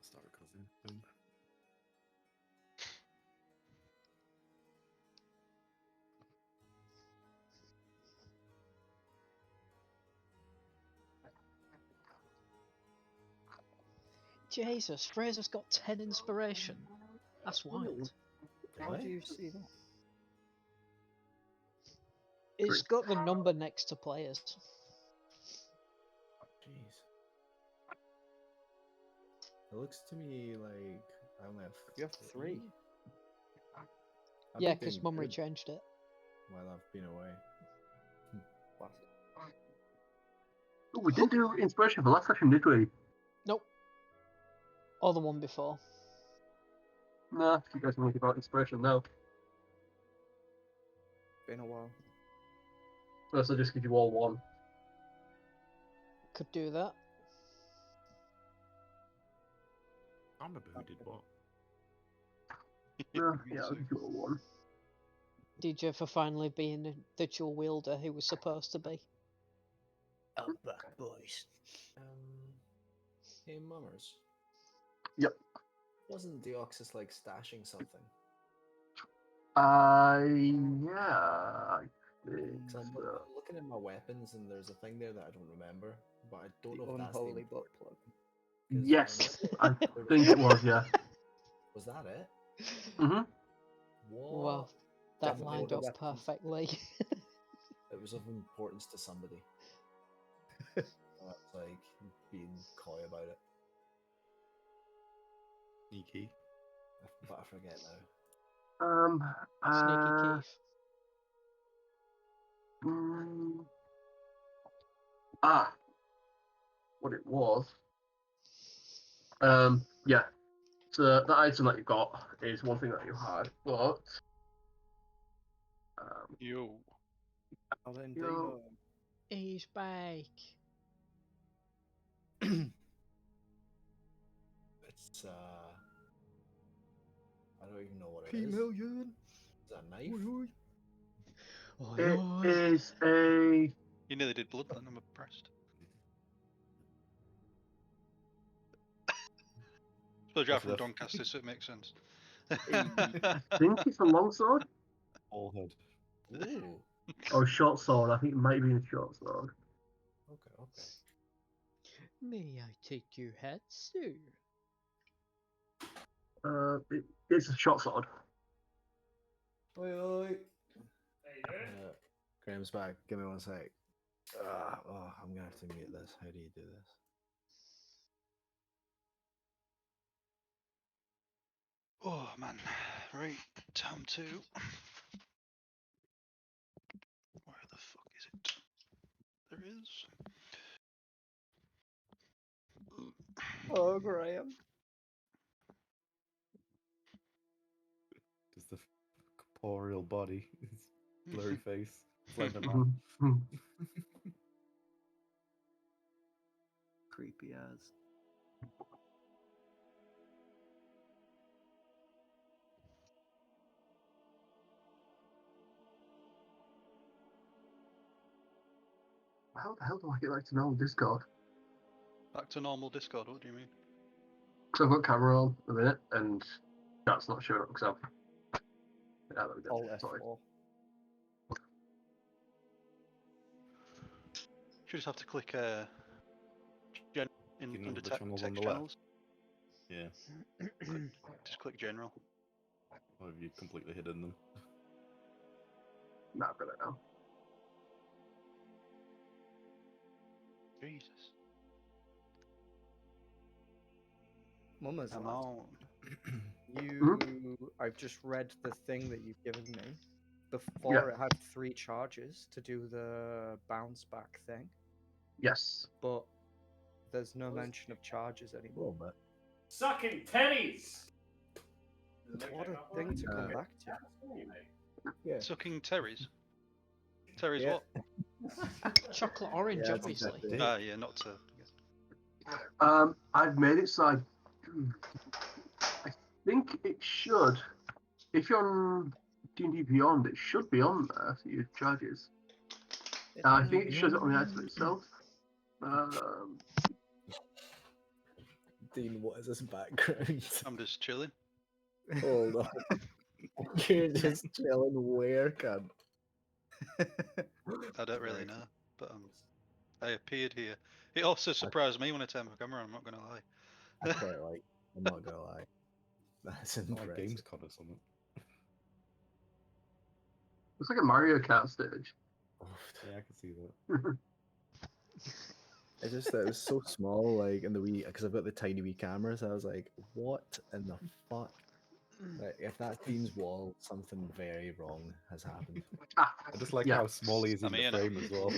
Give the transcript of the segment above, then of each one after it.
start cousin. Boom. Jesus, Fraser's got 10 inspiration. That's wild. How do you see that? It's got the number next to players. Jeez. It looks to me like I only have. You have 3. I've Yeah, been because doing Mummery good changed it. while I've been away. Oh, we didn't do inspiration for last session, did we? Nope. Or the one before. Nah, you guys want to about inspiration now. Been a while. Unless I just give you all one. Could do that. I remember who did what. Yeah, I'll give you all one. DJ for finally being the dual wielder he was supposed to be. Out back, boys. Hey, Mummers. Yep. Wasn't Deoxys like stashing something? Yeah. Because I'm looking at my weapons and there's a thing there that I don't remember, but I don't know if that's the Unholy butt plug. Yes, I think it was, yeah. Was that it? Mm-hmm. What? Well, that Definitely lined the up weapons. perfectly. It was of importance to somebody. I was like being coy about it. Sneaky. But I forget now. Sneaky Keith. What it was. Yeah. So the item that you got is one thing that you had, but Yo. He's back. It's I don't even know what it is. P-million. Is that a knife? it is a. You nearly did blood then, I'm impressed. Suppose you're from Doncaster, so it makes sense. I think it's a longsword All head. Ooh. or a short sword. I think it might be a short sword. Okay. May I take your hat, sir? It's a short sword. Oi. Graham's back. Give me 1 sec. I'm gonna have to mute this. How do you do this? Oh man, right, time to. Where the fuck is it? There it is. Oh, Graham. Just the corporeal body, his blurry face, slender Mhm. man. Creepy as. How the hell do I get back to normal Discord? Back to normal Discord, what do you mean? Because I've got camera on a minute and that's not showing up because I've. Yeah, there we go. Alt Sorry. F4. You just have to click under the text channels on the channels. Yeah. Just click general. Or have you completely hidden them? No, I've got it now. Jesus. Mama's Come lad. on. I've just read the thing that you've given me. Before it had 3 charges to do the bounce back thing, Yes. but there's no mention of charges anymore. But Sucking teddies! What a thing to come back to. yeah. Sucking Terry's. Terry's Yeah. what? Chocolate orange, Yeah, obviously. exactly. Yeah, not to. I've made it so I think it should. If you're on D&D Beyond, it should be on there for your charges. I think it shows it on the item itself. Dean, what is this background? I'm just chilling. Hold on. You're just chilling where, cunt? I don't really know, but I appeared here. It also surprised me when I turned my camera on, I'm not going to lie. I quite like. I'm not gonna lie. That's Not like impressive. Gamescom or something. It's like a Mario Kart stage. Yeah, I can see that. It's just that it was so small, like in the wee, because I've got the tiny wee cameras. I was like, what in the fuck? Like, if that's Dean's wall, something very wrong has happened. I just like Yeah. how small he is in I'm the in it. frame as well.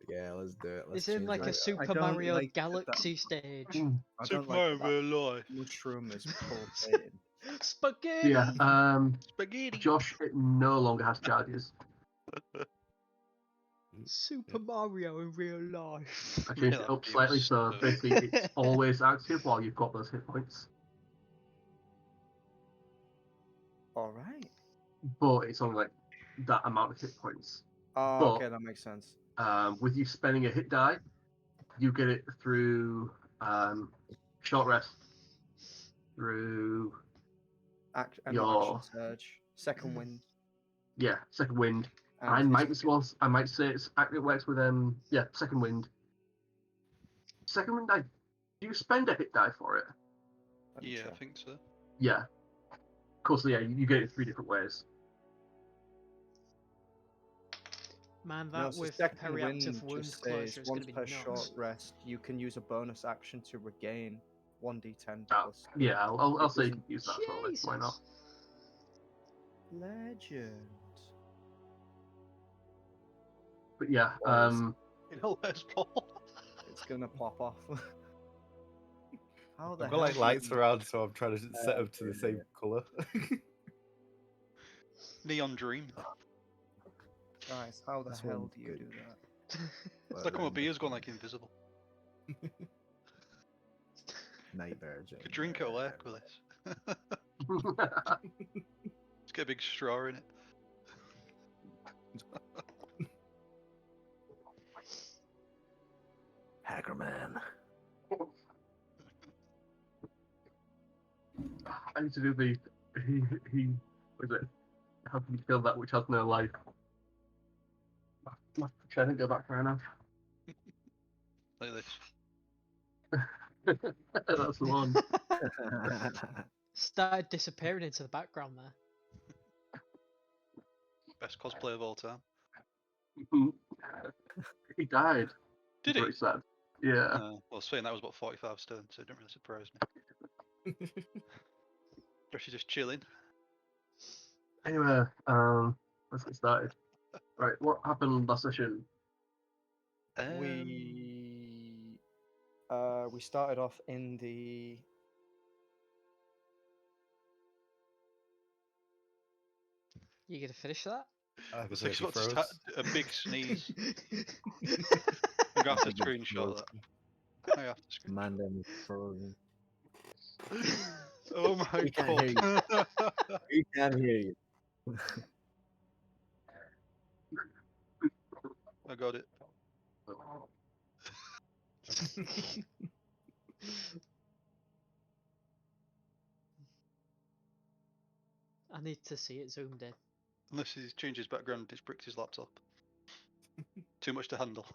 Yeah, let's do it. Let's It's in change like it a up. Super don't Mario like that- Galaxy stage. I don't like that life. mushroom is pulsating. Spaghetti! Yeah. Spaghetti. Josh, it no longer has charges. Super Mario in real life. I changed Yeah, it up that slightly, feels so so- basically it's always active while you've got those hit points. All right. But it's only like that amount of hit points. Oh, But- okay, that makes sense. With you spending a hit die, you get it through short rest, through And Your- action surge, second wind. second wind. And I might his- as well. I might say it works with second wind. Second wind die. Do you spend a hit die for it? let me Yeah, I check. think so. Yeah. Of course, yeah. You get it 3 different ways. Man, No, that so with second wind periactive wound just closure says is going once to be per nuts. short rest, you can use a bonus action to regain 1d10 Oh, plus. yeah, I'll It say you doesn't- can use that as well. Then. Why not? Legend. But yeah. You know, let's Paul. It's gonna pop off. How the I've got like hell do lights you- around, so I'm trying to set them to the same colour. Neon Dream. Guys, how the This hell one's do you good. do that? It's like my beer's gone like invisible. Nightmare. Could drink at work with this. Let's get a big straw in it. Hacker man. I need to do the he what is it? How can you kill that which has no life? I'm trying to go back right now. Like this. That's the one. Started disappearing into the background there. Best cosplay of all time. He died. Did he? Pretty sad. Yeah. Well, saying that was about 45 stone, so it didn't really surprise me. Josh is just chilling. Anyway, let's get started. Right, what happened last session? We started off in the You gonna finish that? I Looks was like he's about to start a big sneeze. I'm gonna have to screenshot that. I have to screen. Mandan frozen. Oh my We can't hear god. We can hear you. I got it. I need to see it zoomed in. Unless he's changed his background, he's bricked his laptop. Too much to handle.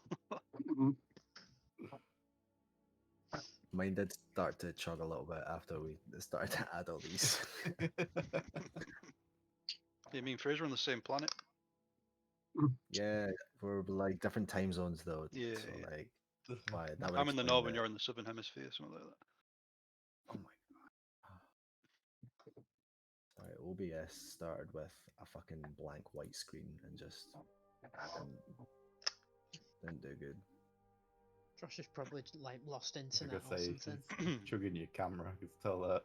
Mine did start to chug a little bit after we started to add all these. You mean Fraser on the same planet? Yeah, we're like different time zones though. Yeah, So yeah. like, why? That would I'm in the explain northern, the- you're in the southern hemisphere, something like that. Oh my god. Sorry, OBS started with a fucking blank white screen and just didn't do good. Josh is probably like lost Like internet I or say, something. he's chugging your camera. I can tell that.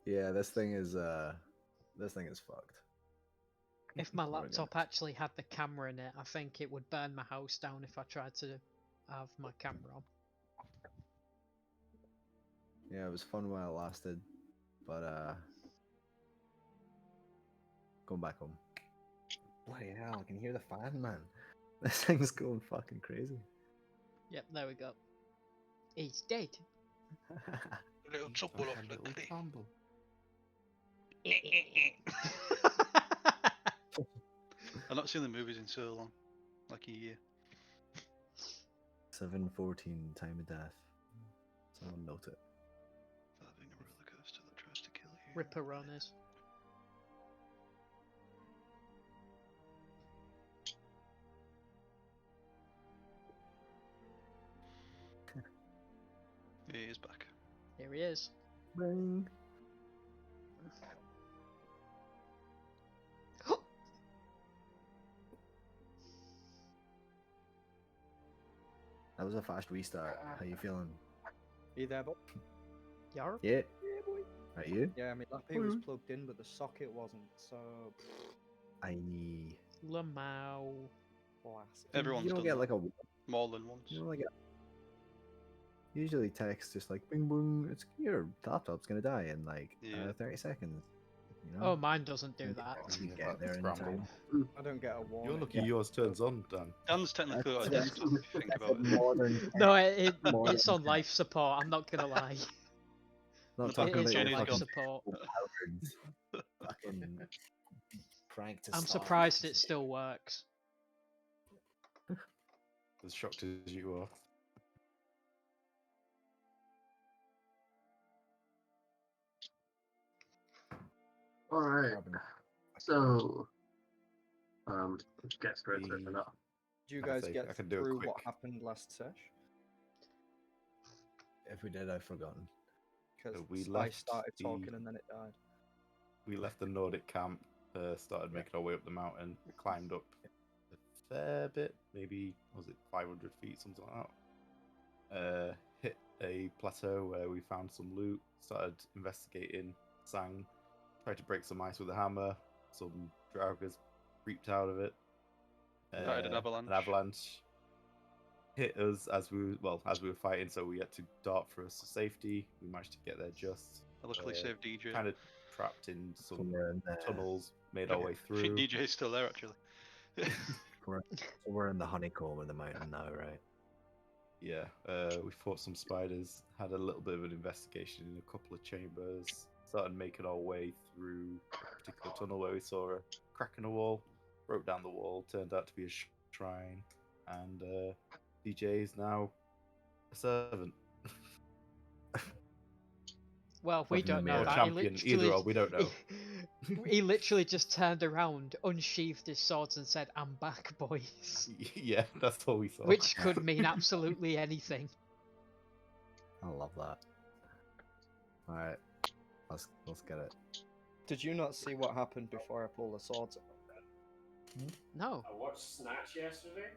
Yeah, this thing is fucked. If my We're gonna- laptop actually had the camera in it, I think it would burn my house down if I tried to have my camera on. Yeah, it was fun while it lasted, but going back home. Bloody hell, I can hear the fan, man. This thing's going fucking crazy. Yep, there we go. He's dead. A little tumble off the cliff. Tumble. I've not seen the movies in so long, like a year. 7:14 time of death. Someone note it. Having a roller coaster that tries to kill you. Ripperonis. He is back. Here he is. Ring. That was a fast restart. How you feeling? You there, Bob? Yarp. Yeah. Are you? Yeah, I mean, Lappy was plugged in, but the socket wasn't, so... I. Lamau. Blast. Everyone's You don't done get that. like a. More than once. You know, like usually text just like bing boom. It's your laptop's gonna die in like Yeah. 30 seconds. You know? Oh, mine doesn't do that. You Yeah, get that's there in scrambled. time. I don't get a warning. You're lucky yours turns on, Dan. Dan's technically got a That's- desktop if you think about it. Modern. No, it's Modern on life support. I'm not gonna lie. Not It talking It is about on your life fucking support. fucking prank to I'm start. surprised it still works. As shocked as you are. All right. Carbon. So, let's get straight to it for We- now. Did you I guys think get I can do it through what quick. happened last sesh? If we did, I've forgotten. Because we I left started the- talking and then it died. We left the Nordic camp, started making our way up the mountain, climbed up a fair bit, maybe, was it 500 feet, something like that. Hit a plateau where we found some loot, started investigating, sang, tried to break some ice with a hammer, some draugrs creeped out of it. Started an avalanche. An avalanche hit us as we were fighting, so we had to dart for us to safety. We managed to get there just. I luckily saved DJ. Kind of trapped in some Somewhere in there. tunnels, made our way I think through. DJ's still there actually. We're in the honeycomb of the mountain now, right? Yeah, we fought some spiders, had a little bit of an investigation in a couple of chambers, started making our way through a particular tunnel where we saw a crack in a wall, broke down the wall, turned out to be a shrine, and DJ is now a servant. Well, we Fucking don't know amazing. Or that. champion, either or, we don't know. He literally just turned around, unsheathed his swords, and said, "I'm back, boys." Yeah, that's all we saw. Which could mean absolutely anything. I love that. All right, let's get it. Did you not see what happened before I pulled the swords out? No. I watched Snatch yesterday.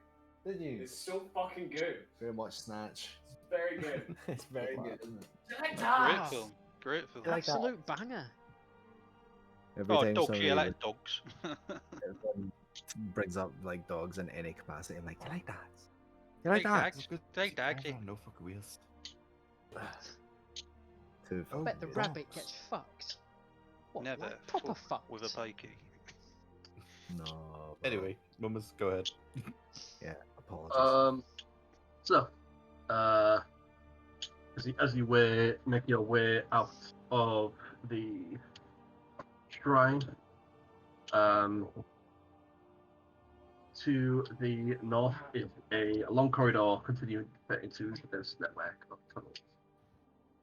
Did you? It's so fucking good. Very much Snatch. It's very good. It's very good, isn't it? Like Great that. film. Great film. like that. Absolute banger. Every Oh, time dogs, somebody yeah, I like dogs. brings up like dogs in any capacity, I'm like, you like that? You like that? dogs. Take dogs. No fucking wheels. Too I fun. bet the dogs. rabbit gets fucked. What, Never like, proper fuck fucked. with a pikey. No. bro. Anyway, Mummers, go ahead. Yeah. Apologies. So, as you make your way out of the shrine, to the north is a long corridor continuing into this network of tunnels.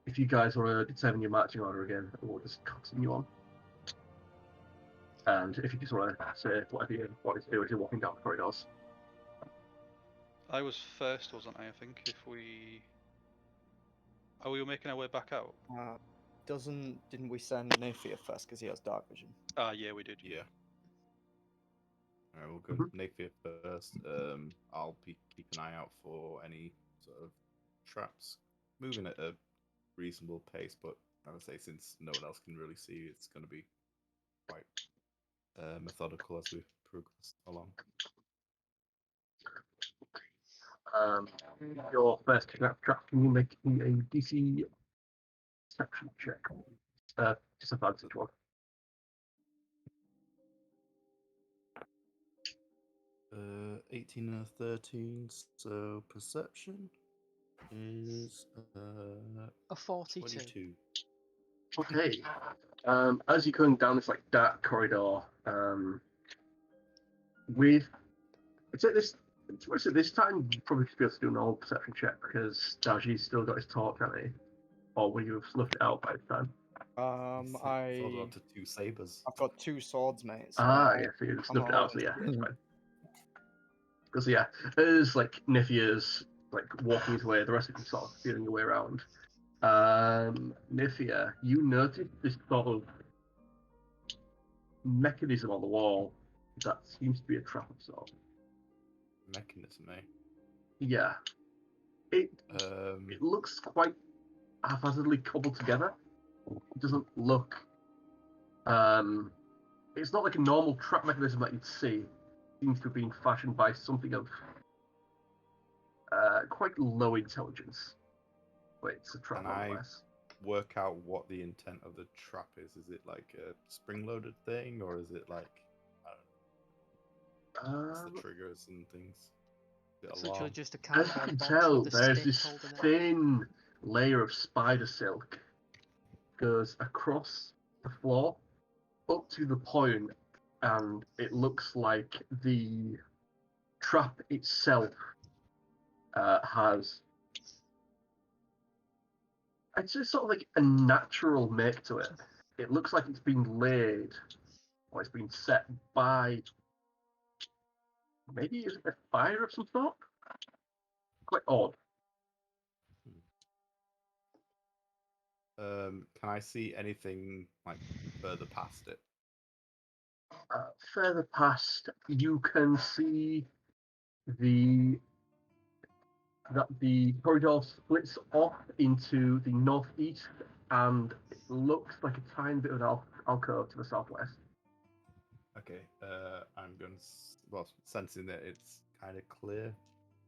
If you guys want to determine your marching order again, we'll just continue on. And if you just want to say whatever you want to do as you're walking down the corridors. I was first, wasn't I? I think if we. Are we making our way back out? Didn't we send Naefir first because he has dark vision? Ah, yeah, we did. Yeah. Alright, we'll go Naefir first. I'll keep an eye out for any sort of traps. Moving at a reasonable pace, but I would say since no one else can really see, it's going to be quite methodical as we progress along. Your first trap, can you make me a DC perception check? Disadvantage one. 18 and a 13, so perception is A 42. 22. Okay. As you're going down this like dark corridor, with this time you probably should be able to do an old perception check because Dar-Jee's still got his torch, hasn't he? Or will you have snuffed it out by the time? Hold on to 2 sabers. I've got 2 swords, mate. So So you snuffed it out, so yeah, it's fine. Because yeah, as like Nithya's like walking his way, the rest of you sort of feeling your way around. Nithya, you notice this sort of mechanism on the wall that seems to be a trap of sorts. Mechanism, eh? Yeah. It looks quite haphazardly cobbled together. It doesn't look it's not like a normal trap mechanism that you'd see. It seems to have been fashioned by something of quite low intelligence. But it's a trap nonetheless. Work out what the intent of the trap is. Is it like a spring-loaded thing, or is it like I don't know, what's the triggers and things? It's literally just a As you cardboard can box tell, with a there's stick this holding it. thin layer of spider silk goes across the floor up to the point, and it looks like the trap itself has. It's just sort of like a natural make to it. It looks like it's been laid, or it's been set by maybe is it a fire of some sort? Quite odd. Can I see anything like further past it? Further past, you can see that the corridor splits off into the northeast, and it looks like a tiny bit of an alcove to the southwest. Okay, I'm going to, well, sensing that it's kind of clear,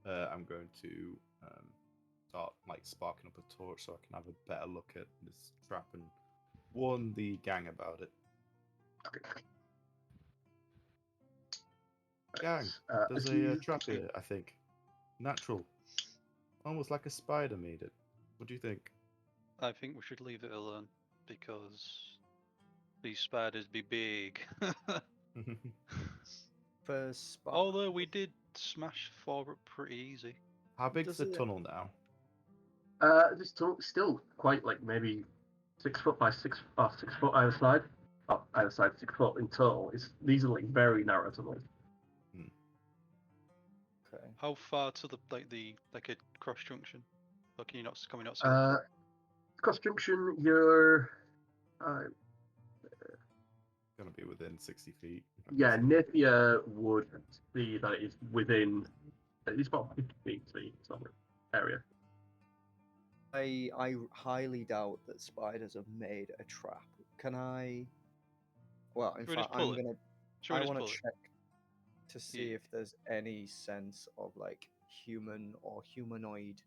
I'm going to start like sparking up a torch so I can have a better look at this trap and warn the gang about it. Okay. Gang, there's a trap here, I think. Natural. Almost like a spider made it. What do you think? I think we should leave it alone because these spiders be big. First spot. Although we did smash 4 up pretty easy. How big's Does the it- tunnel now? This tunnel's still quite like maybe 6 foot by 6 foot either side. Either side 6 foot in total. These are like very narrow tunnels. Okay. How far to the like a cross junction? Or can you not see? Cross junction, you're Gonna be within 60 feet. yeah, Naefir would see that it is within at least about 50 feet to the sort of area. I highly doubt that spiders have made a trap. Can I? Well, in Should we fact, just pull I'm it? gonna. Should we I just want pull to it? check to see Yeah. if there's any sense of like human or humanoid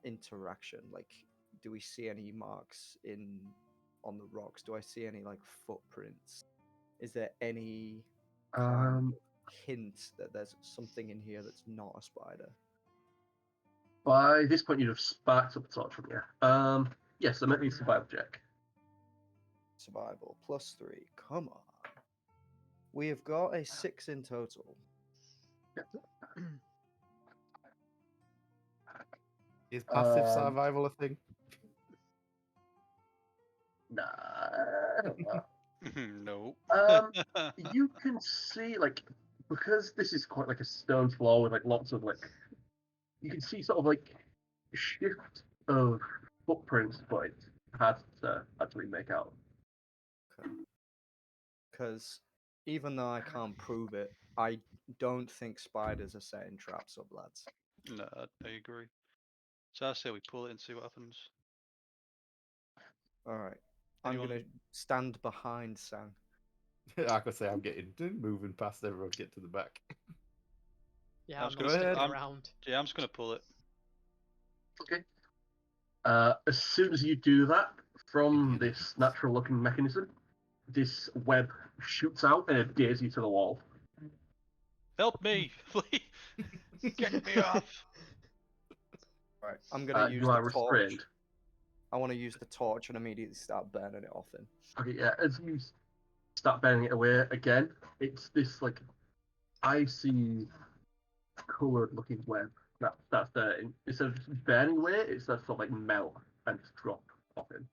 interaction. Like, do we see any marks on the rocks? Do I see any like footprints? Is there any kind of hint that there's something in here that's not a spider? By this point, you'd have sparked up a torch from you. Yes, so make me a survival check. Survival +3. Come on. We have got a 6 in total. Is passive survival a thing? Nah. No. You can see like because this is quite like a stone floor with like lots of like you can see sort of like a shift of footprints, but it's hard to actually make out. Because even though I can't prove it, I don't think spiders are setting traps up, lads. No, I agree. So I say we pull it and see what happens. Alright. Anyone- I'm going to stand behind Sang. Like I say, I'm moving past everyone, get to the back. Yeah, I'm Go not sticking ahead. around. Yeah, I'm just gonna pull it. Okay. As soon as you do that, from this natural-looking mechanism, this web shoots out and adheres you to the wall. Help me, please. Get me off. Right. I'm gonna use you are the torch. restrained. I want to use the torch and immediately start burning it off him. Okay, yeah. As you start burning it away again, it's this like icy, coloured-looking web that's there. Instead of just burning away, it's that sort of like melt and just drop off him.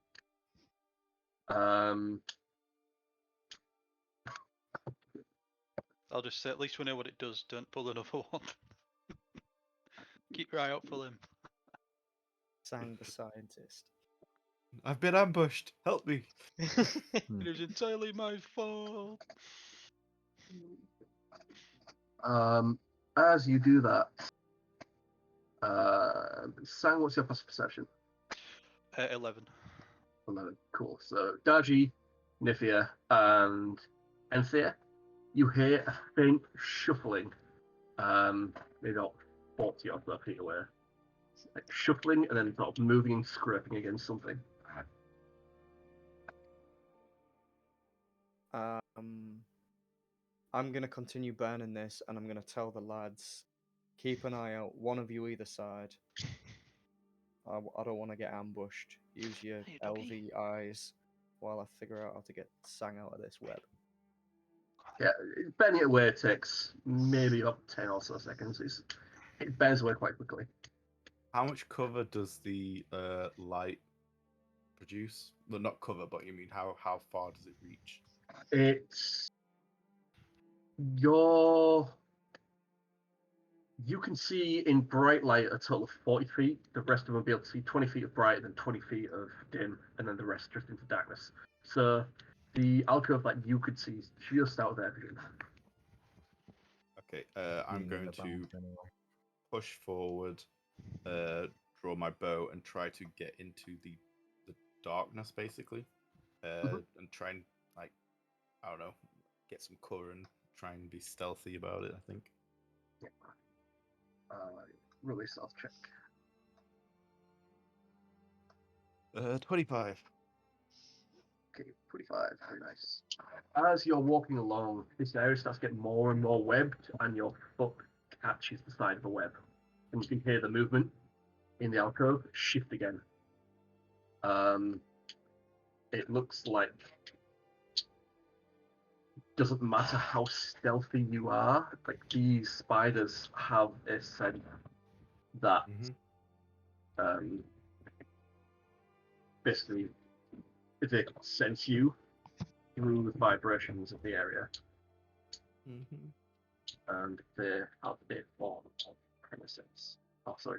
I'll just say, at least we know what it does. Don't pull another one. Keep your eye out for him. Sang the scientist. I've been ambushed. Help me. It was entirely my fault. As you do that, Sang, what's your passive perception? 11. 11. Cool. So Dar-Jee, Naefir, and Enthir, you hear a faint shuffling, maybe about 40 or so feet away. Like shuffling and then sort of moving and scraping against something. I'm gonna continue burning this, and I'm gonna tell the lads, keep an eye out. One of you either side. I don't want to get ambushed. Use your Hey, doggy. LV eyes while I figure out how to get Sang out of this web. Yeah, burning it away takes maybe up 10 or so seconds. It burns away quite quickly. How much cover does the light produce? Well, not cover, but you mean how far does it reach? It's you can see in bright light a total of 40 feet. The rest of them will be able to see 20 feet of bright, then 20 feet of dim, and then the rest just into darkness. So the alcove that you could see is just out of their vision. Okay, I'm Being in going the to bound anyway. push forward, draw my bow, and try to get into the darkness, basically, and try and, like, I don't know, get some cover and try and be stealthy about it, I think. Really stealth check. 25. Okay, 25. Very nice. As you're walking along, this area starts getting more and more webbed, and your foot catches the side of a web. And you can hear the movement in the alcove shift again. It looks like doesn't matter how stealthy you are, like these spiders have a scent that basically they sense you through the vibrations of the area. And they have a form of chromosense. Oh, sorry.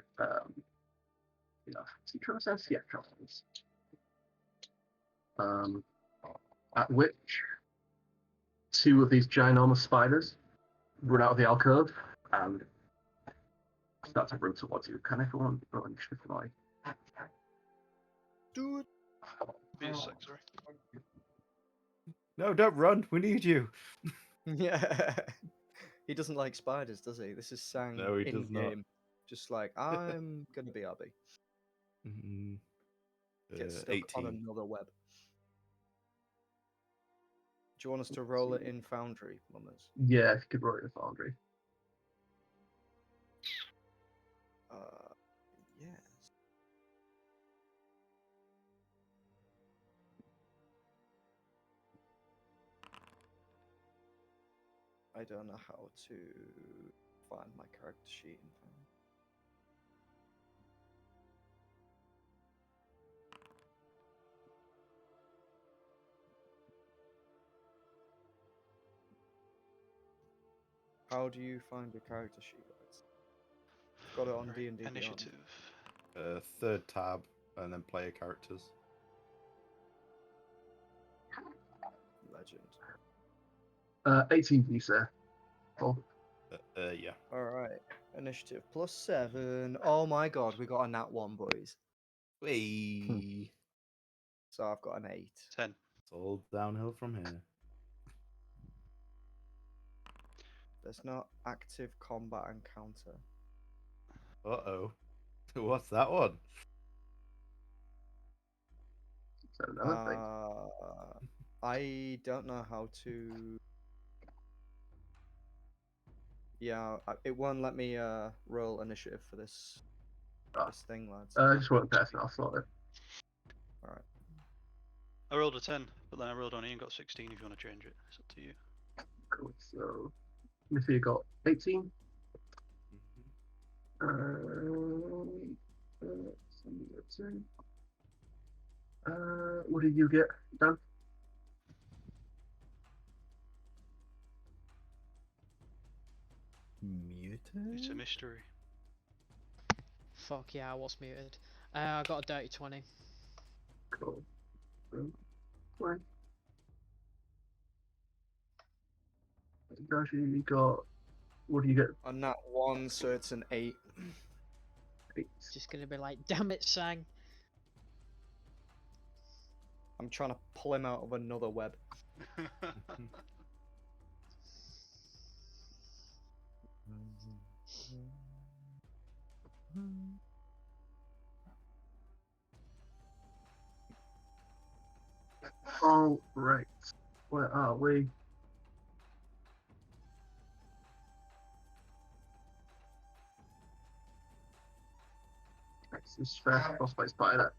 Is it chromosense? Yeah, chromosense. At which two of these ginormous spiders run out of the alcove and start to run towards you. Can everyone roll initiative for me? Do it. Be a sec, sorry. No, don't run. We need you. Yeah. He doesn't like spiders, does he? This is Sang No, he in does not. game. Just like, I'm gonna be RB. Get stuck 18. on another web. Do you want us to roll it in Foundry, Mummers? Yeah, if you could roll it in Foundry. Yes. I don't know how to find my character sheet in Foundry. How do you find your character sheet, guys? Got it on Right, D&D Beyond. initiative. Third tab, and then player characters. Legend. 18, you say? Oh. Yeah. Alright. Initiative +7. Oh my god, we got a nat 1, boys. Whee! So I've got an 8. 10. It's all downhill from here. There's no active combat encounter. Uh-oh. What's that one? Is that another thing? I don't know how to Yeah, it won't let me roll initiative for this Ah. this thing, lads. Just one person, I'll sort it. All right. I rolled a 10, but then I rolled on E and got 16 if you want to change it. It's up to you. Cool. So, Naefir got 18. What did you get, Dan? Muted? It's a mystery. Fuck yeah, I was muted. I got a dirty 20. Cool. Fine. Dar-Jee, you got. What do you get? On that one, so it's an 8. 8. Just gonna be like, damn it, Sang. I'm trying to pull him out of another web. All right. Where are we? This first frostbite spider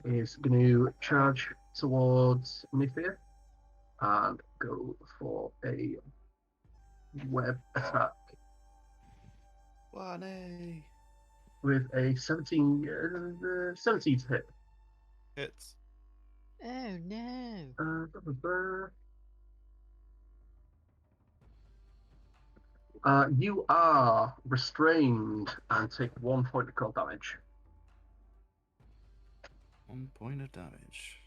is going to charge towards Naefir and go for a web attack One with a 17 to hit. hits. Oh no. You are restrained and take 1 point of cold damage. 1 point of damage.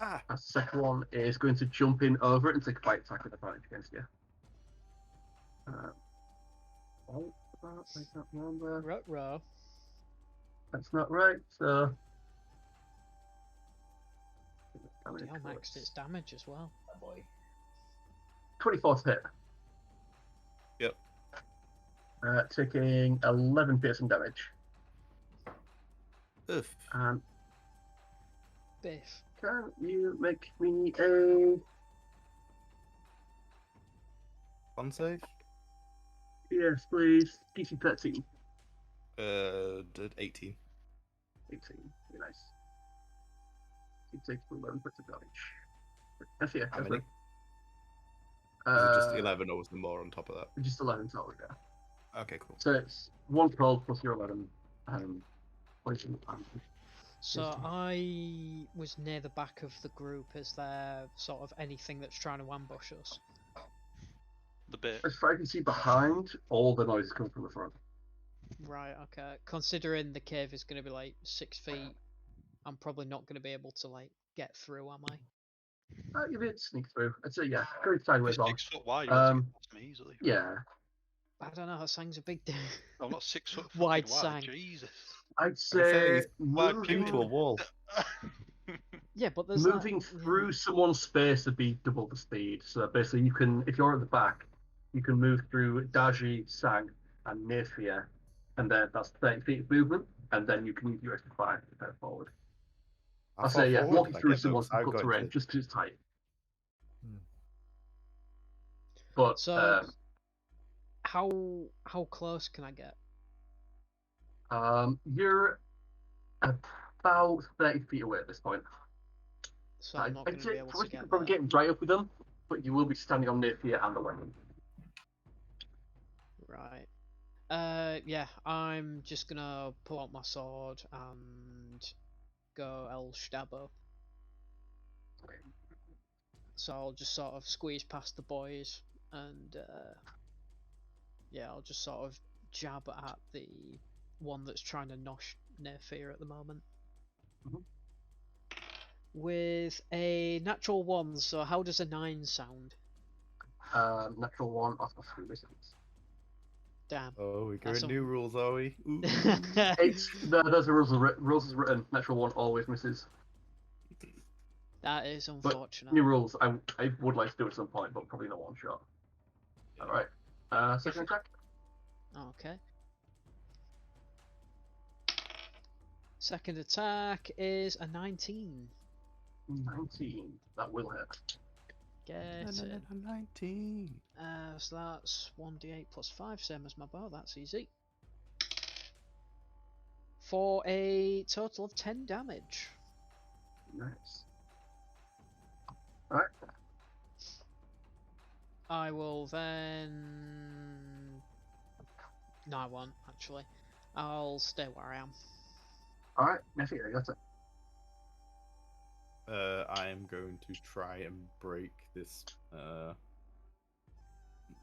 Ah! The second one is going to jump in over it and take a bite attack with advantage against you. I can't remember. Ruh-roh. That's not right, so. Bloody hell, maxed its damage as well. Oh boy. 24 to hit. Yep. Taking 11 piercing damage. Oof. And Biff. can you make me a. Fun save? Yes, please. DC 13. Did 18. 18. Very nice. He takes 11 points of damage. That's yeah. How That's many? right. Was it just 11 or was there more on top of that? Just 11 total, yeah. Okay, cool. So it's 1 cold plus your 11 poison. So I was near the back of the group. Is there sort of anything that's trying to ambush us? The bit. As far as I can see behind, all the noise is coming from the front. Right, okay. Considering the cave is going to be like 6 feet, I'm probably not going to be able to like get through, am I? You'll be able to sneak through. I'd say, yeah, go sideways It's on. 6 foot wide, you'll be able to Um, get past me easily. Yeah, I don't know, Sang's a big dude. I'm not 6 foot Wide fucking wide, Sang. Jesus. I'd say say he's wide Due moving, to a wall. Yeah, but there's moving that... through someone's space would be double the speed. So basically, you can, if you're at the back, you can move through Dar-Jee, Sang, and Naefir, and then that's 30 feet of movement, and then you can use your extra 5 to go forward. How I'll far say, yeah, forward walking can I through get, though? someone's 'Cause I've difficult got terrain, into- just because it's tight. Hmm. But So, how close can I get? you're about 30 feet away at this point. So I'm not going to be able to You get could probably there. get right up with them, but you will be standing on Naefir and the weapon. Right. Yeah, I'm just gonna pull out my sword and go El Stabbo. So I'll just sort of squeeze past the boys and yeah, I'll just sort of jab at the one that's trying to nosh Naefir at the moment. Mhm. With a natural 1, so how does a 9 sound? Natural 1 off of 3 resistance. Damn. Oh, we're That's going new rules, are we? Ooh. Those are rules is written. Natural 1 always misses. That is But unfortunate. new rules, I would like to do at some point, but probably not one shot. Yeah. Alright. Second attack. Okay. Second attack is a 19. 19. That will hit. get it. 19. So that's 1d8 plus 5, same as my bow, that's easy. For a total of 10 damage. Nice. Alright. I will then... No, I won't, actually. I'll stay where I am. Alright, Naefir, you got it. I am going to try and break this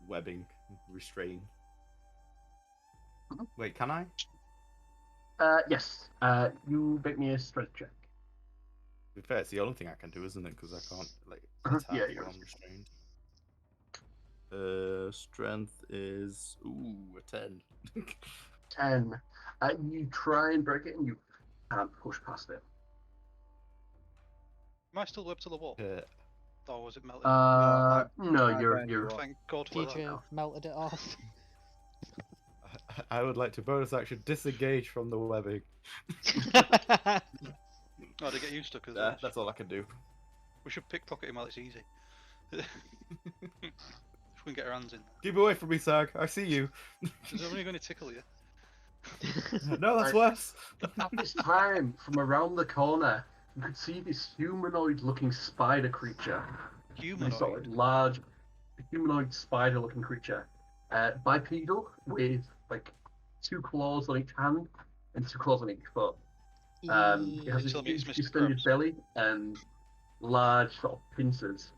webbing restrain. Wait, can I? Yes. You make me a strength check. To be fair, it's the only thing I can do, isn't it? Because I can't like attack Yeah, when I'm restrained. Strength is a 10. 10. You try and break it and you can't push past it. Am I still webbed to the wall? Yeah. Or was it melted? No, I you're burned you off. Thank God for that. DJ melted it off. I would like to bonus action disengage from the webbing. Oh, to get used to, because That's all I can do. we should pickpocket him while it's easy. If we can get our hands in. Keep away from me, Sag. I see you. Is it only going to tickle you? No, that's worse. At this time, from around the corner, you could see this humanoid-looking spider creature. Humanoid. This sort of large, humanoid spider-looking creature. Bipedal, with like 2 claws on each hand and 2 claws on each foot. It has this Tell me it's huge Mr. distended Krabs. belly and large sort of pincers.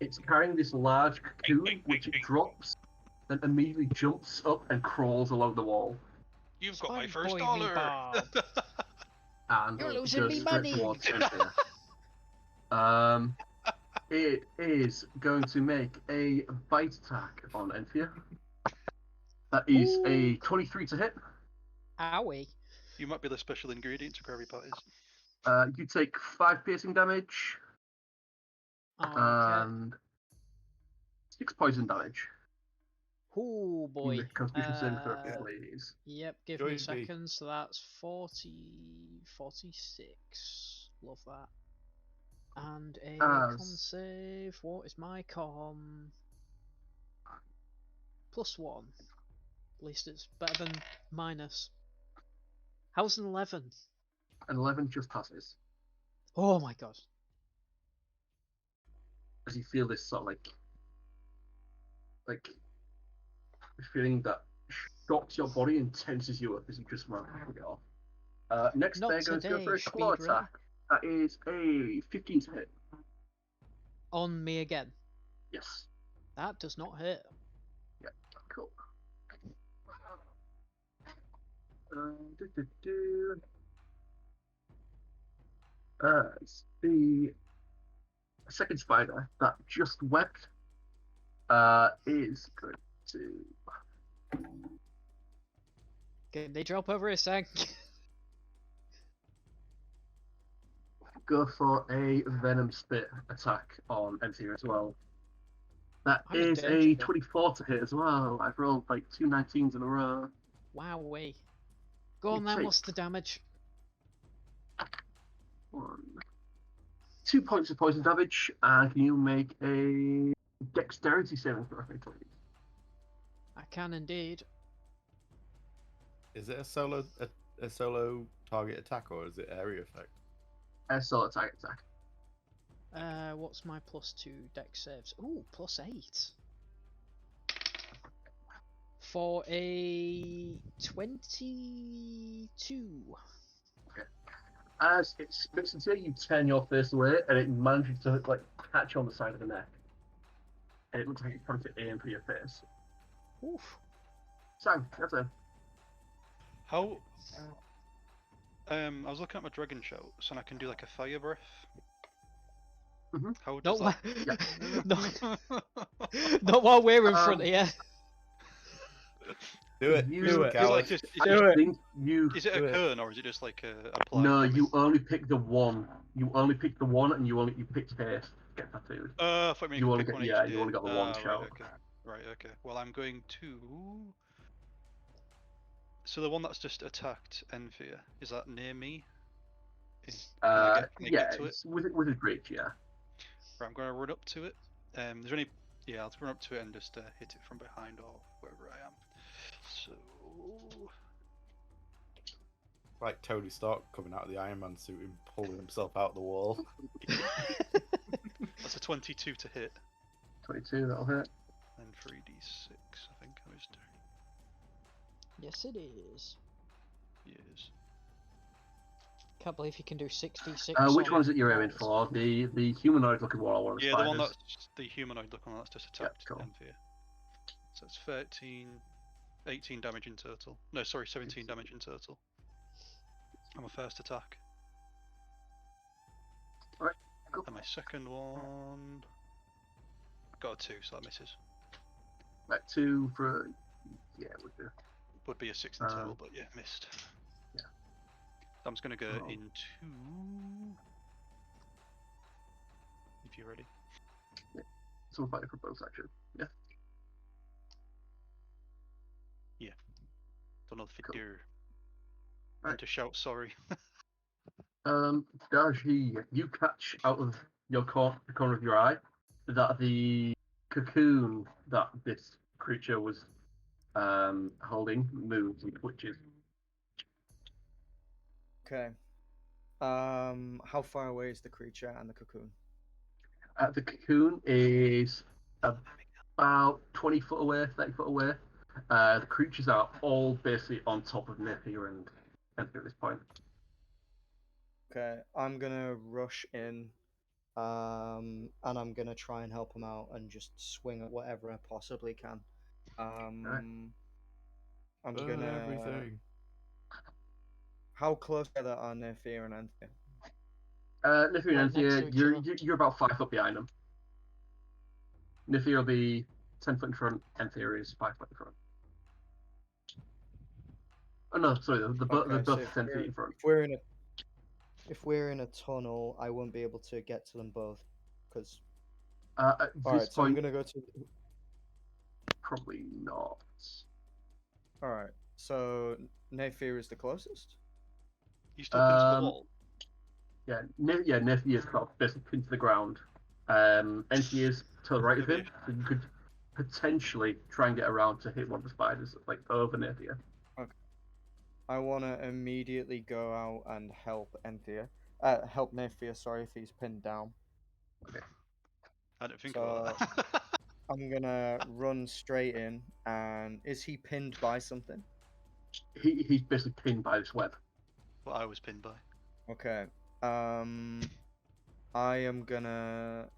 It's carrying this large cocoon, which it drops, then immediately jumps up and crawls along the wall. You've got my Spider first boy, dollar! Bob. And You're goes losing me straight money. towards Enthir. It is going to make a bite attack on Enthir. That is a 23 to hit. Owie. You might be the special ingredient to Krabby Patties. You take 5 piercing damage Okay. and 6 poison damage. Oh boy. Make a Constitution saving throw, Uh, please. Yep, give Join me me. seconds. So that's 46. Love that. And a con As- save. What is my con? +1. At least it's better than minus. How's an 11? An 11 just passes. Oh my god. As you feel this sort of like feeling that shocks your body and tenses you up as you just run it off. Next, Not they're going to go for a today, claw speedrun. attack. That is a 15 to hit. On me again. Yes. That does not hit. Yeah. Cool. It's the second spider that just webbed is going to Can they drop over a sec? go for a venom spit attack on Enthir as well. That I'm in is a danger. 24 to hit as well. I've rolled like 2 19s in a row. Wowee. Go on You then, take- what's the damage? 2 points of poison damage, and can you make a dexterity saving throw, please? I can indeed. Is it a solo target attack or is it area effect? Solo attack. What's my +2 dex saves? Ooh, +8. For a 22. As it spits into you, you turn your face away, and it manages to like catch you on the side of the neck. And it looks like it's trying to aim for your face. Oof. So, that's it. How? I was looking at my dragon shouts and I can do like a fire breath. Mhm. How does Not, that? not while we're in front of you. Do it. You- Do it, Is it coward. like just, I Do it. think you. is it Do a it. kern or is it just like a blind No, damage? you only pick the one. You only pick the one, and you picked haste. Get tattooed. I thought You could only pick got- one each yeah, day. you only got the one shout. Right, okay. Right, okay. Well, I'm going to. So the one that's just attacked Enthir, is that near me? Can I get Yeah, to it? it's with a bridge. Yeah. Right, I'm going to run up to it Is there any? Yeah, I'll run up to it and just hit it from behind or wherever I am. So Like Tony Stark coming out of the Iron Man suit and pulling himself out the wall. that's a 22 to hit, 22, that'll hit. and 3d6. I think I was doing. Yes, it is. Yes. Can't believe you can do 66. Which one's it you're aiming for? The humanoid looking wall or one of the Yeah, spiders? the one that's the humanoid looking one that's just attacked cool. Enthir. So it's 18 damage in total. No, sorry, 17 damage in total. On my first attack. Alright, cool. And my second one got a 2, so that misses. Right, 2 for... Yeah, would do. Would be a 6 in total, but yeah, missed. Yeah. So I'm just going to go Oh. into... If you're ready. So we're fighting for both action. Yeah. Don't know if Cool. you're... Right. To shout sorry. Dar-Jee, you catch out of the corner of your eye that the cocoon that this creature was holding moves and twitches. Okay. How far away is the creature and the cocoon? The cocoon is about 20 foot away, 30 foot away. The creatures are all basically on top of Naefir and Enthir at this point. Okay, I'm gonna rush in, and I'm gonna try and help him out and just swing at whatever I possibly can. I'm gonna. Everything. How close together are Naefir and Enthir? Naefir Right and next to Enthir, each you're about 5 foot behind them. Naefir will be 10 foot in front, Enthir is 5 foot in front. Oh no, sorry, they're Okay, so both 10 feet in front. If we're in a tunnel, I won't be able to get to them both, because. At All this right, so I'm point, gonna go to. probably not. All right, so Naefir is the closest. You still pinned to the Um, wall? Yeah, Naefir is kind of basically pinned to the ground. Enthir is to the right of him, so you could potentially try and get around to hit one of the spiders, like over Naefir. I want to immediately go out and help Enthir. Help Naefir, sorry, if he's pinned down. I don't think about So- that. I'm gonna run straight in, and is he pinned by something? He's basically pinned by this web. What I was pinned by. Okay. I am gonna.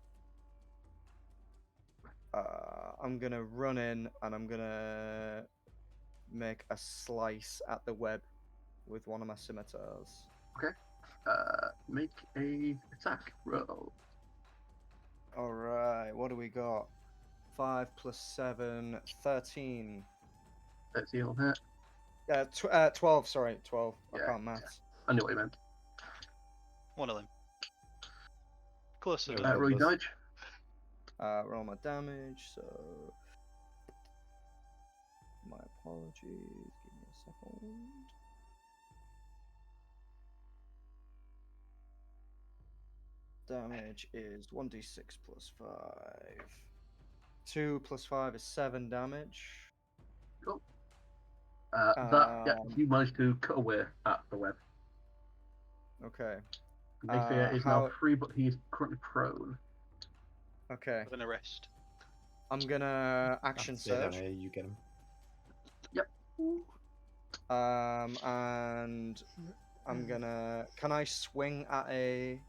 I'm gonna run in, and I'm gonna make a slice at the web with one of my scimitars. Make a attack roll. All right. What do we got? 5 plus 7, 13. Let's see on hit. 12. Sorry, 12. Yeah, I can't maths. I knew what you meant. One of them. Closer. Yeah, Roll your damage. Roll my damage. So my apologies. Give me a second. Damage is 1d6 plus 5. 2 plus 5 is 7 damage. You managed to cut away at the web. Okay. Naefir is now how- free, but he is currently prone. Okay. With an arrest. I'm gonna action That's it, surge. you get him. And I'm gonna. Can I swing at a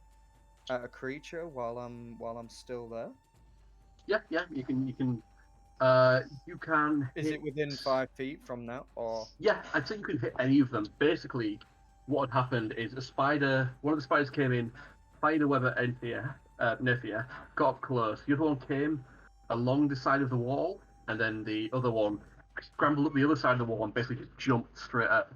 creature while I'm still there? Yeah, you can. You can Is hit... it within 5 feet from now, or? Yeah, I'd say you can hit any of them. Basically, what had happened is one of the spiders came in, fired a web at Naefir, got up close. The other one came along the side of the wall, and then the other one scrambled up the other side of the wall and basically just jumped straight at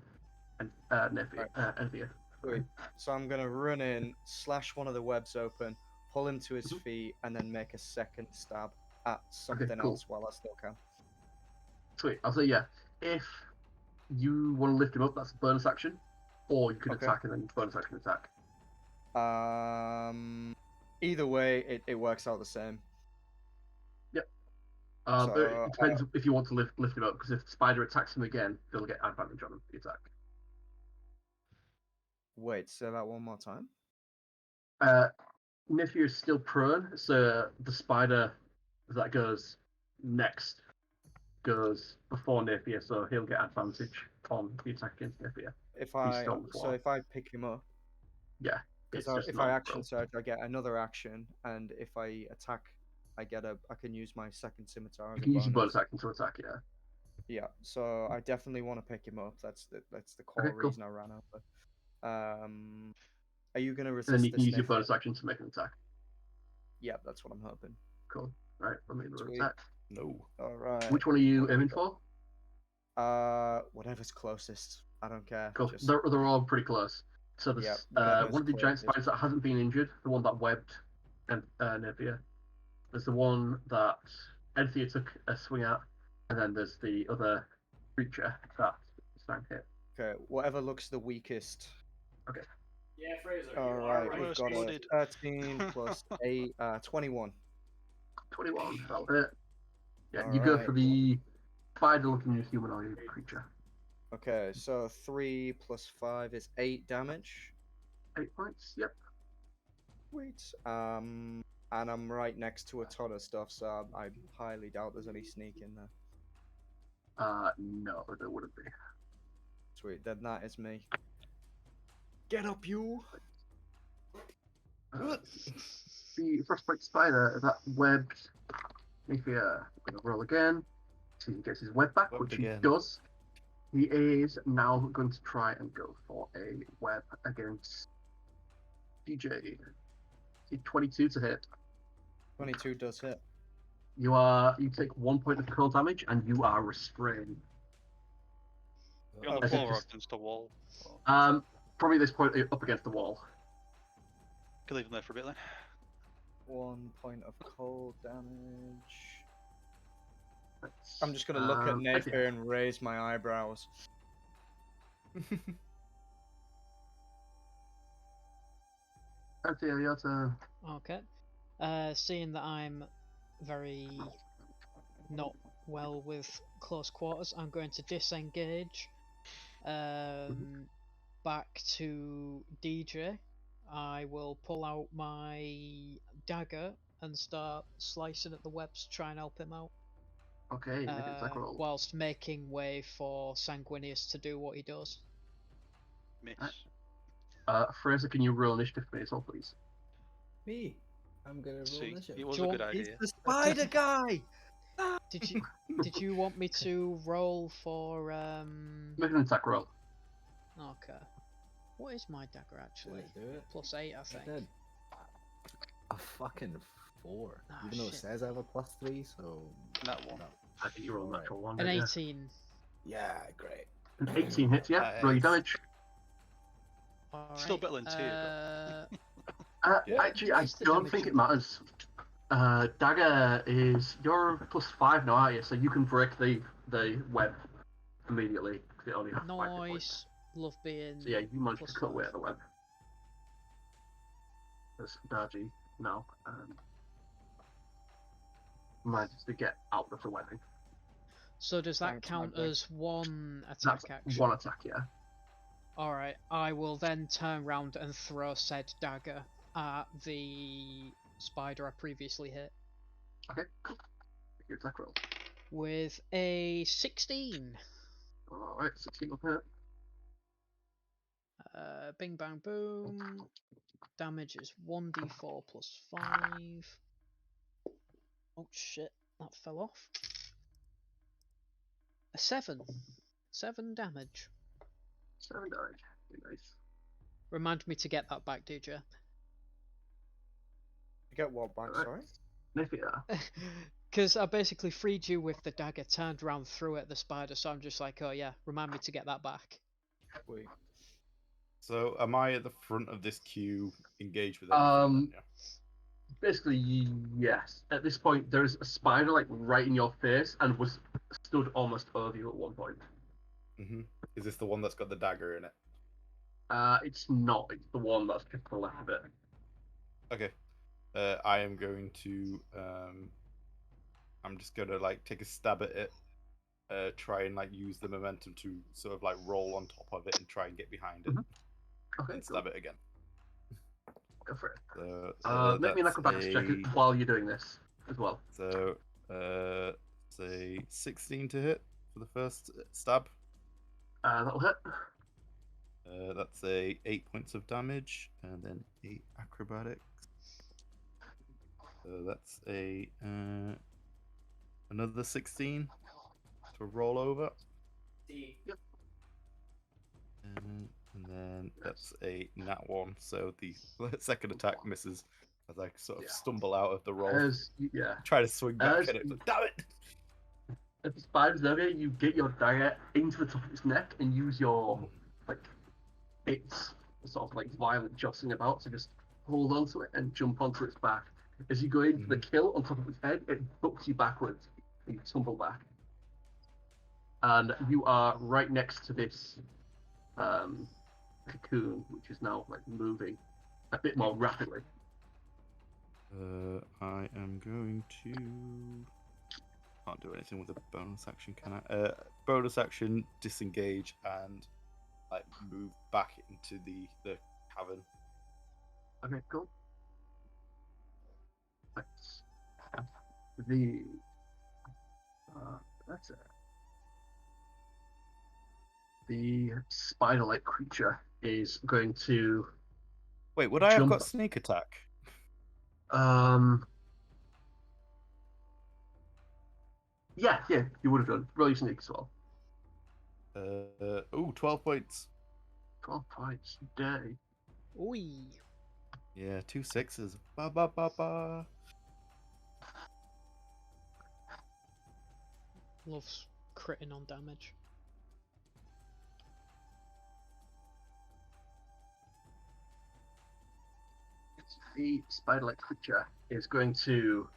Naefir. Enthir. Wait. So I'm gonna run in, slash one of the webs open, pull him to his Mhm. feet, and then make a second stab at something cool. else while I still can. Sweet. I'll say yeah. If you want to lift him up, that's a bonus action, or you can Okay. attack and then bonus action attack. Either way, it works out the same. So, It depends if you want to lift him up, because if the spider attacks him again, they'll get advantage on the attack. wait, say that one more time. Naefir is still prone, so the spider that goes next goes before Naefir, so he'll get advantage on the attack against Naefir. If He's I still on the so floor. if I pick him up, Yeah, because it's just if I normal action roll. surge, I get another action, and if I attack, I can use my second scimitar as You a can use your bonus. bonus action to attack, yeah. Yeah, so I definitely want to pick him up. That's the core Okay, cool. reason I ran over. Are you gonna And resist then you can this use your Naefir? bonus action to make an attack. Yep, that's what I'm hoping. Cool. Right, let me roll Sweet. attack. No. All right. Which one are you what have we aiming got? for? Whatever's closest. I don't care. Cool. Just They're all pretty close. So there's yeah, whatever's one of the giant closest. spiders that hasn't been injured, the one that webbed Naefir. There's the one that Enthir took a swing at, and then there's the other creature that Snag hit. Okay, whatever looks the weakest. Yeah, Fraser. All you right, are we've Most got a wounded. 13 plus 8, 21. 21. That'll hit. Yeah, All you go right. for the spider-looking humanoid creature. Okay, so 3 plus 5 is 8 damage. 8 points. Yep. Sweet. And I'm right next to a ton of stuff, so I highly doubt there's any sneak in there. No, there wouldn't be. Sweet, then that is me. Get up, you! The frostbite spider that webbed Naefir. I'm gonna roll again. See if he gets his web back, Webbed which again. he does. He is now going to try and go for a web against DJ. 22 to hit. 22 does hit. You take 1 point of cold damage and you are restrained. You're on the I think floor or just- against the wall. Probably at this point up against the wall. Can leave him there for a bit then. 1 point of cold damage. That's, I'm just gonna look at okay. Naefir and raise my eyebrows. Enthir, your turn. Okay. Seeing that I'm very not well with close quarters, I'm going to disengage. Back to DJ. I will pull out my dagger and start slicing at the webs to try and help him out. Okay, make an attack roll. Whilst making way for Sanguinius to do what he does. Miss. Fraser, can you roll initiative for me as well, please? Me. I'm gonna roll See, this. it was Do a you good want- idea. The spider guy! Did you want me to roll for Make an attack roll. Okay. What is my dagger actually? Did I do it? +8, I I think. did. A fucking 4. Ah, Even though it shit. says I have a +3, so. That one. No. I think you rolled a natural one. An didn't you? 18. Yeah, great. An 18 hits, yeah. Roll your damage. Still Alright, better than 2, but Yeah. Actually, I What's the don't damage think you- it matters. Dagger is you're +5 now, aren't you? So you can break the web immediately. 'Cause it only has 5 hit points. Nice. Love being. So yeah, you managed to cut away +5. at the web. There's Dar-Jee now. Manages to get out of the webbing. So does that Thanks, count Magda. as one attack That's action? one attack, yeah. Alright, I will then turn round and throw said dagger at the spider I previously hit. Okay, cool. Make your attack roll. With a 16. Alright, 16 will hit. Bing bang boom. Damage is 1d4 +5. Oh shit, that fell off. A 7. 7 damage. 7 damage. Very nice. Remind me to get that back, DJ. You get what back, Alright. sorry? Naefir. Because I basically freed you with the dagger, turned round, threw it at the spider, so I'm just like, oh yeah, remind me to get that back. Sweet. So, am I at the front of this queue engaged with everything? Then, yeah? Basically, yes. At this point, there's a spider like right in your face and was stood almost over you at one point. Mm-hmm. Is this the one that's got the dagger in it? It's not. It's the one that's just to the left of it. Okay. I am going to. I'm just gonna like take a stab at it. Try and like use the momentum to sort of like roll on top of it and try and get behind it. Okay, And stab it again. Go for it. So, make me an acrobatics check while you're doing this as well. So, say 16 to hit for the first stab. That'll hit. That's a 8 points of damage, and then 8 acrobatics. So that's a another 16 to roll over. Yep. And then that's a nat 1, so the second attack misses as I sort of stumble out of the roll. Try to swing back at it, but damn it! As the spider's there, you get your dagger into the top of its neck and use your its sort of like violent jostling about, so just hold onto it and jump onto its back. As you go into the kill on top of its head, it bucks you backwards. You tumble back. And you are right next to this cocoon, which is now like moving a bit more rapidly. I am going to... Can't do anything with a bonus action, can I? Bonus action, disengage, and like move back into the cavern. Okay, cool. That's that's it. The spider-like creature is going to. Wait, would I have got sneak attack? Yeah, you would have done. Roll your sneak as well. 12 points. 12 points. Day. Oi. Yeah, 2 6s. Ba ba ba ba. Loves critting on damage. The spider-like creature is going to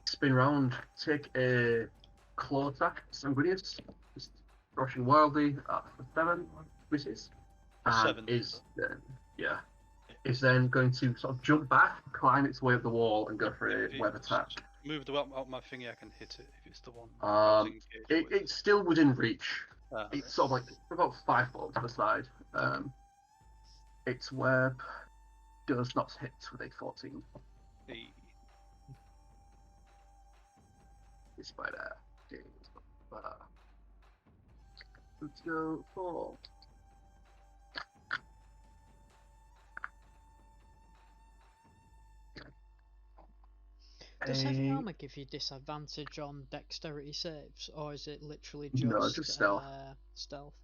spin around, take a claw attack, Sanguinius, just rushing wildly at 7, misses, and 7. is then going to sort of jump back, climb its way up the wall, and go for a web attack. Move the out my thingy, I can hit it if it's the one. It's still within reach. It's sort of like about 5 foot to the side. Its web does not hit with a 14. Despite that, let's go for. Does heavy armor give you disadvantage on dexterity saves, or is it literally just, just stealth? Stealth.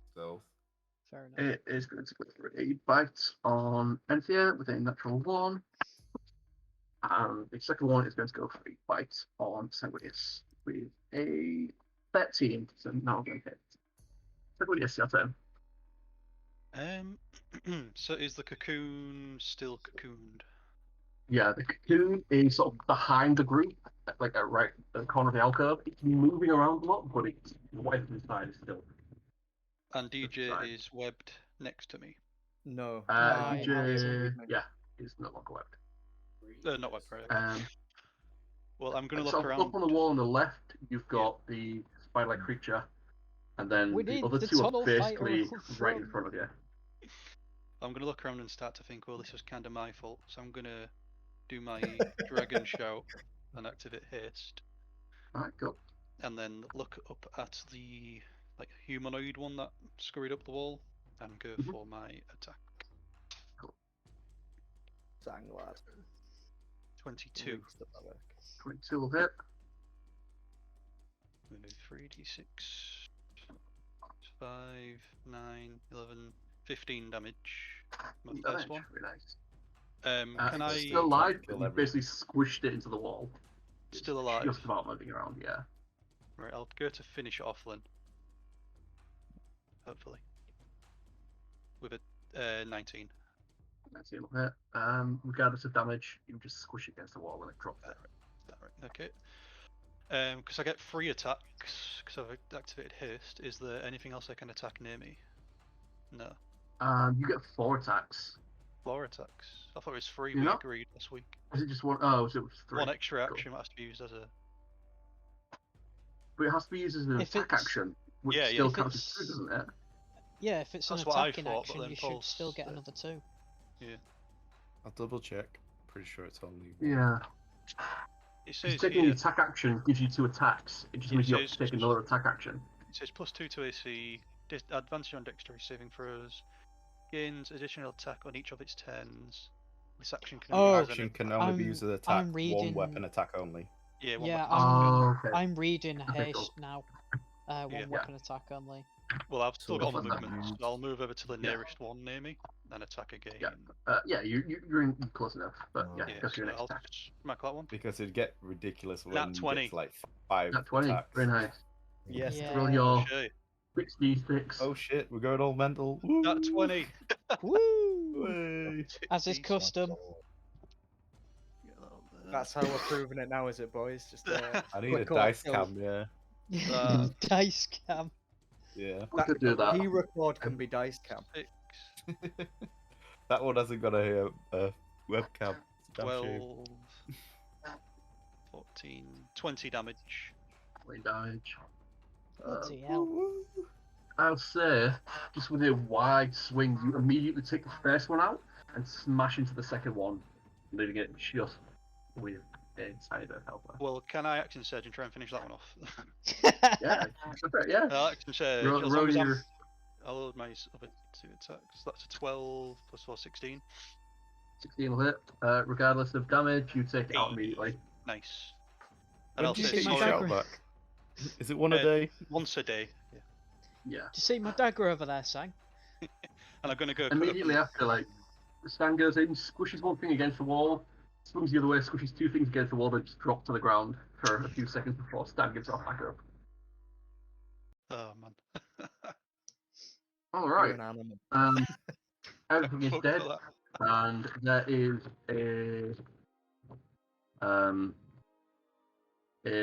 Fair enough. It is going to go for a bite on Enthir with a natural 1. And the second one is going to go for a bite on Sanguinius with a 13. So now I'm going to hit. Sanguinius, your turn. So is the cocoon still cocooned? Yeah, the cocoon is sort of behind the group, like right at the corner of the alcove. It's moving around a lot, but it's webbed inside still. And DJ is webbed next to me. No. DJ, is no longer webbed. Not webbed, right? Well, I'm going to look around. Up on the wall on the left, you've got the spider-like creature, and then the other two are basically right in front of you. I'm going to look around and start to think, well, this was kind of my fault, so I'm going to do my dragon shout and activate haste. Alright, go. And then look up at the humanoid one that scurried up the wall and go for my attack. Cool. Sang lad. 22. 22 will hit. 3d6. 5, 9, 11, 15 damage. My first one. Very nice. Can I... It's still alive, but you basically squished it into the wall. Still alive? Just about moving around, yeah. Right, I'll go to finish it off then. Hopefully. With a 19. 19 will hit. Regardless of damage, you just squish it against the wall and it drops it. Right, okay. Because I get 3 attacks, because I've activated haste. Is there anything else I can attack near me? No. You get 4 attacks. 4 attacks? I thought it was 3 we agreed last week. Was it just one? Oh, so it was 3. One extra action that has to be used as a... But it has to be used as an If attack it's- action, which Yeah, yeah. still If counts as it's- 2, doesn't it? Yeah, if it's an That's what I attacking thought, but action, then you Paul should still get said- another 2. I'll double check. Pretty sure it's only. Yeah. It Because says taking here, the attack action gives you 2 attacks. It just Yeah, means you so have to it's- take another attack action. it says +2 to AC, advantage on dexterity saving throws, gains additional attack on each of its turns. This action can Oh, be used as Action an can only be I'm- used as attack. I'm reading- One weapon attack only. yeah, one Yeah, weapon attack. Oh, okay. I'm reading Okay, cool. haste now. One Yeah. weapon attack only. Well, I've still So got all my if that movements. So I'll move over to the Yeah. nearest one near me, then attack again. Yeah, you're in close enough. But Oh. yeah, Yeah, that's your so next I'll attack. smack that one. Because it'd get ridiculous when Nat you 20. get to like 5 Nat 20. attacks. Very nice. Yes. Yeah. Roll your Shay. 6d6. Oh shit, we're going all mental. Nat Woo! 20. Woo! Way. As is custom. That's how we're proving it now, is it, boys? Just I need a quick call, dice kill. cam, yeah. Dice cam. Yeah. We could do that. P-record can be dice cam. 6, That one hasn't got a webcam. It's a damn shame. 12, 14, 20 damage. Point damage. Bloody hell. I'll say, just with a wide swing, you immediately take the first one out and smash into the second one, leaving it just with a tiny bit of health left. Well, can I action surge and try and finish that one off? Yeah, yeah. Action surge. Roll, as roll long as your... I'll load my other 2 attacks. That's a 12 plus 4, 16. 16 will hit. Regardless of damage, you take it out Eight. immediately. Nice. When And I'll do you say get my your sorry dagger? shout back? Is it one a Uh, day? once a day. Yeah. Yeah. Do you see my dagger over there, Sang? And I'm gonna go. cut Immediately up after, like, Stan goes in, squishes one thing against the wall, swings the other way, squishes 2 things against the wall, then just drop to the ground for a few seconds before Stan gets off back up. oh man. All You're right. an animal. Everything is Fuck dead, that. and there is a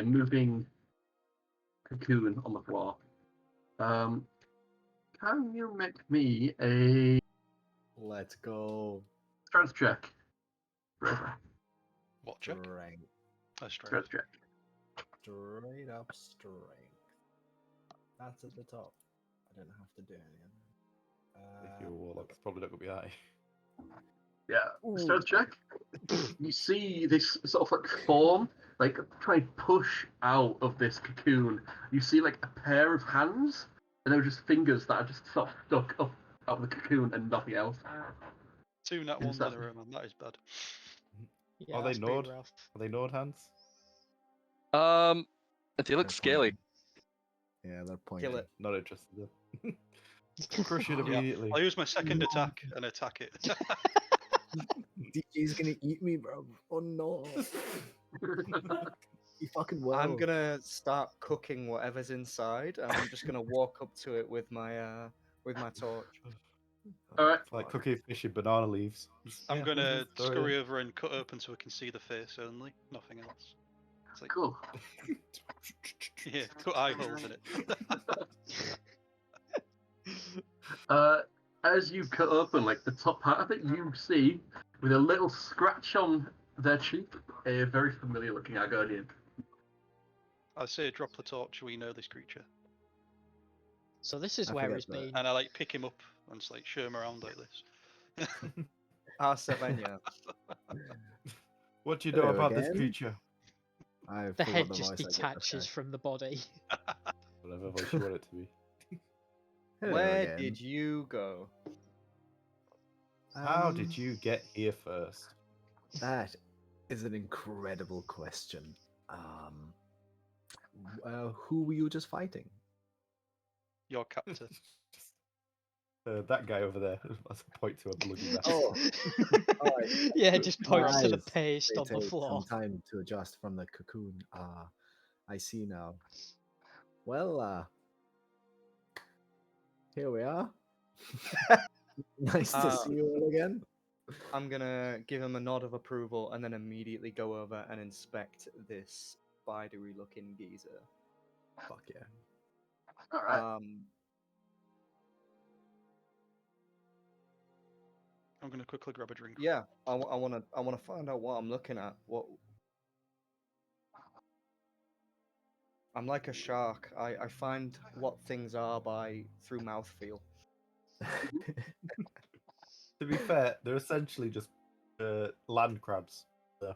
moving cocoon on the floor. Can you make me a Let's go. strength check? Fraser? What check? Strength. Strength. Strength check. Straight up strength. That's at the top. I didn't have to do anything. If you're a warlock, it's probably not going to be high. Yeah, strength check. You see this sort of like form, like try and push out of this cocoon. You see like a pair of hands, and they're just fingers that are just sort of stuck up out of the cocoon and nothing else. 2 nat Is ones in that- a row, man. That is bad. Yeah, Are they that's pretty Nord? rough. Are they Nord hands? They look scaly. Yeah, they're pointing. Kill it. Not interested. Crush it Yeah. immediately. I'll use my second attack and attack it. DJ's gonna eat me, bro. Oh no. He fucking will. I'm gonna start cooking whatever's inside, and I'm just gonna walk up to it with my torch. Alright. It's like cooking fish in banana leaves. I'm Yeah, gonna sorry. scurry over and cut open so I can see the face only, nothing else. It's like, Cool. yeah, cut eye holes in it. As you cut open like the top part of it, you see with a little scratch on their cheek a very familiar looking Argonian. I say drop the torch, we know this creature. So this is I where forget he's that. been. And I like pick him up and just like show him around like this. Savannah. What do you know Hello about this again. creature? I The forgot head voice just I gave this detaches guy. from the body. Whatever voice you want it to be. Hello Where again. did you go? How did you get here first? That is an incredible question. Who were you just fighting? Your captor. That guy over there. That's a point to a bloody mess. Oh, alright. Yeah, just points to the Eyes, paste They on the take floor. some time to adjust from the cocoon. I see now. Well, here we are. Nice to see you all again. I'm gonna give him a nod of approval and then immediately go over and inspect this spidery looking geezer. Fuck yeah. Alright. I'm gonna quickly grab a drink. Yeah, I wanna find out what I'm looking at. What? I'm like a shark. I find what things are by through mouthfeel. To be fair, they're essentially just land crabs. So.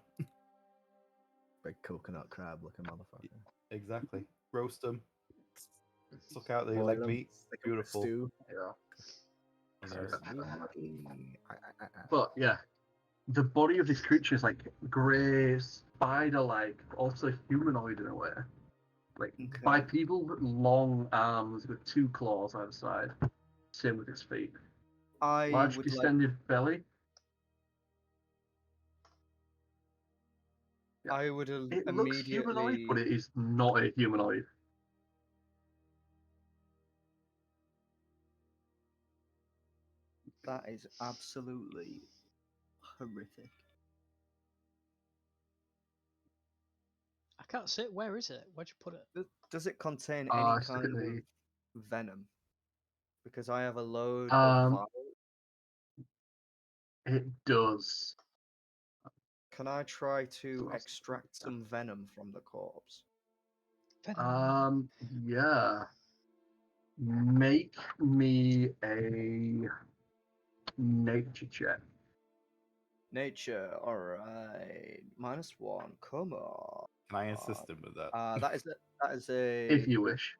Big coconut crab looking motherfucker. Exactly. Roast them. Suck out the Boil leg them, meat. stick 'em in a Beautiful. stew. Yeah. Nice. But yeah, the body of this creature is like grey, spider-like, but also humanoid in a way. Like Okay. bipedal, long arms with 2 claws either side. Same with its feet. I Large would like. distended belly. Yeah. I would It looks humanoid, immediately. but it is not a humanoid. That is absolutely horrific. I can't see it. Where is it? Where'd you put it? Does it contain any Let's look at kind of the. venom? Because I have a load of Um, vials. it does. Can I try to What else? extract some venom from the corpse? Yeah. Make me a nature check. Nature, alright. -1. Come on. Can I assist him with that? That is a. If you wish.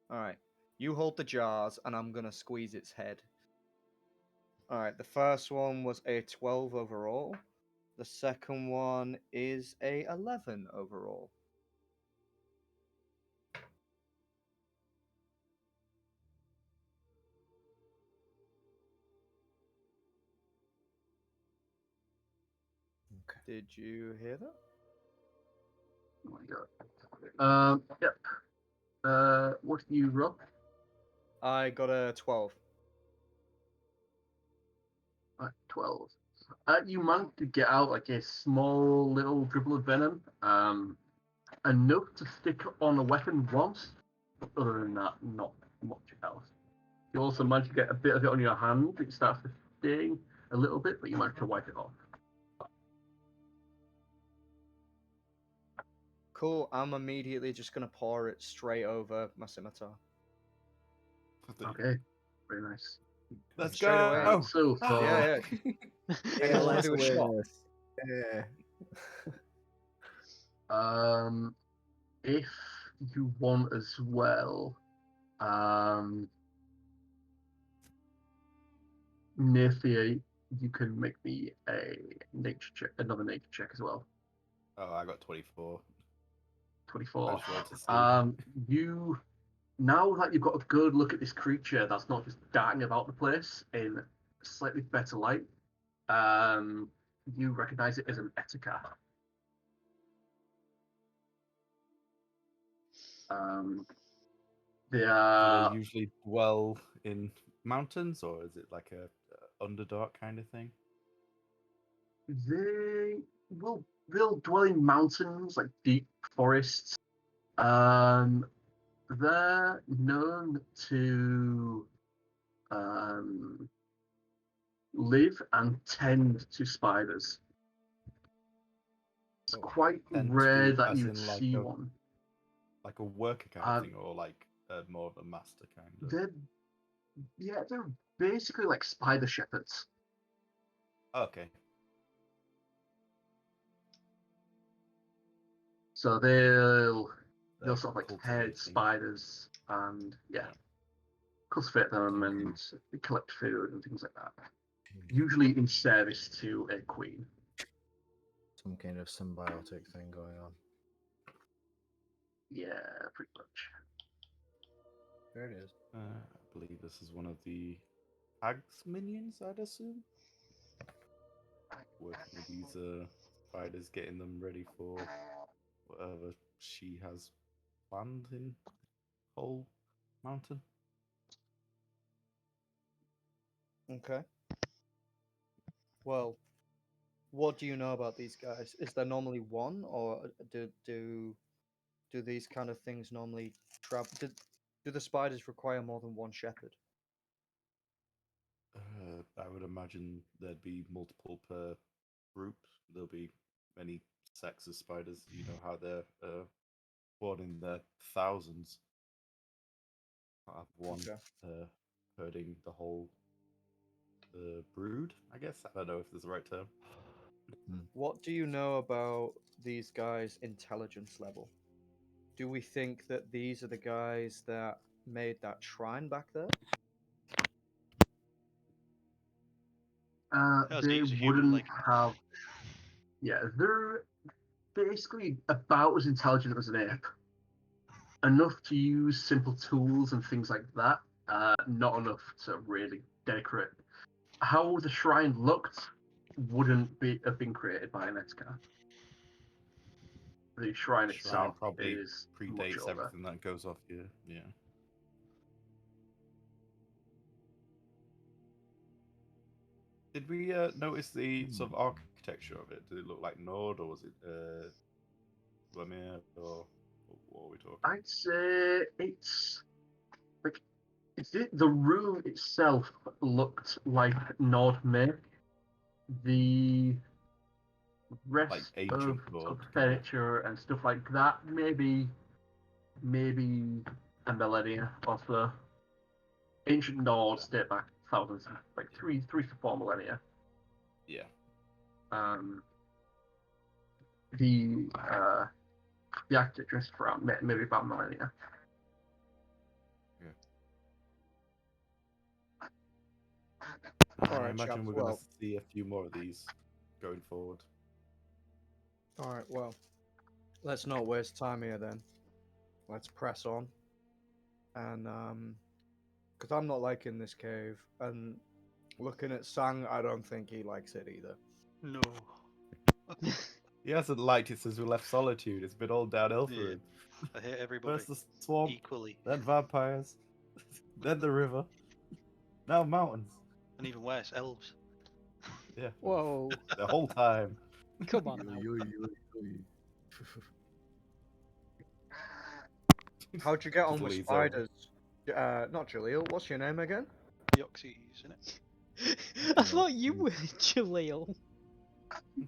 Alright. You hold the jars, and I'm gonna squeeze its head. Alright, the first one was a 12 overall. The second one is a 11 overall. Okay. Did you hear that? Oh my god. Yep. What do you roll? I got a 12. 12. You managed to get out like a small little dribble of venom. Enough to stick on a weapon once. But other than that, not much else. You also managed to get a bit of it on your hand. It starts to sting a little bit, but you managed to wipe it off. Cool, I'm immediately just gonna pour it straight over my scimitar. Okay, very nice. Let's Straight go. away. So far, Yeah, yeah. Yeah, I wanna let's do a shot. win this. Yeah. If you want as well, Naefir, you can make me a nature check, another nature check as well. Oh, I got 24. 24. I just wanted to see. You now that you've got a good look at this creature that's not just darting about the place in slightly better light, you recognize it as an Etika. They Do are. they usually dwell in mountains, or is it like a underdark kind of thing? They'll dwell in mountains, like deep forests. They're known to live and tend to spiders. It's quite Tend rare to, that as you'd in like see a one. like a worker kind of thing, or like more of a master kind of. They're basically like spider shepherds. Okay. So they'll They're sort of like cultivating. head spiders and cultivate them and collect food and things like that. Usually in service to a queen. Some kind of symbiotic thing going on. Yeah, pretty much. There it is. I believe this is one of the hag's minions, I'd assume. Working with these spiders, getting them ready for whatever she has planned in whole mountain. Okay. Well, what do you know about these guys? Is there normally one, or do these kind of things normally travel? Do the spiders require more than one shepherd? I would imagine there'd be multiple per group. There'll be many sexes of spiders. You know how they're born in their thousands. I have one herding the whole brood, I guess. I don't know if there's the right term. What do you know about these guys' intelligence level? Do we think that these are the guys that made that shrine back there? They he's a human, wouldn't like- have. Yeah, they're basically about as intelligent as an ape. Enough to use simple tools and things like that. Not enough to really decorate. How the shrine looked wouldn't have been created by an Etzka. The shrine itself probably is much predates older. everything that goes off here. Yeah. Did we notice the sort of architecture of it? Did it look like Nord, or was it Lemire, or what are we talking? I'd say it's like the room itself looked like Nordmere. The rest Like of ancient sort Nord, of kind of. furniture and stuff like that, maybe a millennia or so. Ancient Nords date back thousands, like three to four millennia. Yeah. The architecture is around maybe about millennia. I Alright, imagine chaps, we're going well- to see a few more of these going forward. Alright, well, let's not waste time here then. Let's press on. And, because I'm not liking this cave, and looking at Sang, I don't think he likes it either. No. He hasn't liked it since we left Solitude. It's been all downhill for Yeah. him. I hate everybody First the swamp, equally, then vampires, then the river, now mountains. and even worse, elves. Yeah. Whoa. The whole time. Come on now. How'd you get on with Julie's over. spiders? Not Jaleel, what's your name again? Deoxys, innit? I thought you were Jaleel.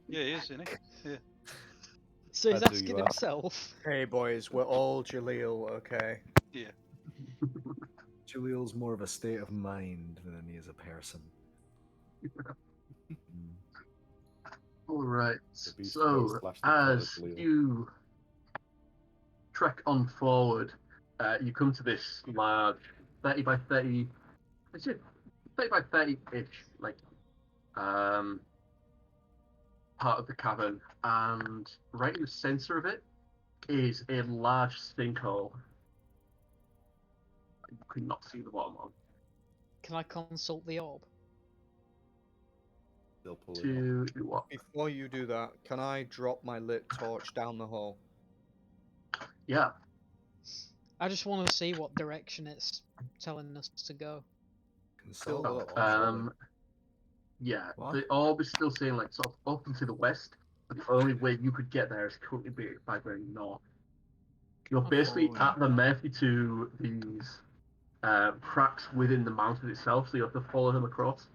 Yeah, he is, isn't he? Yeah. So he's That's who you asking are. himself. Hey boys, we're all Jaleel, okay? Yeah. Jaleel's more of a state of mind than he is a person. All right. The beast So goes slash the colour as Leo. you trek on forward, you come to this large 30 by 30. Is it 30 by 30-ish, like part of the cavern, and right in the center of it is a large sinkhole. You could not see the bottom of. Can I consult the orb? Still pulling To do what? Before you do that, can I drop my lit torch down the hole? Yeah. I just want to see what direction it's telling us to go. Consult Still- the orb. Yeah, What? the orb is still saying like sort of up and to the west, but the only way you could get there is currently by going north. You're basically Oh. at the mercy to these cracks within the mountain itself, so you have to follow them across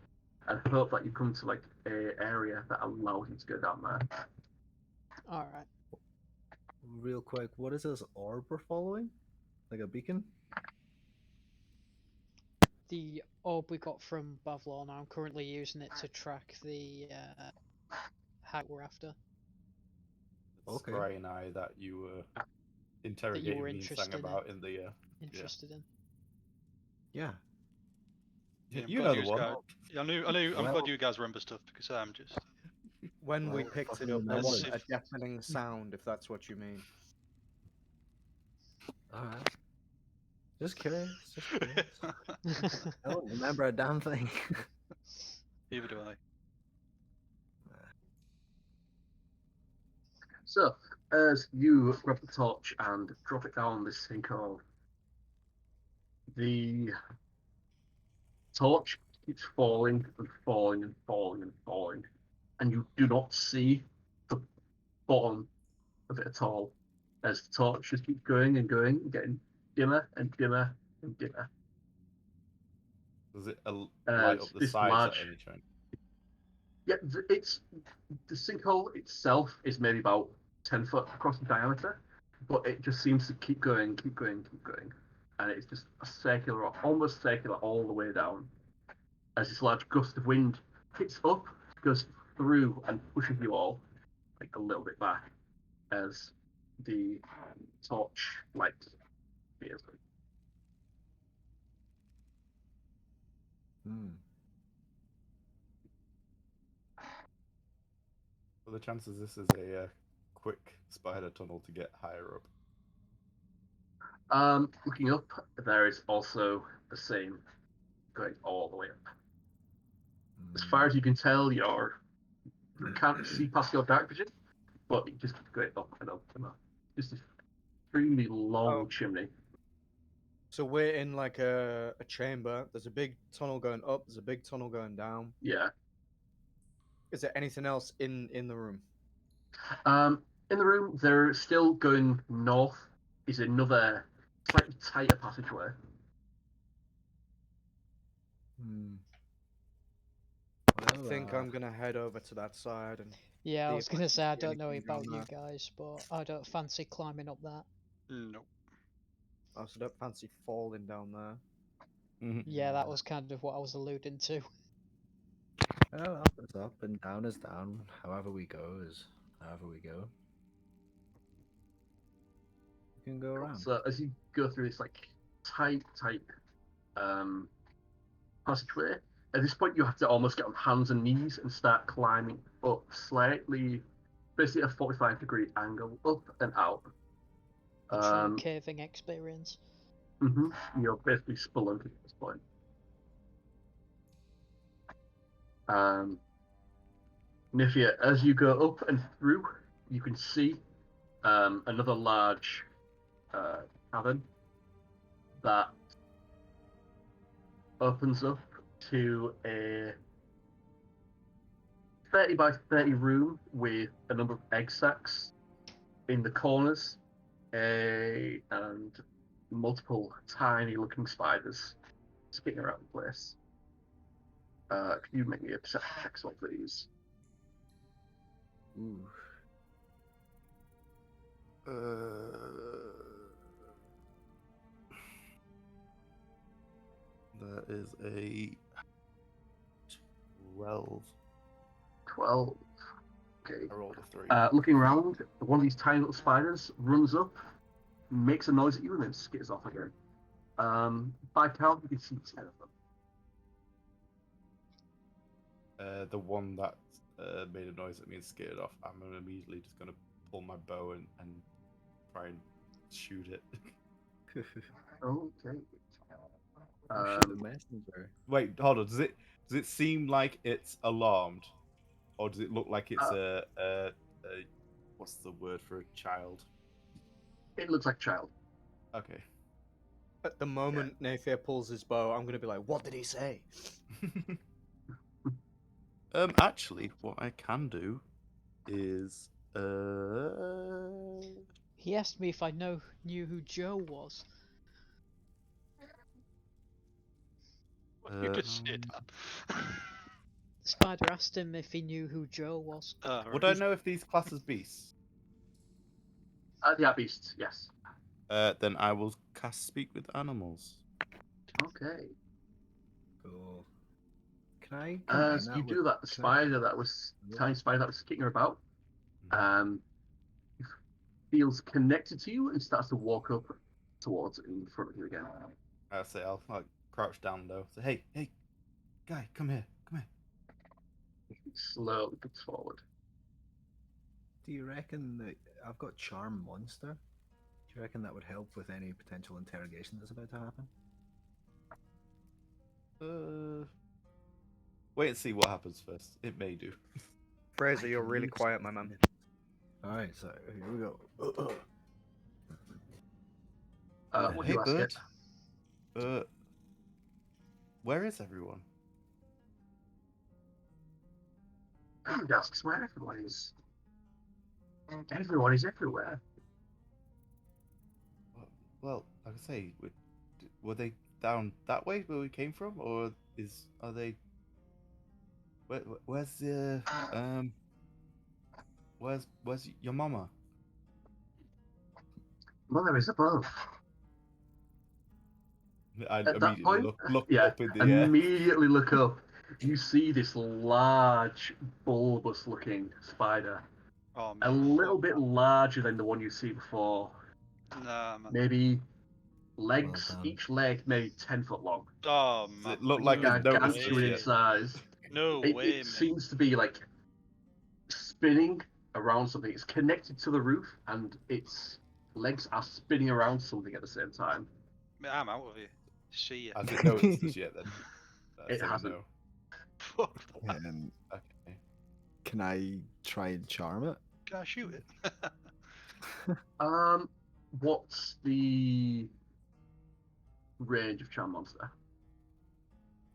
and hope that you come to like a area that allows you to go down there. Alright. Real quick, what is this orb we're following? Like a beacon? The orb we got from Bavlor, now I'm currently using it to track the hat we're after. Okay. Scrying eye that you were interrogating me and interested sang in. about in the Interested in. Yeah. Yeah, I'm You glad know the yous one. guys- Yeah, I'm Well- glad you guys remember stuff because I'm just. When we Well, picked it fucking up, there wasn't a massive. deafening sound, if that's what you mean. Alright. Just curious. Just curious. I don't remember a damn thing. Neither do I. So, as you grab the torch and drop it down this sinkhole, the torch keeps falling and falling and falling and falling, and you do not see the bottom of it at all, as the torch just keeps going and going, and getting dimmer and dimmer and dimmer. Does it light up the this sides large- at any point? Yeah, it's the sinkhole itself is maybe about 10 foot across the diameter, but it just seems to keep going, keep going, keep going, and it's just a circular, almost circular, all the way down. As this large gust of wind hits up, goes through and pushes you all like a little bit back as the torch light appears. Hmm. Well, the chances this is a quick spider tunnel to get higher up. Looking up, there is also the same going all the way up. As far as you can tell, you can't see past your dark vision, but it just keeps going up and up and up. Just an extremely long chimney. So we're in like a chamber. There's a big tunnel going up. There's a big tunnel going down. Yeah. Is there anything else in the room? In the room, they're still going north. Is another slightly tighter passageway. Hmm. I think I'm gonna head over to that side and. Yeah, I see was if I gonna can say I see don't know anything about down you there. guys, but I don't fancy climbing up that. Nope. I also don't fancy falling down there. Yeah, that was kind of what I was alluding to. Well, up is up and down is down. However we go is however we go. You can go around. So as you go through this like tight passageway, at this point you have to almost get on hands and knees and start climbing up slightly, basically a 45-degree angle, up and out. True caving experience. You're basically spelunking at this point. Naefir, as you go up and through, you can see another large cavern that opens up to a 30 by 30 room with a number of egg sacs in the corners and multiple tiny looking spiders spinning around the place. Can you make me a perception check, so please? Ooh. That is a 12. 12. Okay. I rolled a 3. Looking around, one of these tiny little spiders runs up, makes a noise at you, and then skitters off again. By count, you can see 10 of them. The one that made a noise at me and scared off, I'm immediately just going to pull my bow and try and shoot it. Okay. Shoot the messenger. Wait, hold on. Does it seem like it's alarmed, or does it look like it's a what's the word for a child? It looks like a child. Okay. At the moment Naefir pulls his bow, I'm gonna be like, "What did he say?" Actually, what I can do is He asked me if I knew who Joe was. You could say that. The spider asked him if he knew who Joe was. Would I know if these class as beasts? They are beasts, yes. Then I will cast Speak with Animals. Okay. Cool. Can I? As you do that, the spider that was tiny spider that was kicking about, feels connected to you and starts to walk up towards it in front of you again. I'll say I'll like crouch down low. Say, hey, guy, come here. He slowly comes forward. Do you reckon that I've got Charm Monster? Do you reckon that would help with any potential interrogation that's about to happen? Wait and see what happens first. It may do. Fraser, you're really quiet, my man. Alright, so here we go. What Hey, do you ask bird. it? Where is everyone? He asks where everyone is. Everyone is everywhere. Well, like I say, were they down that way where we came from, or are they? Where's the where's your mama? Mother is above. I At that immediately point, look yeah, up in the air. immediately look up. You see this large, bulbous-looking spider, Oh a man. little bit larger than the one you see before. Nah, man. Maybe legs, done. each leg maybe 10 foot long. Oh Does man. it look like it's noticed us Gargantuan in yet? size. No It, way, it mate. seems to be like spinning around something. It's connected to the roof, and its legs are spinning around something at the same time. Mate, I'm out of here. See ya. Has it noticed us yet then? It So we hasn't. know. Fuck that. Okay. Can I try and charm it? Can I shoot it? What's the range of charm monster?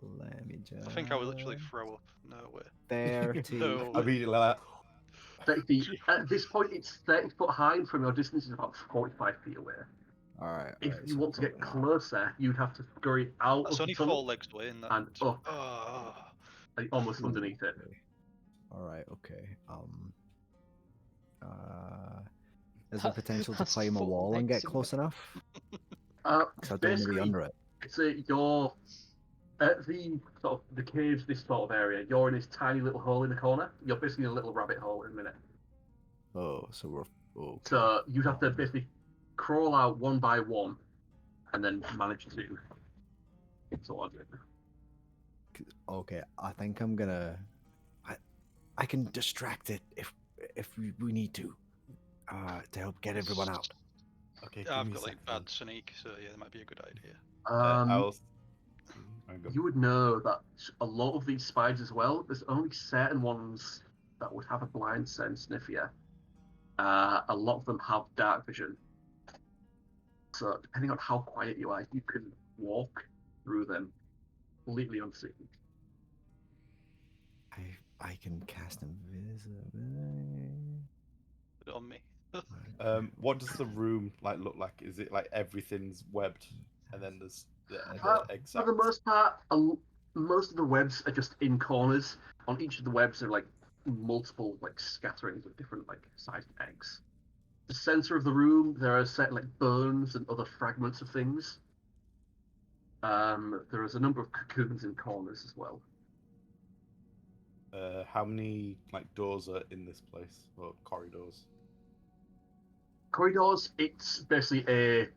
Let me just. I think I would literally throw up. No way. 30. No I way. mean, like 30 feet. At this point, it's 30 foot high, and from your distance, it's about 45 feet away. Alright. If Right, you so want to get probably not. closer, you'd have to scurry out That's of only the tunnel 4 legs away, and that. and up, Oh. like almost underneath it. Alright, okay. Is there potential to That's climb a 4 wall and legs get away. close enough? Because I don't want to Basically, be under it. it's you're at the sort of the caves, this sort of area. You're in this tiny little hole in the corner. You're basically in a little rabbit hole in a minute. Oh, so we're okay. So you'd have to basically crawl out one by one, and then manage to sort of do it. Okay, I think I'm gonna. I can distract it if we need to help get everyone out. okay. Give I've me a got like second. bad sneak, so yeah, that might be a good idea. I'll. Hang on. You would know that a lot of these spiders as well, there's only certain ones that would have a blind sense, Naefir. A lot of them have dark vision. So depending on how quiet you are, you can walk through them completely unseen. I can cast invisibility. Put it on me. What does the room look like? Is it like everything's webbed, and then there's the For exact? the most part, most of the webs are just in corners. On each of the webs are like multiple like scatterings of different like sized eggs. The center of the room, there are set like bones and other fragments of things. There is a number of cocoons in corners as well. How many doors are in this place, or corridors? Corridors, it's basically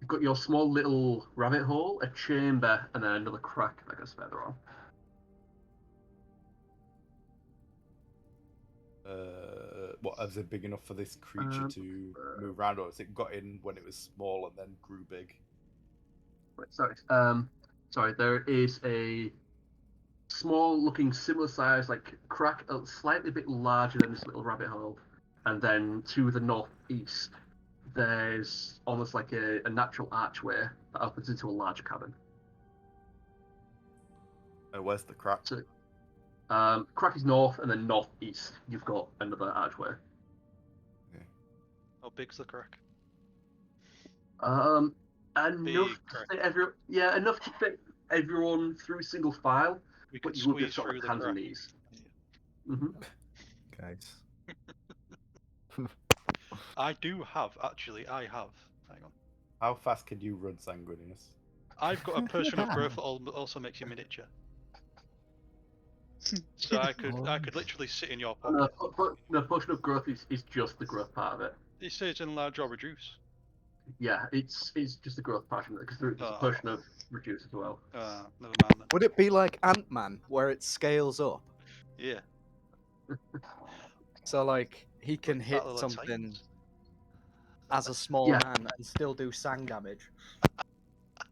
you've got your small little rabbit hole, a chamber, and then another crack that goes further on. What is it big enough for this creature to move around, or has it got in when it was small and then grew big? Wait, sorry. There is a small-looking, similar size, like crack, slightly bit larger than this little rabbit hole, and then to the northeast, there's almost like a natural archway that opens into a large cabin. Where's the crack? So, crack is north, and then northeast, you've got another archway. How big's the crack? Enough Big to crack. fit enough to fit everyone through single file, We but could you would be squeeze sort through of the hands crack. and knees. Mm-hmm. Guys. I have. Hang on. How fast can you run, Sanguinius? I've got a potion of growth that also makes you miniature. So I could literally sit in your pocket. No, potion of growth is just the growth part of it. It says enlarge or reduce. Yeah, it's just the growth passion because there's a potion of reduce as well. Never mind then. Would it be like Ant-Man, where it scales up? Yeah. So, like, he can hit Battle of something Titans. as a small Yeah. man and still do sang damage.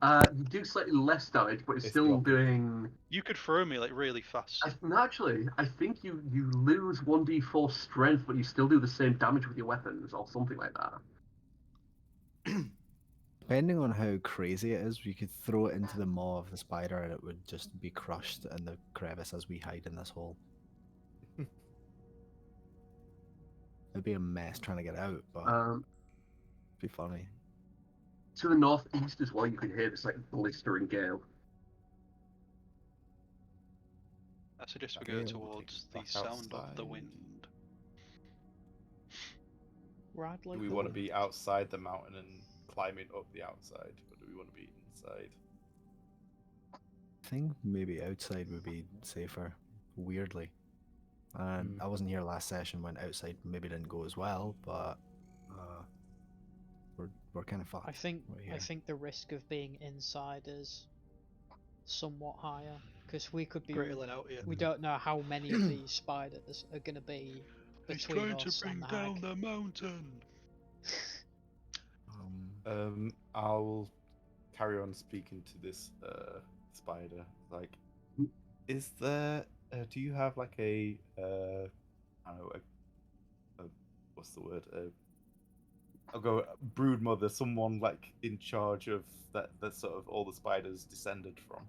You do slightly less damage, but it's It's still dropping. doing. You could throw me like really fast. Actually, I think you lose 1d4 strength, but you still do the same damage with your weapons or something like that. Depending on how crazy it is, we could throw it into the maw of the spider and it would just be crushed in the crevice as we hide in this hole. It'd be a mess trying to get out, but it'd be funny. To the northeast as well, you can hear this like blistering gale. I suggest we Okay, go we'll towards take the it back sound of the outside. wind. Ride Do like we the want to wind. be outside the mountain and climbing up the outside, or do we want to be inside? I think maybe outside would be safer. Weirdly, and I wasn't here last session when outside maybe didn't go as well, but we're kind of fucked. I think right I here. think the risk of being inside is somewhat higher because we could be. Grittling out here. We don't know how many of these spiders are going to be He's between trying to us bring and the down hag. the mountain. I'll carry on speaking to this spider. Like, is there? Do you have like a I don't know, what's the word? I'll go brood mother, someone like in charge of that sort of all the spiders descended from.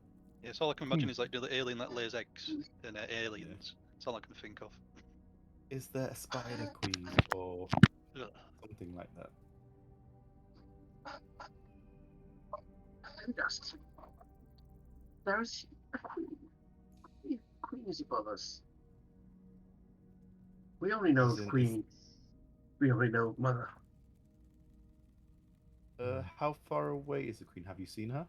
Yeah, so all I can imagine is like the alien that lays eggs and aliens. That's all I can think of. Is there a spider queen or Ugh. something like that? Yes. There's a queen. The queen is above us. We only know As in, queen. We only know mother. How far away is the queen? Have you seen her?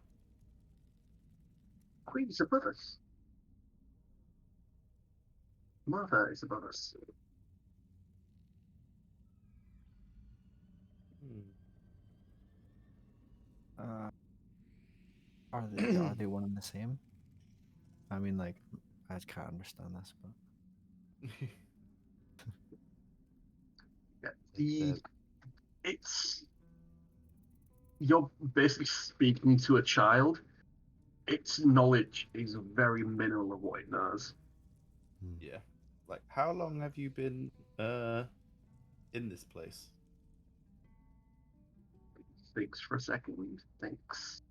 Queen is above us. Mother is above us. Are they one and the same? I mean, like, I just can't understand this, but Yeah, it's you're basically speaking to a child. Its knowledge is very minimal of what it knows. Yeah. Like, how long have you been in this place? Thinks for a second. Thinks.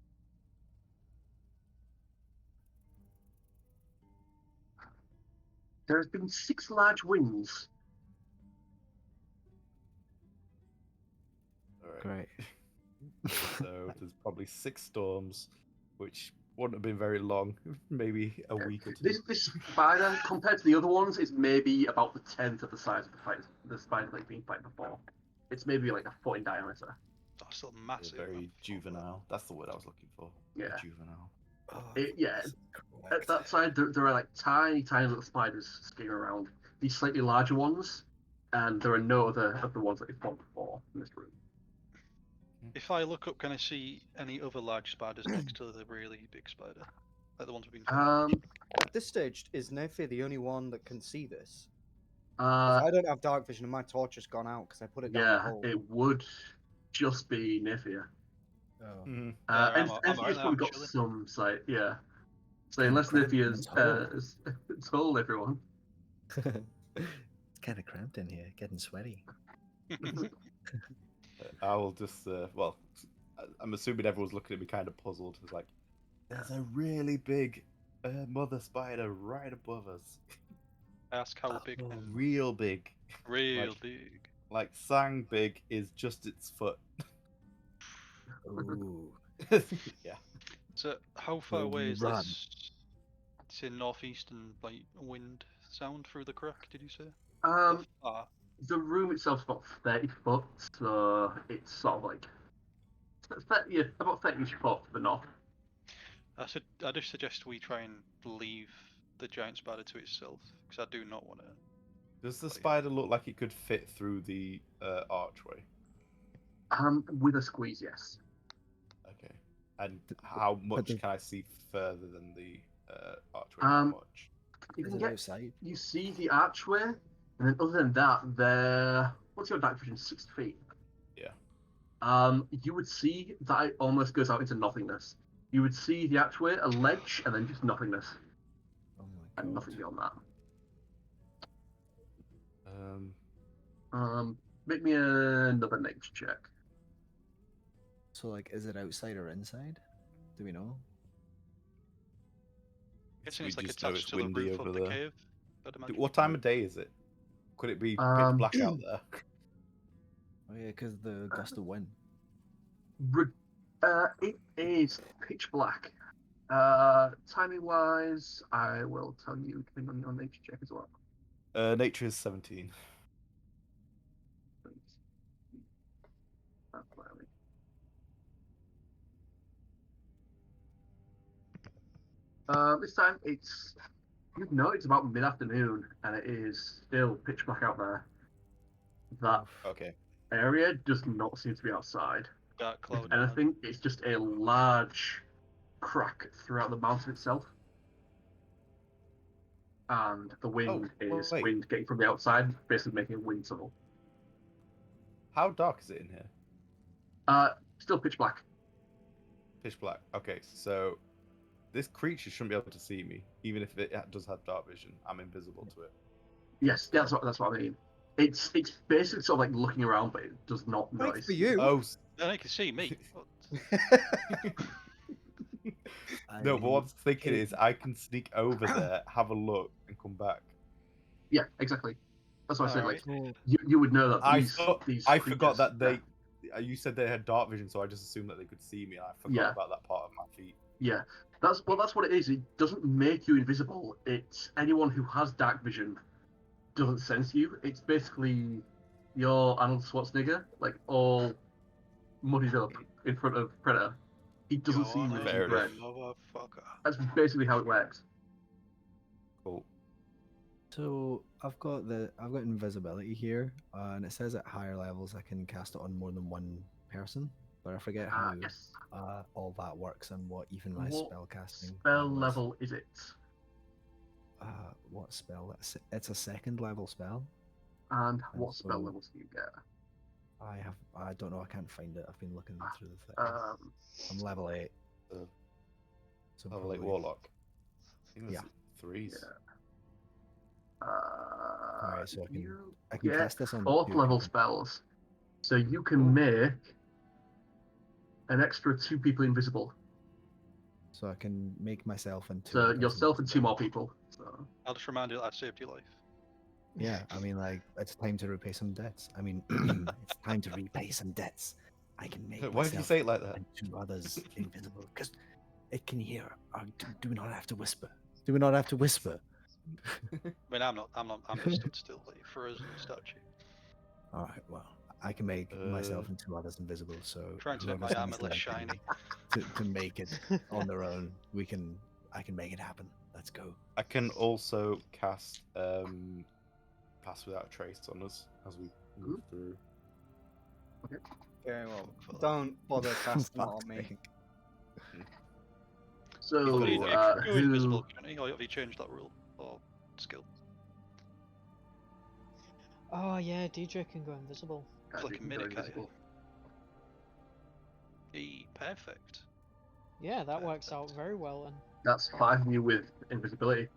There has been 6 large winds. All right. great. So there's probably 6 storms, which wouldn't have been very long, maybe a week or 2. This spider, compared to the other ones, is maybe about the 10th of the size of the spider that's been fight before. It's maybe like a foot in diameter. That's still They're massive. very juvenile. That's the word I was looking for. Yeah. Juvenile. Yeah. At that side, there are like tiny little spiders skimming around. These slightly larger ones, and there are no other of the ones that we've fought before in this room. If I look up, can I see any other large spiders next to the really big spider? Like the ones we've been fighting? At this stage, is Naefir the only one that can see this? 'Cause I don't have dark vision and my torch has gone out because I put it down the Yeah, hole. it would just be Naefir. Oh. Mm-hmm. I'm Enfier's alright now, probably got actually. some sight, yeah. So Kinda unless cramped in Naefier's this hole. told everyone. It's kind of cramped in here, getting sweaty. I will just, well, I'm assuming everyone's looking at me kind of puzzled. It's like, there's a really big mother spider right above us. Ask how big. Real big. Real like- big. Like, Sang big is just its foot. Ooh. Yeah. So how far Well, do away you is run? this? It's in northeastern like wind sound through the crack. Did you say? Far? The room itself's about 30 foot, so it's sort of like about 30 foot to the north. I just suggest we try and leave the giant spider to itself because I do not want to. Does the spider look like it could fit through the archway? With a squeeze, yes. Okay. And how much the- can I see further than the archway? How Um, much? You Is can it get, outside? you see the archway, and then other than that, what's your dark vision? 60 feet. Yeah. You would see that it almost goes out into nothingness. You would see the archway, a ledge, and then just nothingness, Oh my and god. nothing beyond that. Make me another nature check. So, like, is it outside or inside? Do we know? Guessing we it's like just know attached it's to the windy roof over of the there. cave. I'd imagine. What time of day is it? Could it be pitch black out there? Oh yeah, because the gust of wind. It is pitch black. Timing wise, I will tell you depending on your nature check as well. Nature is 17. This time it's it's about mid-afternoon and it is still pitch black out there. That Okay. area does not seem to be outside. Dark cloud. If anything, it's just a large crack throughout the mountain itself. And the wind is wait. wind getting from the outside, basically making a wind tunnel. How dark is it in here? Still pitch black. Pitch black. Okay, so this creature shouldn't be able to see me, even if it does have dark vision. I'm invisible to it. Yes, that's what I mean. It's basically sort of like looking around, but it does not Wait notice. for you. Oh, Then they can see me. no, but what I'm thinking is I can sneak over there, have a look, and come back. Yeah, exactly. That's what I said. Alright. Like you would know that these I creatures- forgot that they. You said they had dark vision, so I just assumed that they could see me, and I forgot about that part of my feet. Yeah, that's what it is. It doesn't make you invisible. It's anyone who has dark vision doesn't sense you. It's basically your Arnold Schwarzenegger, like all muddied up in front of Predator. He doesn't see you with Fair his red. Motherfucker. That's basically how it works. Cool. So I've got invisibility here, and it says at higher levels I can cast it on more than one person, but I forget how Yes. all that works and what even my What spell casting spell is. level is it? What spell? It's a second level spell. And And what spell so- levels do you get? I don't know. I can't find it. I've been looking through the thing. I'm level 8. So Level 8 probably- warlock. I think Yeah. that's 3s. Alright, so I can you cast get this on fourth 2 level people. spells, so you can make an extra 2 people invisible. So I can make myself and 2 So others yourself and invisible. 2 more people. So I'll just remind you that I saved your life. Yeah, I mean, like, it's time to repay some debts. I mean, it's time to repay some debts. I can make Why did you myself say it like that? and 2 others invisible, because it can hear. Do we not have to whisper? Do we not have to whisper? I mean, I'm just stood still, like frozen statue. All right, well, I can make myself and 2 others invisible. So Trying to make my whoever's armor next less in line shiny. to make it on their own, I can make it happen. Let's go. I can also cast Pass Without a Trace on us as we move through. Very well. Don't bother casting it on me. So You're invisible, who? Johnny, or have you changed that rule or skill? Oh yeah, DJ can go invisible. It's like a you can mini go cat. invisible. Perfect. Yeah, that works out very well. And That's 5 of you with invisibility.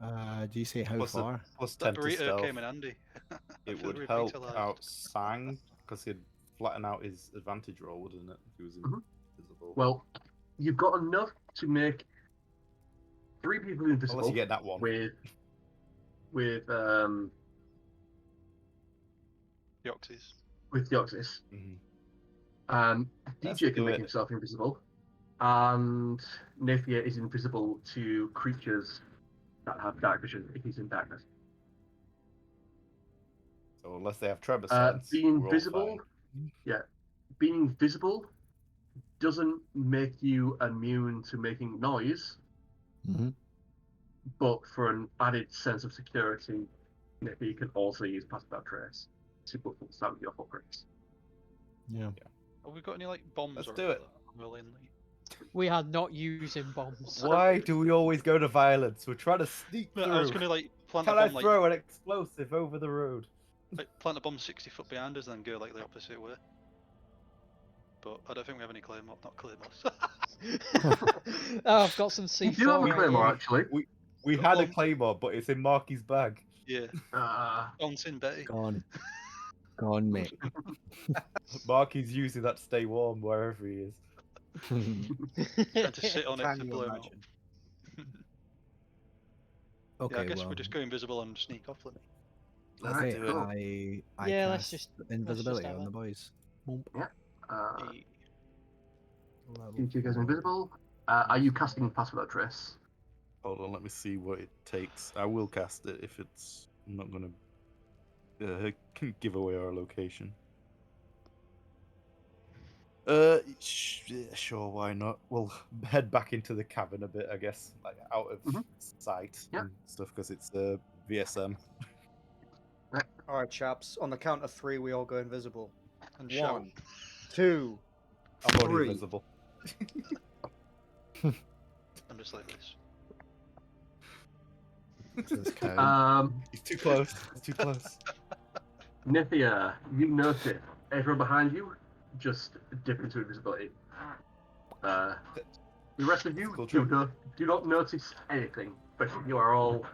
Do you say how Plus far? plus That 10 to burrito stealth. came in handy. I It feel would help revitalised. out Sang because he'd flatten out his advantage roll, wouldn't it? If he was Mhm. invisible. Well, you've got enough to make 3 people invisible. Unless you get that one. With Deoxys. Deoxys. Mhm. DJ Let's can do make it. himself invisible, and Naefir is invisible to creatures that have dark vision if he's in darkness. So unless they have Trevor sense, Being we're all visible, fine. being visible doesn't make you immune to making noise, Mm-hmm. but for an added sense of security, Naefir can also use Pass Without Trace to put some of your footprints. Yeah. Have we got any like bombs Let's or do anything it. that I'm willingly? we are not using bombs. Why do we always go to violence? We're trying to sneak No, through. I was gonna like plant Can a I bomb throw an explosive over the road? like plant a bomb 60 foot behind us, and then go like the opposite way. But I don't think we have any claymore, not claymores. Oh, I've got some You do have C4 a right claymore, here. actually. We had a claymore, but it's in Marky's bag. Yeah, bouncing Betty. Gone, mate. Marky's using that to stay warm wherever he is. Trying to sit on it Can to you blow him up. imagine? Okay, Yeah, I guess well, we just go invisible and sneak off then. Let's Alright, do it. cool. I Yeah, let's cast just invisibility have on it. the boys. Uh, You guys are invisible. Are you casting Pass Without Trace? Hold on, let me see what it takes. I will cast it if it's I'm not going to give away our location. Sure, why not? We'll head back into the cabin a bit, I guess, like out of sight and stuff, because it's VSM. All right, chaps. On the count of 3, we all go invisible. And shout. 1, 2, I'm already 3. invisible. I'm just like this. He's too close. He's too close. Naefir, you notice everyone behind you just dip into invisibility. The rest of you do not notice anything, but you are all.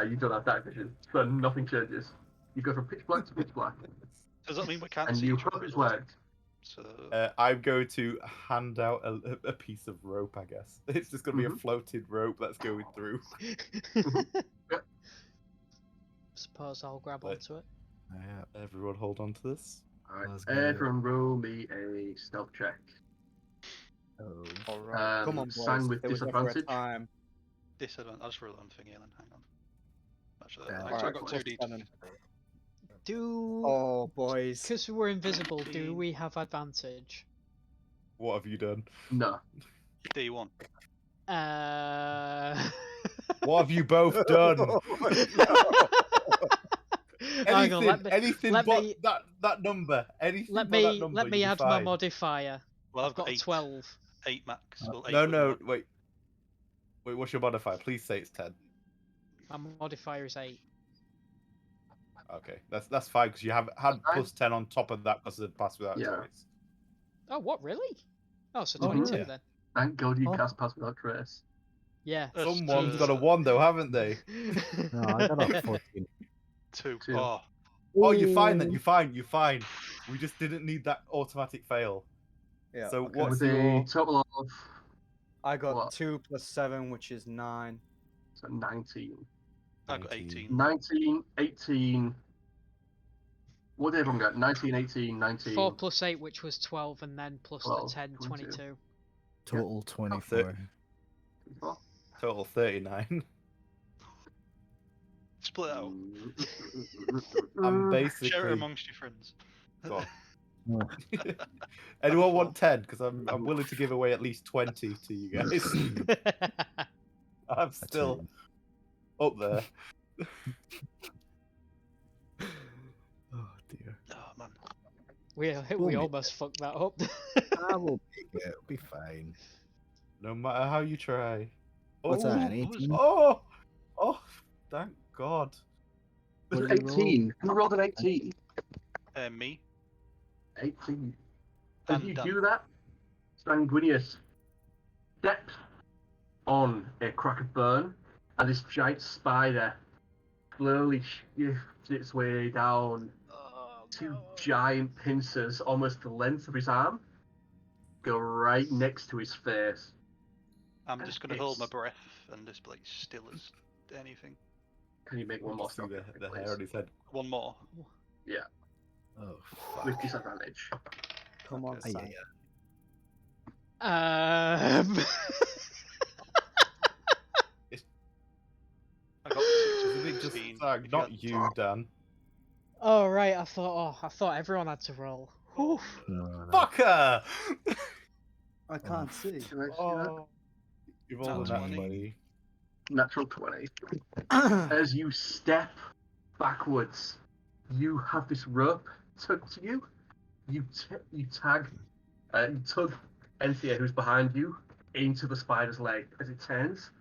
You don't have dark vision, so nothing changes. You go from pitch black to pitch black. Does that mean we can't and see you each hope other? it's worked. So... I'm going to hand out a piece of rope, I guess. It's just going to be a floated rope that's going through. Suppose I'll grab onto it. Yeah, everyone hold on to this. Alright, everyone roll me a stealth check. Alright, come on, boys. Sang with There was never a disadvantage. time. Disadvantage. I'll just roll on thingy then. Hang on. Actually, Yeah, I got 2d. Oh, boys. Because we're invisible, do we have advantage? What have you done? No. D1. What have you both done? Hang on, anything but that number. Anything let but that number. Let me add my modifier. Well, I've got 8. 12. 8 max. Well, 8 No, wait. Wait, what's your modifier? Please say it's 10. My modifier is 8. Okay, that's fine because you have had plus 10 on top of that because of the Pass Without Trace. Oh, what, really? Oh, so 22 then. Thank God you cast Pass Without Trace. Yeah. Someone's got a 1 though, haven't they? No, I got a 14. 2. Two. Oh, you're fine then. You're fine. We just didn't need that automatic fail. Yeah. So okay. what's With your... a total of... I got what? 2 plus 7, which is 9. So 19. I got 18. 19, 18... What did everyone get? 19, 18, 19... 4 plus 8, which was 12, and then plus 12, the 10, 22. Total 24. Total 39. Split out. I'm basically... Share it amongst your friends. Go on. Anyone want 10? Because I'm willing to give away at least 20 to you guys. I'm still up there. Oh dear. Oh man. We almost fucked that up. I will make it. It'll be fine. No matter how you try. What's that, an 18? Oh, thank God. What did you roll? 18. Who rolled an 18? Me. 18. As I'm you done. do that, Sanguinius steps on a crack of burn, and this giant spider slowly shifts its way down. Two giant pincers, almost the length of his arm, go right next to his face. I'm just going to hold my breath and just be like still as anything. Can you make one more See stealth the check, hair please? on his head. One more. Yeah, Oh, fuck. with disadvantage. Come on, Aye, Sam. aye, I got Isn't it just 16. Sag, not you, Dan? Oh right, I thought everyone had to roll. Whew. No. Fucker! I can't see. Can I see that? Oh, you've all Sounds done funny. that, buddy. Natural 20. As you step backwards, you have this rope tugged to you. You tug Enthir, who's behind you, into the spider's leg. As it turns,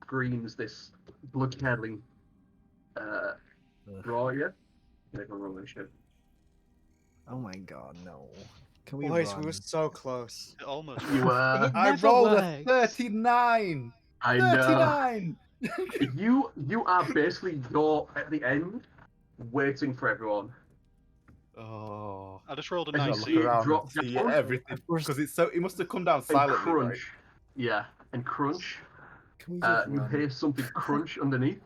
screams this blood-curdling roar. Yeah, make a roll shit. Oh my god, no. Can we Boys, run? we were so close. It almost. You It I never rolled works. a 39! I know. 39! You are basically at the end, waiting for everyone. Oh. I just rolled a I gotta 19. look around drop and see down. everything. Because it's so, it must have come down And silently, crunch. right? Yeah, and crunch. Can we just You run? hear something crunch underneath,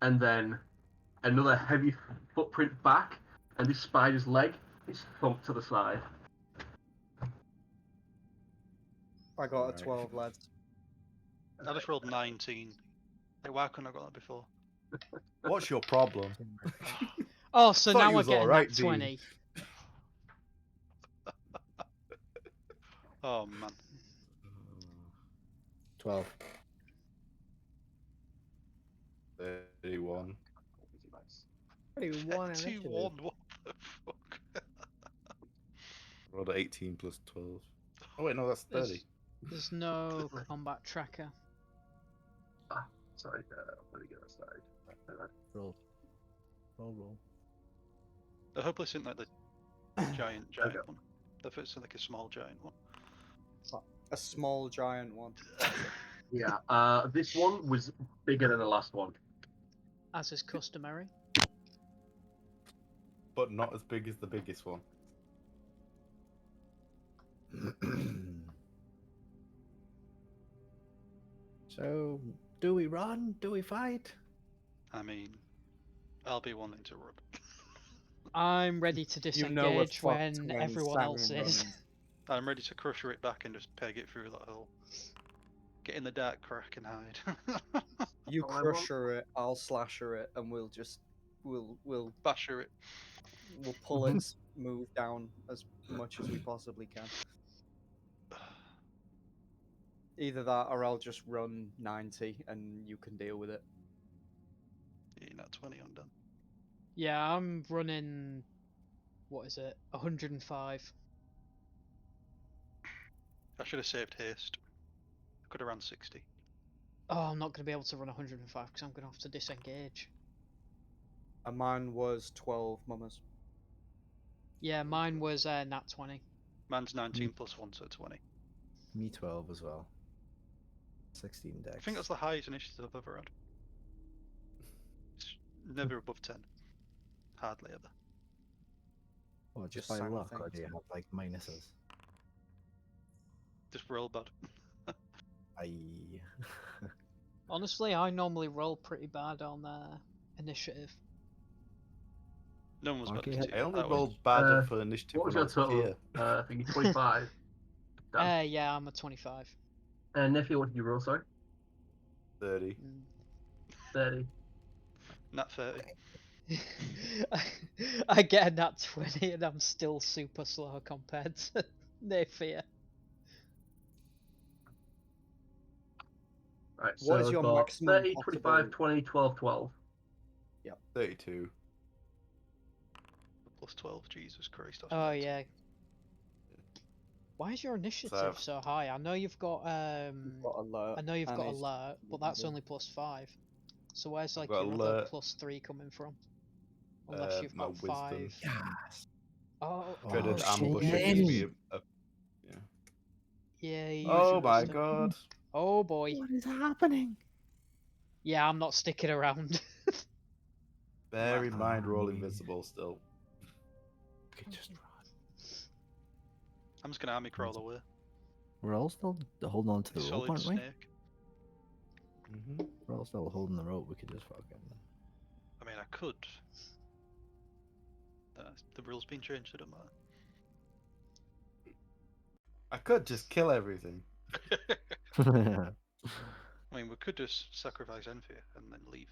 and then another heavy footprint back, and this spider's leg is thumped to the side. I got a Alright. 12, lads. I just rolled 19. Like, why couldn't I got that before? What's your problem? Oh, so Thought now you I was get a alright, nat Dean. 20. Oh man. 12. 31. 31 2-1, initiative. what the fuck? Rolled a 18 plus 12. Oh wait, no, that's 30. There's no combat tracker. Sorry, let me get that started. Roll. Roll. I hope this isn't like the giant Okay. one. If it's like a small giant one. A small giant one. Yeah, this one was bigger than the last one. As is customary. But not as big as the biggest one. So, do we run? Do we fight? I mean, I'll be wanting to run. I'm ready to You know we're disengage fucked when everyone Sam else is. runs. I'm ready to crusher it back and just peg it through that hole. Get in the dark crack and hide. You Oh, I crusher it, I'll slasher it, and we'll Basher it. pull its move down as much as we possibly can. Either that, or I'll just run 90 and you can deal with it. Yeah, not 20, I'm done. Yeah, I'm running. What is it? 105. I should have saved haste. I could have ran 60. Oh, I'm not going to be able to run 105 because I'm going to have to disengage. And mine was 12 mummers. Yeah, mine was nat 20. Mine's 19 plus 1, so 20. Me 12 as well. 16 dex. I think that's the highest initiative I've ever had. It's never above 10. Hardly ever. Well, just Just by sang luck, or things. do you have like minuses? Just roll bad. Aye. Honestly, I normally roll pretty bad on initiative. No one was bad Okay, for 2. I only That rolled was... bad for initiative What was when I your was total? here. I think 25. Done. Yeah, I'm a 25. And Naefir, what did you roll, sorry? 30. 30. Nat 30. I get a nat 20 and I'm still super slow compared to Naefir. Right, What so is your got maximum 30, 25, possible- 20, 12, 12. 32. Plus 12, Jesus Christ. That's Oh mental. yeah. Why is your initiative so high? I know you've got You've got alert. I know you've and got it's- alert, but that's only +5. So where's like got your other alert. +3 coming from? Unless you've my got wisdom. 5. Yes. Oh, Dreaded Oh, ambush shit. gives me a yeah. You use Oh your my wisdom. god. Oh boy. What is happening? Yeah, I'm not sticking around. Bear in mind roll Aye. invisible still. We could just run. I'm just gonna army crawl away. We're all still holding on to the rope, Solid aren't we? snake. We're all still holding the rope. We could just fucking. I mean, I could. The rules been changed, it don't matter. I could just kill everything. I mean, we could just sacrifice Enthir and then leave.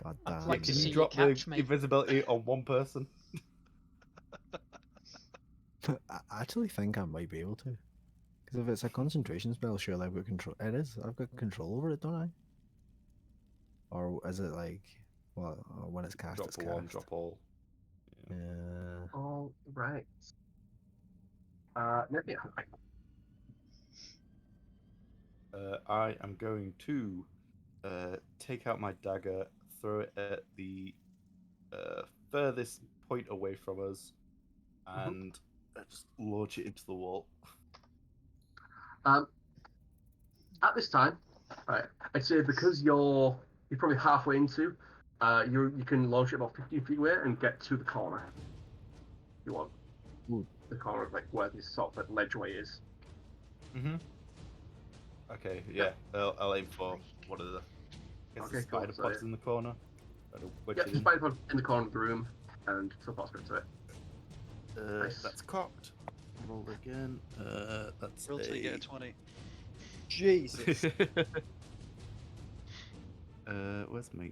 God I'd damn. like Yeah, to can see you you drop the catch me. invisibility on one person? I actually think I might be able to. Because if it's a concentration spell, surely I've got control. It is. I've got control over it, don't I? Or is it like, well, when it's cast, Drop it's one, cast. drop all. Yeah. All right. Naefir. I am going to take out my dagger, throw it at the furthest point away from us, and just launch it into the wall. At this time, right, I'd say because you're probably halfway into, you can launch it about 15 feet away and get to the corner. You want the corner of like where this sort of like ledgeway is. Okay, yeah, I'll aim for one of the. Guess Okay, the cool, spider so pods in the corner. Yep, the spider pod in the corner of the room, and so far to it. That's cocked. roll again. That's Roll till you get a 20. Jesus. Where's my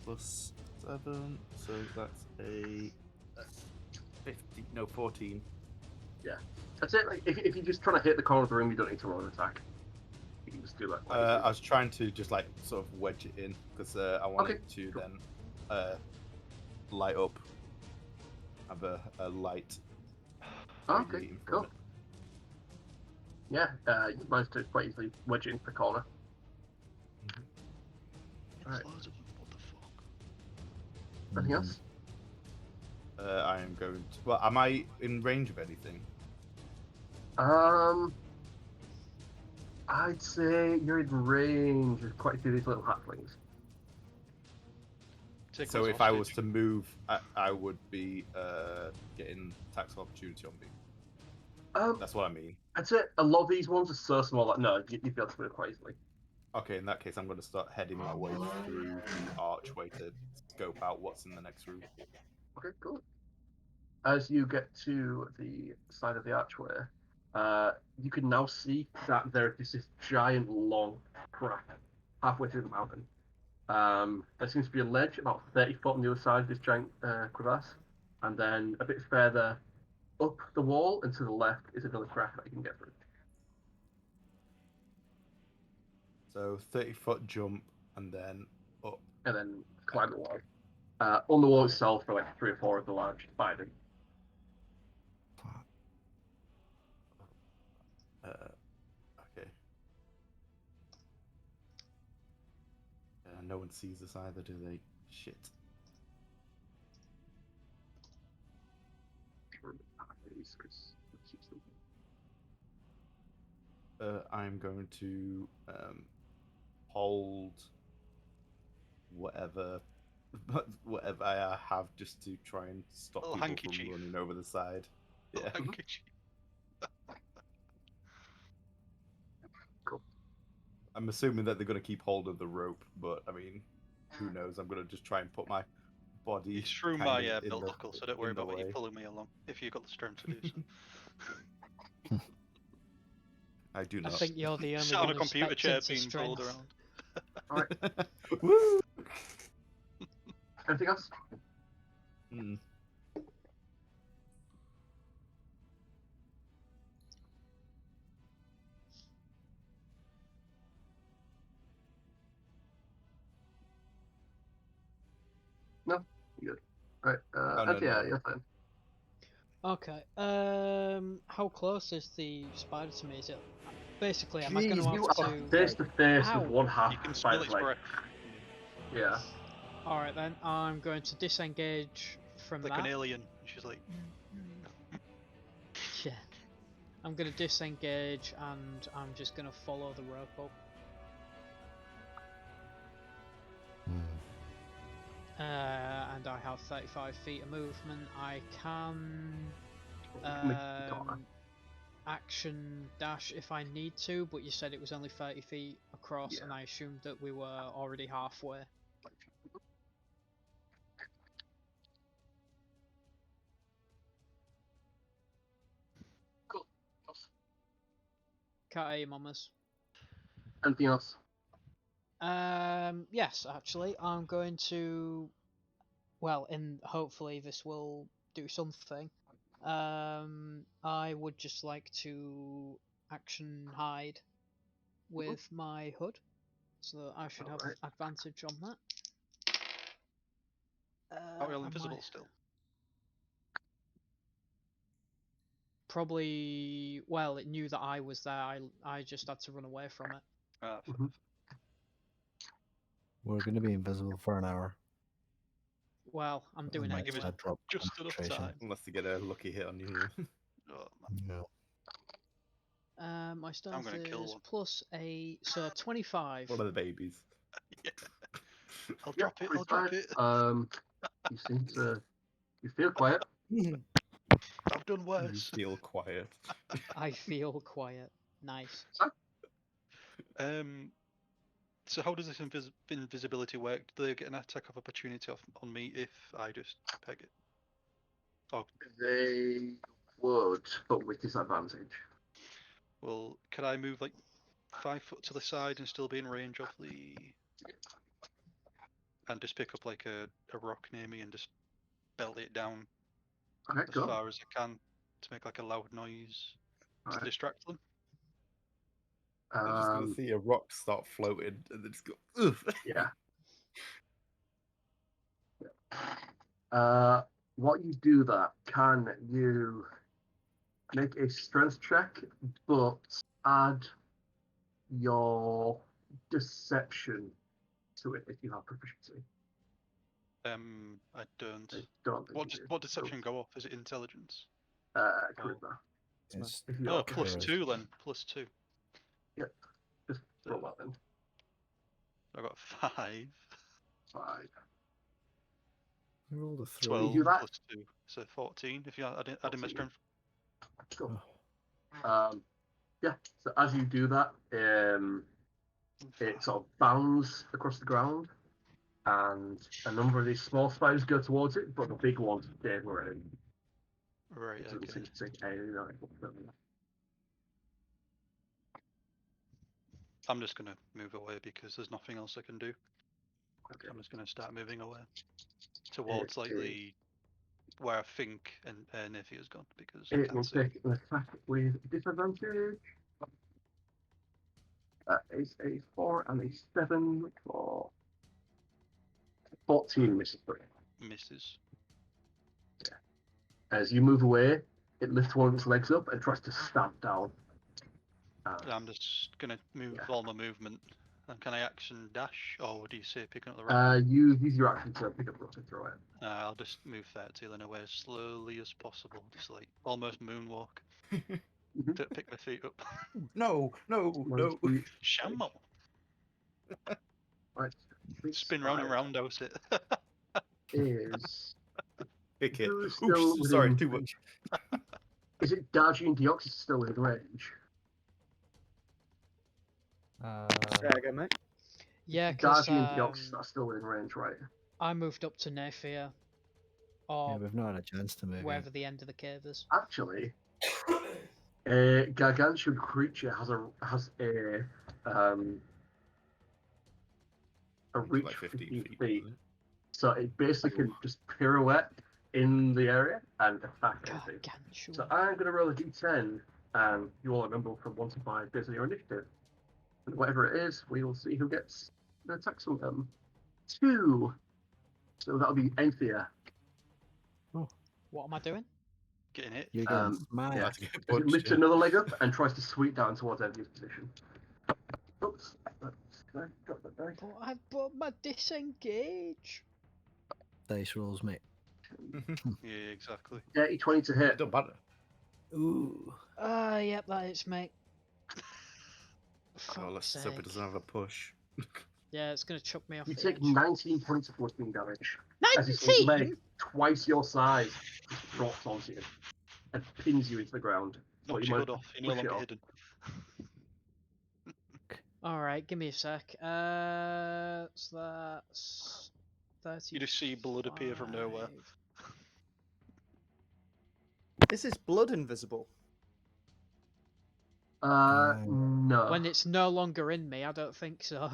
+7? So that's a 50. No, 14. Yeah. That's it. Like, if you're just trying to hit the corner of the room, you don't need to roll an attack. You can just do that. I was trying to just like sort of wedge it in because I wanted to cool. then light up. Have a light. Okay, radiating from cool. it. Yeah, you managed to quite easily wedge it into the corner. There's Right. loads of them. What the fuck? Anything else? I am going to. Well, am I in range of anything? I'd say you're in range of quite a few of these little halflings. Take So those if I was hostage. to move, I would be getting tax of opportunity on me. That's what I mean. I'd say a lot of these ones are so small that no, you'd be able to move quite easily. Okay, in that case, I'm going to start heading my way through the archway to scope out what's in the next room. Okay, cool. As you get to the side of the archway, you can now see that there is this giant long crack halfway through the mountain. There seems to be a ledge about 30 foot on the other side of this giant crevasse, and then a bit further up the wall and to the left is another crack that you can get through. So 30-foot jump and then up. And then climb the wall. On the wall itself are like 3 or 4 of the large spiders. Okay. No one sees us either, do they? Shit. I'm going to hold whatever I have just to try and stop Little people handkerchief. from running over the side. Yeah. Handkerchief. Cool. I'm assuming that they're going to keep hold of the rope, but I mean, who knows? I'm going to just try and put my body It's through kind my of in belt the- buckle, so don't worry in the about you way. pulling me along if you've got the strength to do so. I do I not. think you're the only Sat on one a who's computer chair spec'd to being pulled strength. around. Alright. Woo! Anything else? Mm. No? Good. Alright, Oh, no, yeah, no. you're fine. Okay. How close is the spider to me? Is it basically? Am I going Jeez, to You have are to? face to face Ow. with one half You can spider's smell its leg. breath. Yeah. All right then. I'm going to disengage from Like that. an alien. She's like, Yeah. I'm going to disengage and I'm just going to follow the rope up. And I have 35 feet of movement. I can action dash if I need to, but you said it was only 30 feet across, Yeah. and I assumed that we were already halfway. Cool. Can't hear you, mamas. Anything else? Yes, actually, I'm going to. Well, and hopefully this will do something. I would just like to action hide with my hood, so I should have Alright. advantage on that. are we all and invisible my- still? Probably. Well, it knew that I was there. I just had to run away from it. Ah, fair Mhm. enough. We're going to be invisible for an hour. Well, I'm doing Might it give anyway. us Drop just enough concentration. time. Unless you get a lucky hit on you. Oh, man. No. My stealth gonna kill is one. plus a 25. One of the babies. Yeah. I'll Yeah, drop it. I'll drop it. You seem to. You feel quiet. I've done You worse. feel quiet. I feel quiet. Nice. So how does this invisibility work? Do they get an attack of opportunity on me if I just peg it? Oh, They would, but with disadvantage. well, can I move like 5 foot to the side and still be in range of the... And just pick up like a rock near me and just belt it down Okay, as go. far as I can to make like a loud noise to Alright. distract them? They're just gonna see a rock start floating and then just go, oof. Yeah. What you do that, can you make a strength check, but add your deception to it if you have proficiency? I don't. I don't think you do. What deception go off? Is it intelligence? Charisma. It's If you Oh, have plus charisma. 2 then. Plus 2. just roll that then. I got 5. 5. I rolled a 3. 12 do that? plus 2. So 14 if you add in my 14. strength. Cool. Oh. Yeah, so as you do that, it sort of bounds across the ground, and a number of these small spiders go towards it, but the big ones stay where it Right, doesn't okay. seem to take any damage. I'm just gonna move away because there's nothing else I can do. Okay. I'm just gonna start moving away towards like the where I think Naefir's gone because I It can't will see. take an attack with disadvantage. That is a 4 and a 7 for 14 misses. Misses. As you move away, it lifts one of its legs up and tries to stamp down. I'm just gonna move all my movement. And can I action dash, or do you say picking up the rock? Use your action to pick up the rock and throw it. I'll just move 30 then away as slowly as possible, just like almost moonwalk. To pick my feet up. No. Shamble. Right. Spin round and round, how's it? Is Kick it. who's Oops, still sorry, within- too much. Is it Dar-Jee and Deoxys still within range? Saga, mate. Yeah, because Dar-Jee and Deoxys are still within range, right? I moved up to Naefir, Yeah, or we've not had a chance to move. wherever the end of the cave is. Actually, a gargantuan creature has a reach Like 15 15 feet. feet. isn't it? So it basically can just pirouette in the area and attack anything. Gargantuan. So I'm going to roll a d10, and you all remember from 1 to 5 based on your initiative. And whatever it is, we will see who gets the attacks from them. 2. So that'll be Enthir. What am I doing? Getting hit. You're getting About smashed. to get As it punched, lifts yeah. another leg up and tries to sweep down towards Enthir's position. Oops. Can I drop that die? But I've put my disengage. Dice rolls, mate. Yeah, exactly. Dirty 20 to hit. It don't matter. Ooh. Yep, that is, mate. Oh, let's Fuck's hope it doesn't sake. have a push. Yeah, it's gonna chuck me off You the take edge. 19 points of forcing damage. As his leg, 19? twice your size, just drops onto you and pins you into the ground. So Knocked you your might hood off. You're no push it longer off. hidden. Alright, give me a sec. So that's 30. You just see blood appear from nowhere. Is his blood invisible? No. When it's no longer in me, I don't think so.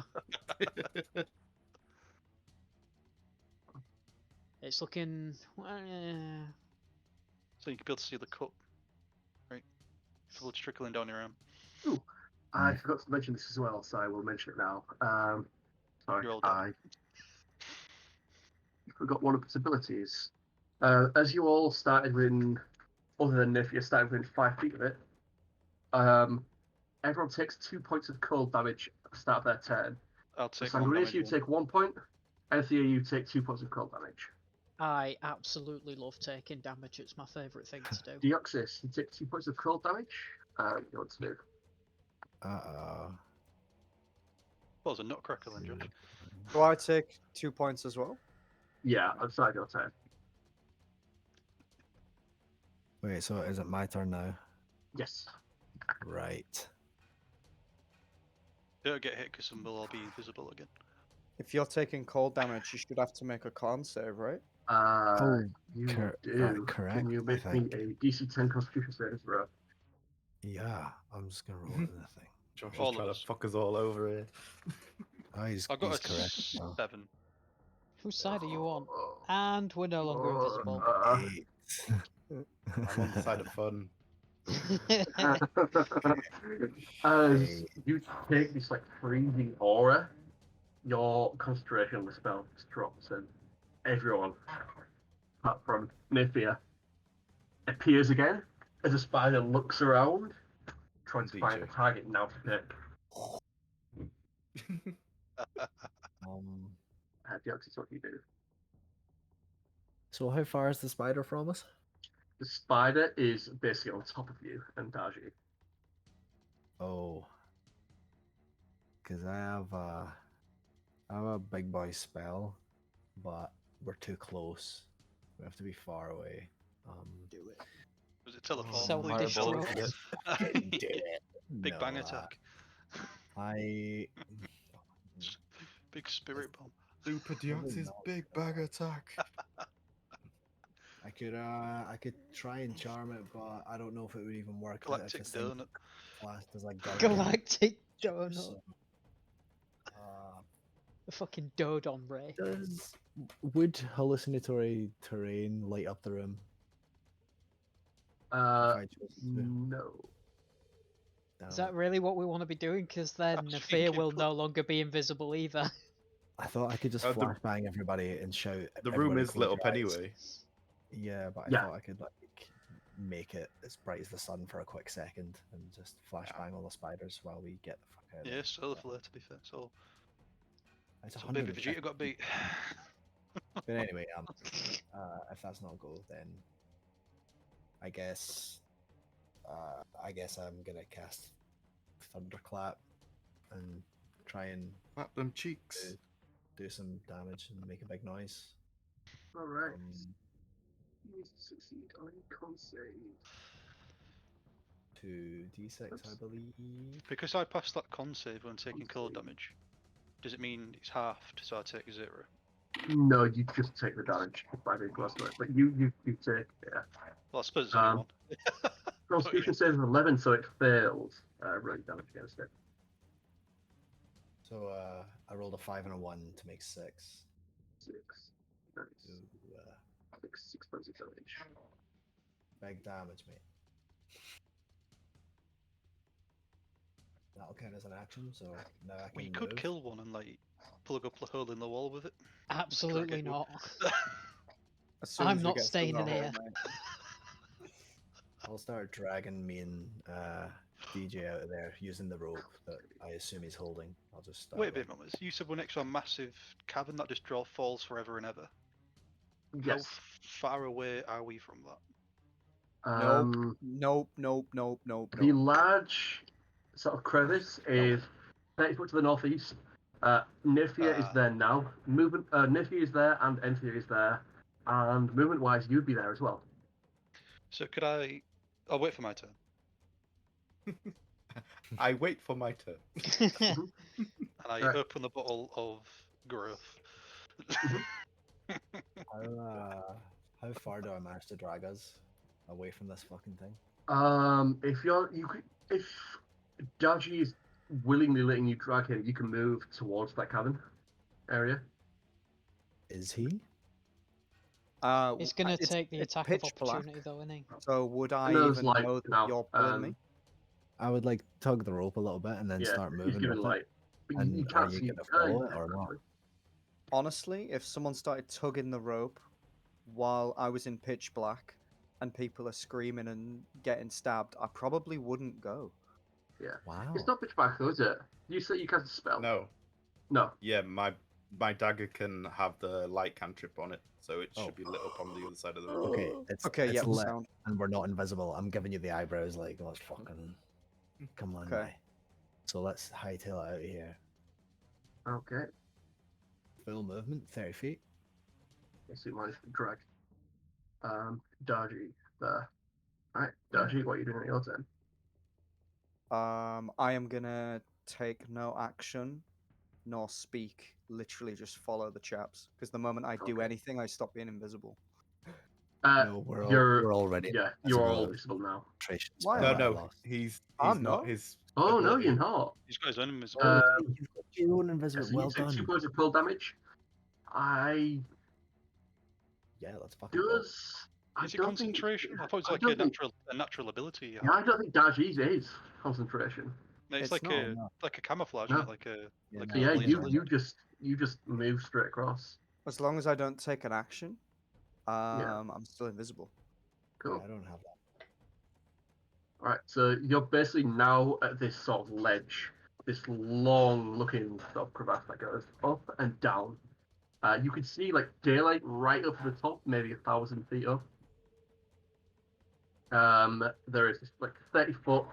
It's looking. So you can be able to see the cup. Right? Blood's trickling down your arm. Ooh, I forgot to mention this as well, so I will mention it now. Sorry, You're all dead. I forgot one of its abilities. As you all started within, other than if you started within 5 feet of it, everyone takes 2 points of cold damage at the start of their turn. I'll So take one Sanguinius, damage. you take 1 point. Enthir, you take 2 points of cold damage. I absolutely love taking damage. It's my favourite thing to do. Deoxys, you take 2 points of cold damage. You want to do? What was a nutcracker then, Josh? Do I take 2 points as well? Yeah, outside your turn. Wait, so is it my turn now? Yes. Right. Don't get hit because some will all be invisible again. If you're taking cold damage, you should have to make a con save, right? Oh, You correct. do. Correct. Can you I make me think. a DC 10 Constitution saving throw? Yeah, I'm just gonna roll it in the thing. Josh All is of trying to us. fuck us all over here. Oh, he's I got a correct. So. 7. Whose side are you on? And we're no longer invisible. Eight. I'm on the side of fun. As you take this like freezing aura, your concentration on the spell just drops, and everyone, apart from Naefir, appears again as a spider looks around, trying to find a DJ. target now to pick. Deoxys, what do you do? So how far is the spider from us? The spider is basically on top of you and Dar-Jee. Oh, because I have a big boy spell, but we're too close. We have to be far away. Do it. Was it teleport? Self-destruct. Please? Do it. Big No, bang attack. I Big spirit bomb. Super Deoxys not. big bag attack. I could try and charm it, but I don't know if it would even work. Galactic if this thing donut. Does like garden. Galactic donut. So, The fucking Dodon ray. would hallucinatory terrain light up the room? If Uh, I chose to? no. Is Damn that it. really what we want to be doing? Because then I was Naefir thinking will put- no longer be invisible either. I thought I could just The- flashbang everybody and shout. The room "Everybody is close lit up your eyes." anyway. Yeah, but I Yeah. thought I could like make it as bright as the sun for a quick second and just flashbang all the spiders while we get the fuck out. Yeah, of solar flare to be fair. So, It's so baby 150. Vegeta got beat. But anyway, if that's not a goal, then I guess I'm gonna cast Thunderclap and try and Clap them cheeks. do some damage and make a big noise. Alright. Um, You need to succeed on a con save. 2d6, I believe. Because I passed that con save when taking cold damage, does it mean it's halved, so I take 0? No, you just take the damage by being close to it. But you take, yeah. Well, I suppose it's only 1. Constitution says 11, so it fails. Rolling damage against it. So I rolled a 5 and a 1 to make 6. 6. Nice. So, 6 points of damage. big damage, mate. That'll count as an action, so now I can We could move. kill one and like plug up the hole in the wall with it. Absolutely Drag it not. As soon I'm as we not get through staying the in hole, here. mate. I'll start dragging me and DJ out of there using the rope that I assume he's holding. I'll just start. Wait a bit, Mummers. You said we're next to a massive cavern that just draw falls forever and ever. How Yes. far away are we from that? Nope. The large sort of crevice is 30 foot to the northeast. Naefir is there now. Naefir is there and Enthir is there. And movement-wise, you'd be there as well. So could I? I'll wait for my turn. I wait for my turn. And I Right. open the bottle of growth. How far do I manage to drag us away from this fucking thing? If Dar-Jee is willingly letting you drag him, you can move towards that cabin area. Is he? He's gonna It's- take the it's attack of pitch black. opportunity, though, isn't he? So would I There's even light know that now, you're pulling me? I would like tug the rope a little bit and then Yeah, start he's moving giving with light. it. But And you are can't you see. gonna follow it or not? actually. Honestly, if someone started tugging the rope while I was in pitch black and people are screaming and getting stabbed, I probably wouldn't go. Wow. It's not pitch black though, is it? You say you cast a spell. No. No. Yeah, my dagger can have the light cantrip on it, so it Oh. should be lit up on the other side of the room. Okay, it's Yeah, lit sound. and we're not invisible. I'm giving you the eyebrows like, let's fucking come on. Okay. Mate. So let's hightail it out of here. Okay. Full movement, 30 feet. Yes, you managed to drag. Dar-Jee there. Alright, Dar-Jee, what are you doing at your turn? I am gonna take no action nor speak literally just follow the chaps because the moment I do Okay. anything, I stop being invisible. No, You're already. yeah, as you're a all rule, visible now. concentration Why spell am that I No, lost. he's I'm not not. his. Oh no, ability. you're not. He's got his own invisible. Oh, Um, you've got your own invisible. So you Well take 2 done. points of pull damage. Yeah, let's fucking go. I Is it don't think. concentration? I thought it was I like don't think. a natural ability. You Yeah, have. I don't think Dar-Jee's is concentration. No, it's It's like not. a No. like a camouflage, No. not like a Yeah, like no, So a yeah, I think laser. so. you just move straight across. As long as I don't take an action, Yeah. I'm still invisible. Cool. Yeah, I don't have that. Alright, so you're basically now at this sort of ledge, this long-looking sort of crevasse that goes up and down. You can see like daylight right up at the top, maybe 1,000 feet up. There is this like 30-foot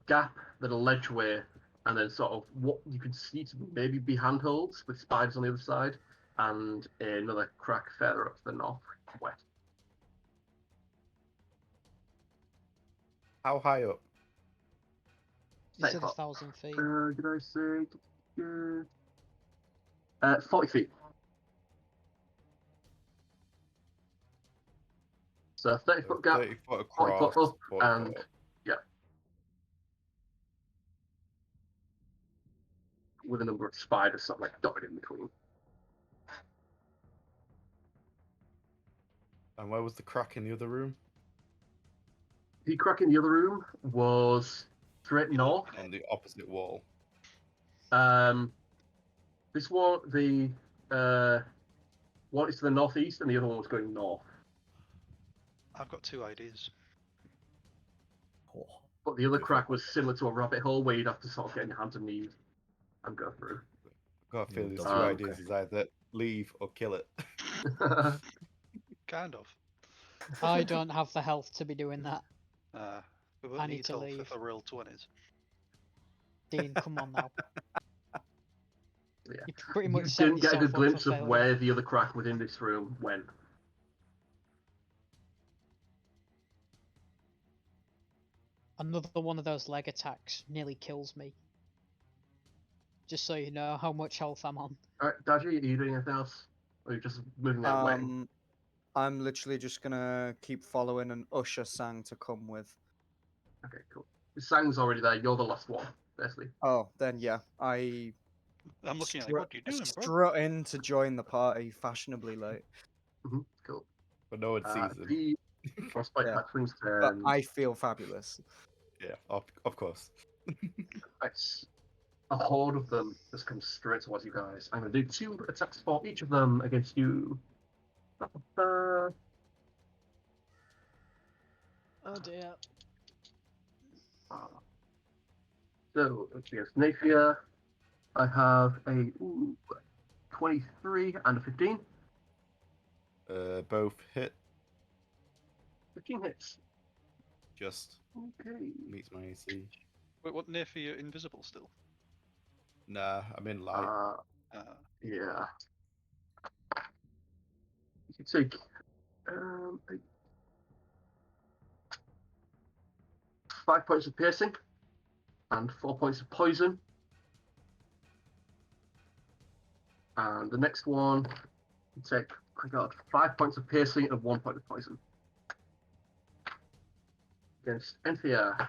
gap that a ledgeway, and then sort of what you can see to maybe be handholds with spiders on the other side, and another crack further up to the northwest. How high up? You said 30 foot. 1,000 feet. Did I say? 40 feet. So 30-foot gap, 30 foot 40 across. foot up, 40 and foot up. with a number of spiders sort of like dotted in between. And where was the crack in the other room? The crack in the other room was straight north. On the opposite wall. This one, one is to the northeast, and the other one was going north. I've got 2 ideas. Oh, But the other Good crack one. was similar to a rabbit hole where you'd have to sort of get on your hands and knees and go through. Got a feeling his two Okay. ideas is either leave or kill it. Kind of. I don't have the health to be doing that. We won't I need need to help leave. if I roll 20s. Dean, come on now. Yeah. You pretty You much set didn't get a yourself good up for glimpse of failure. where the other crack within this room went. Another one of those leg attacks nearly kills me. Just so you know how much health I'm on. Alright, Dar-Jee, are you doing anything else? Or are you just moving there waiting? I'm literally just gonna keep following and usher Sang to come with. Okay, cool. Sang's already there, you're the last one, basically. Oh, then yeah, I I'm looking at it. What are you doing, bro? strut in to join the party fashionably late, Cool. But no one sees him. The Frostbite Yeah. Hatchling's but turn. I feel fabulous. Yeah, of course. It's a horde of them just comes straight towards you guys. I'm going to do 2 attacks for each of them against you. Oh dear. So, against Naefir, I have a 23 and a 15. Both hit. 15 hits. Just Okay. meets my AC. Wait, what? Near for you invisible still? Nah, I'm in light. Yeah. You can take 5 points of piercing and 4 points of poison. And the next one, you take 5 points of piercing and 1 point of poison. Against Enthir,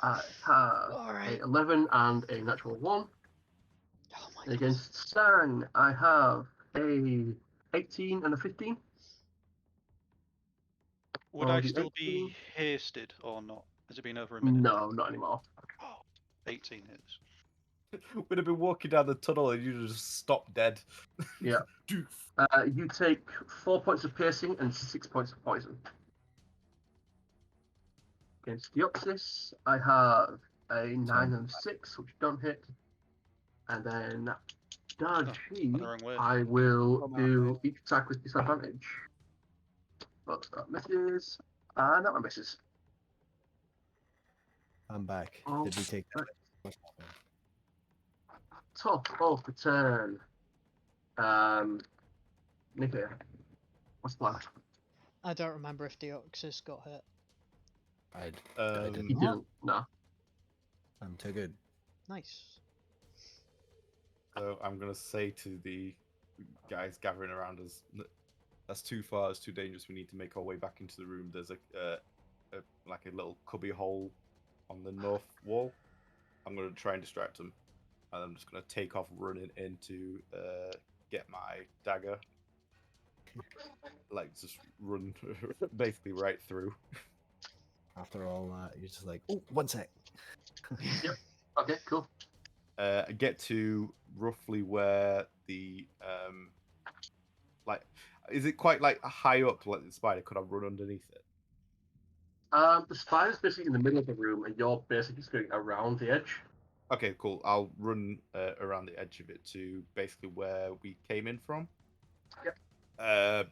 I have Alright. a 11 and a natural 1. Oh my And against Sang, I have a 18 and a 15. Would Oh, I the still 18? be hasted or not? Has it been over a minute? No, not anymore. Oh, 18 hits. Would have been walking down the tunnel and you just stop dead. Yeah. Doof. You take 4 points of piercing and 6 points of poison. Against Deoxys, I have a 9 and 6, which don't hit. And then Dar-Jee, the wrong way. I will Come on, do each attack with disadvantage. But that misses. And that one misses. I'm back. Oh, Did we take that? Top of the turn. Naefir, what's the plan? I don't remember if Deoxys got hit. I didn't. You didn't. No. I'm too good. Nice. So I'm gonna say to the guys gathering around us, that's too far. It's too dangerous. We need to make our way back into the room. There's like a little cubby hole on the north wall. I'm gonna try and distract them, and I'm just gonna take off running in to get my dagger. Like just run basically right through. After all that, you're just like, oh, one sec. Yep. Okay, cool. Get to roughly where the like, is it quite like high up like the spider? Could I run underneath it? The spider's basically in the middle of the room, and you're basically just going around the edge. Okay, cool. I'll run around the edge of it to basically where we came in from. Yep.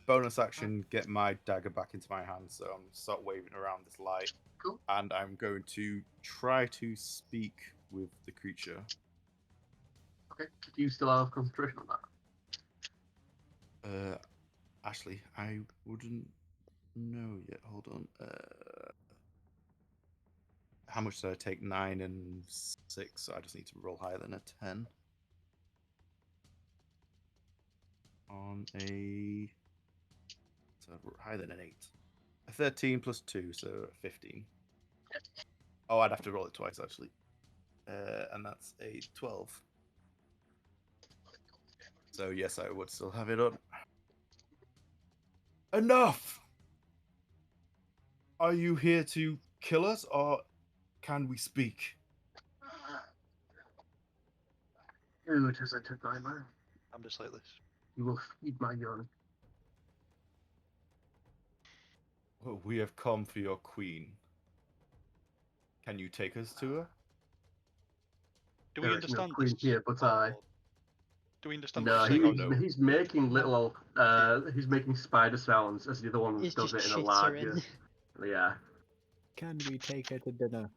Bonus action, get my dagger back into my hand, so I'm start waving around this light. Cool. And I'm going to try to speak with the creature. Okay. Do you still have concentration on that? Ashley, I wouldn't know yet. Hold on. How much did I take? 9 and 6. So I just need to roll higher than a 10. On a... So higher than an 8. A 13 plus 2, so 15. Oh, I'd have to roll it twice, actually. And that's a 12. So yes, I would still have it on. Enough! Are you here to kill us, or can we speak? Who it is I took thy man? I'm just like this. You will feed my young. Well, we have come for your queen. Can you take us to her? Do we There is no understand queen this? here, but I. Or do we understand No, what you're saying? no. he's making little. He's making spider sounds as the other one He's does just it in a chittering. larger. Yeah. Can we take her to dinner?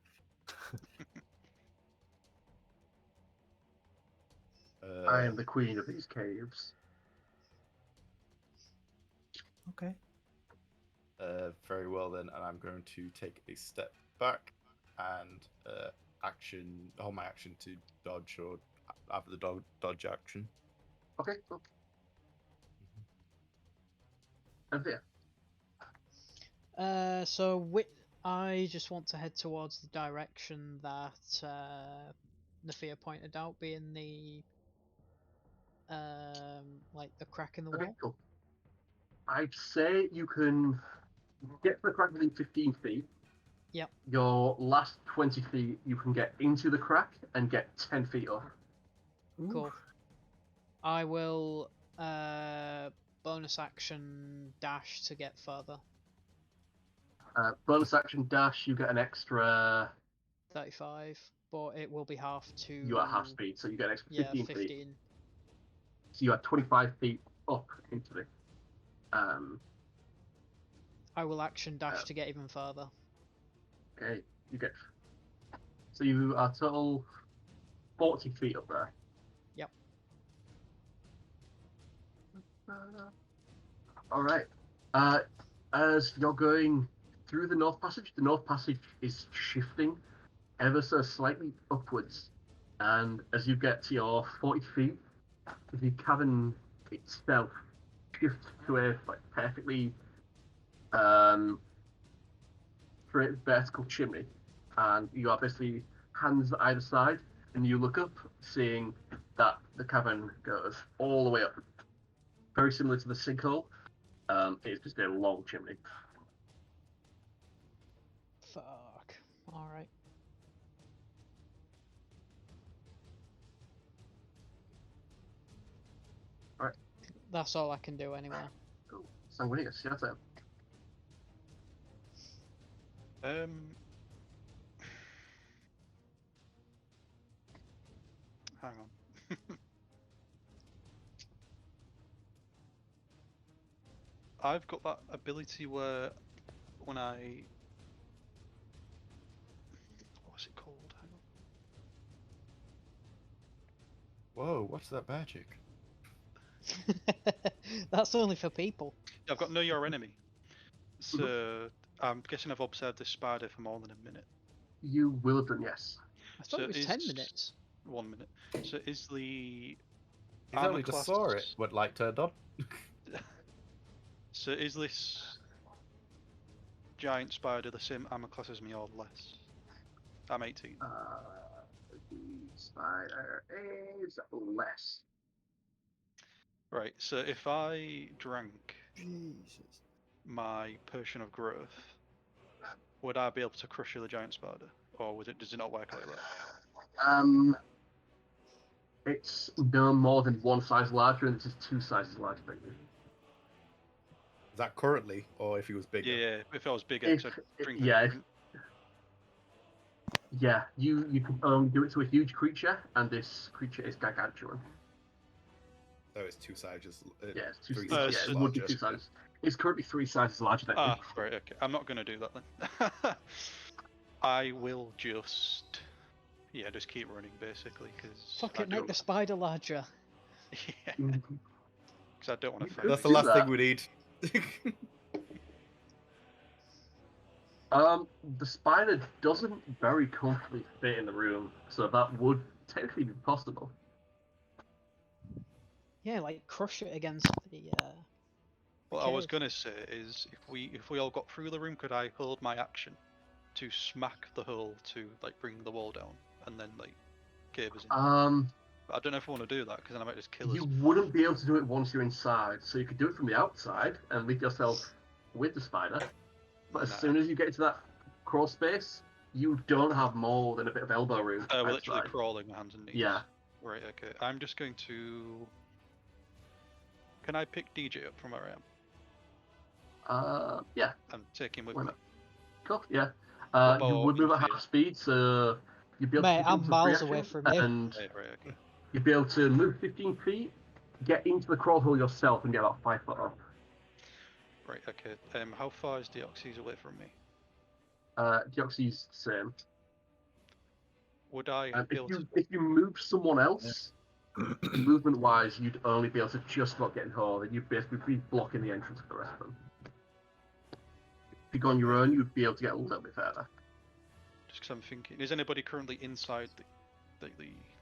I am the queen of these caves. Okay. Very well then, and I'm going to take a step back and hold my action to dodge or after the dodge action. Okay, cool. And there. I just want to head towards the direction that Naefir pointed out, being the like the crack in the Okay, wall. cool. I'd say you can get to the crack within 15 feet. Yep. Your last 20 feet, you can get into the crack and get 10 feet up. Cool. I will bonus action dash to get further. Bonus action dash, you get an extra. 35, but it will be half to. You are half speed, so you get an extra 15 feet. 15. So you are 25 feet up into the. I will action dash to get even further. Okay, you get. So you are total 40 feet up there. Yep. All right. As you're going through the North Passage is shifting ever so slightly upwards, and as you get to your 40 feet, the cavern itself shifts to a perfectly straight vertical chimney, and you are basically hands either side, and you look up, seeing that the cavern goes all the way up, very similar to the sinkhole. It's just a long chimney. Fuck. Alright. Alright. That's all I can do anyway. Cool. Sanguinius, your turn. Hang on. I've got that ability where when I... What's it called? Hang on. Whoa, what's that magic? That's only for people. Yeah, I've got Know Your Enemy. So I'm guessing I've observed this spider for more than a minute. You will have done, yes. I thought it was 10 minutes. 1 minute. So is the He's armor only just class. saw it. Would like turned on. So is this giant spider the same armor class as me or less? I'm 18. The spider is less. Right. So if I drank Jesus. my potion of growth, would I be able to crush the giant spider, or does it not work like that? It's no more than one size larger, and this is 2 sizes larger than you. Is that currently, or if he was bigger? Yeah. If I was bigger, If, 'cause I'd drink yeah, a yeah, you can do it to a huge creature, and this creature is gargantuan. So it's 2 sizes. Yeah, it's two, Three it's, sizes yeah, it would be larger. 2 sizes. It's currently 3 sizes larger than you. Right. Okay. I'm not gonna do that then. I will just keep running basically because Fuck it, make the spider larger. Yeah, Mhm. because I don't want You to could fight. That's the do last that. thing we need. The spider doesn't very comfortably fit in the room, so that would technically be possible. Yeah, like crush it against the. What I was cave. gonna say is if we all got through the room, could I hold my action to smack the hole to like bring the wall down and then like cave us in? But I don't know if I want to do that because then I might just kill us. You wouldn't be able to do it once you're inside, so you could do it from the outside and leave yourself with the spider. But as Nah. soon as you get into that crawl space, you don't have more than a bit of elbow room. We're literally outside. crawling hands and knees. Yeah. Right. Okay. I'm just going to. Can I pick DJ up from where I am? Yeah, I'm taking with Why me. not? Cool. Yeah. What You about would move at Enthir? half speed, so you'd be able Mate, to pick I'm up some miles free away action, from you. and Right. Okay. you'd be able to move 15 feet, get into the crawl hole yourself, and get about 5 foot up. Right. Okay. How far is Deoxys away from me? Deoxys, same. Would I And be able to? if you move someone else, movement-wise, you'd only be able to just about get in hole, and you'd basically be blocking the entrance for the rest of them. If you go on your own, you'd be able to get a little bit further. Just because I'm thinking, is anybody currently inside the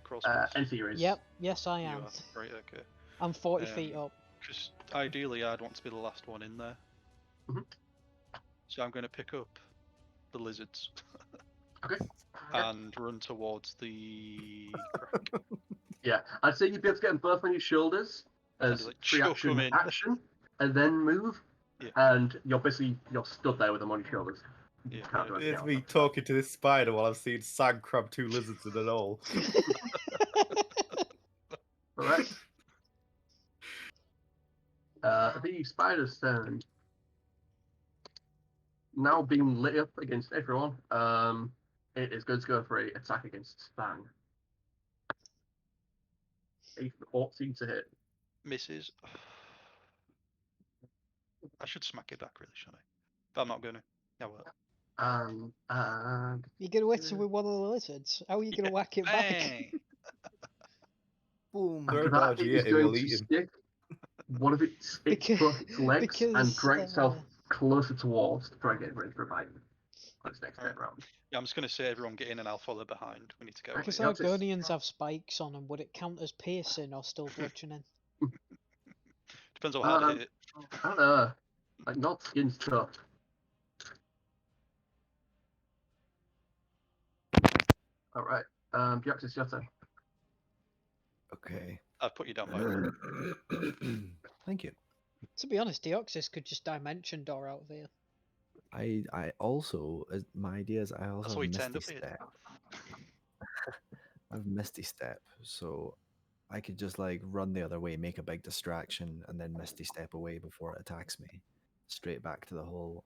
crawl space? Enthir is. Yep, yes I You am. are. Right. Okay. I'm 40 feet up. Just ideally, I'd want to be the last one in there. Mhm. So I'm going to pick up the lizards. Okay. And run towards the crack. Yeah, I'd say you'd be able to get them both on your shoulders as like, free shove them action, in. and then move, Yeah. and you're stood there with them on your shoulders. You Yeah, can't do anything It's else me after that. talking to this spider while I'm seeing Sang crab 2 lizards in an hole. Alright. The spider's turn. Now being lit up against everyone, it is going to go for an attack against Stang. A 14 to hit. Misses. I should smack it back, really, shouldn't I? But I'm not going to. I will. And You're gonna hit him with one of the lizards. How are you gonna whack it back? Bang! Boom. after Throw that, Dar-Jee it is at him, he'll going to eat him. stick one of its legs and drag itself closer towards to try and get ready for a bite. On its next step round. Yeah, I'm just going to say everyone get in and I'll follow behind. We need to go. Because Deoxys. Argonians have spikes on them, would it count as piercing or still bludgeoning? Depends how hard Um, it hit. I don't know. Like, not skin's tough. Alright. Deoxys, your turn. Okay. I've put you down by the way. Thank you. To be honest, Deoxys could just dimension door out there. I also, my idea is I also That's have what we turned Misty up here. Step. I have Misty Step, so I could just like run the other way, make a big distraction, and then Misty Step away before it attacks me, straight back to the hole.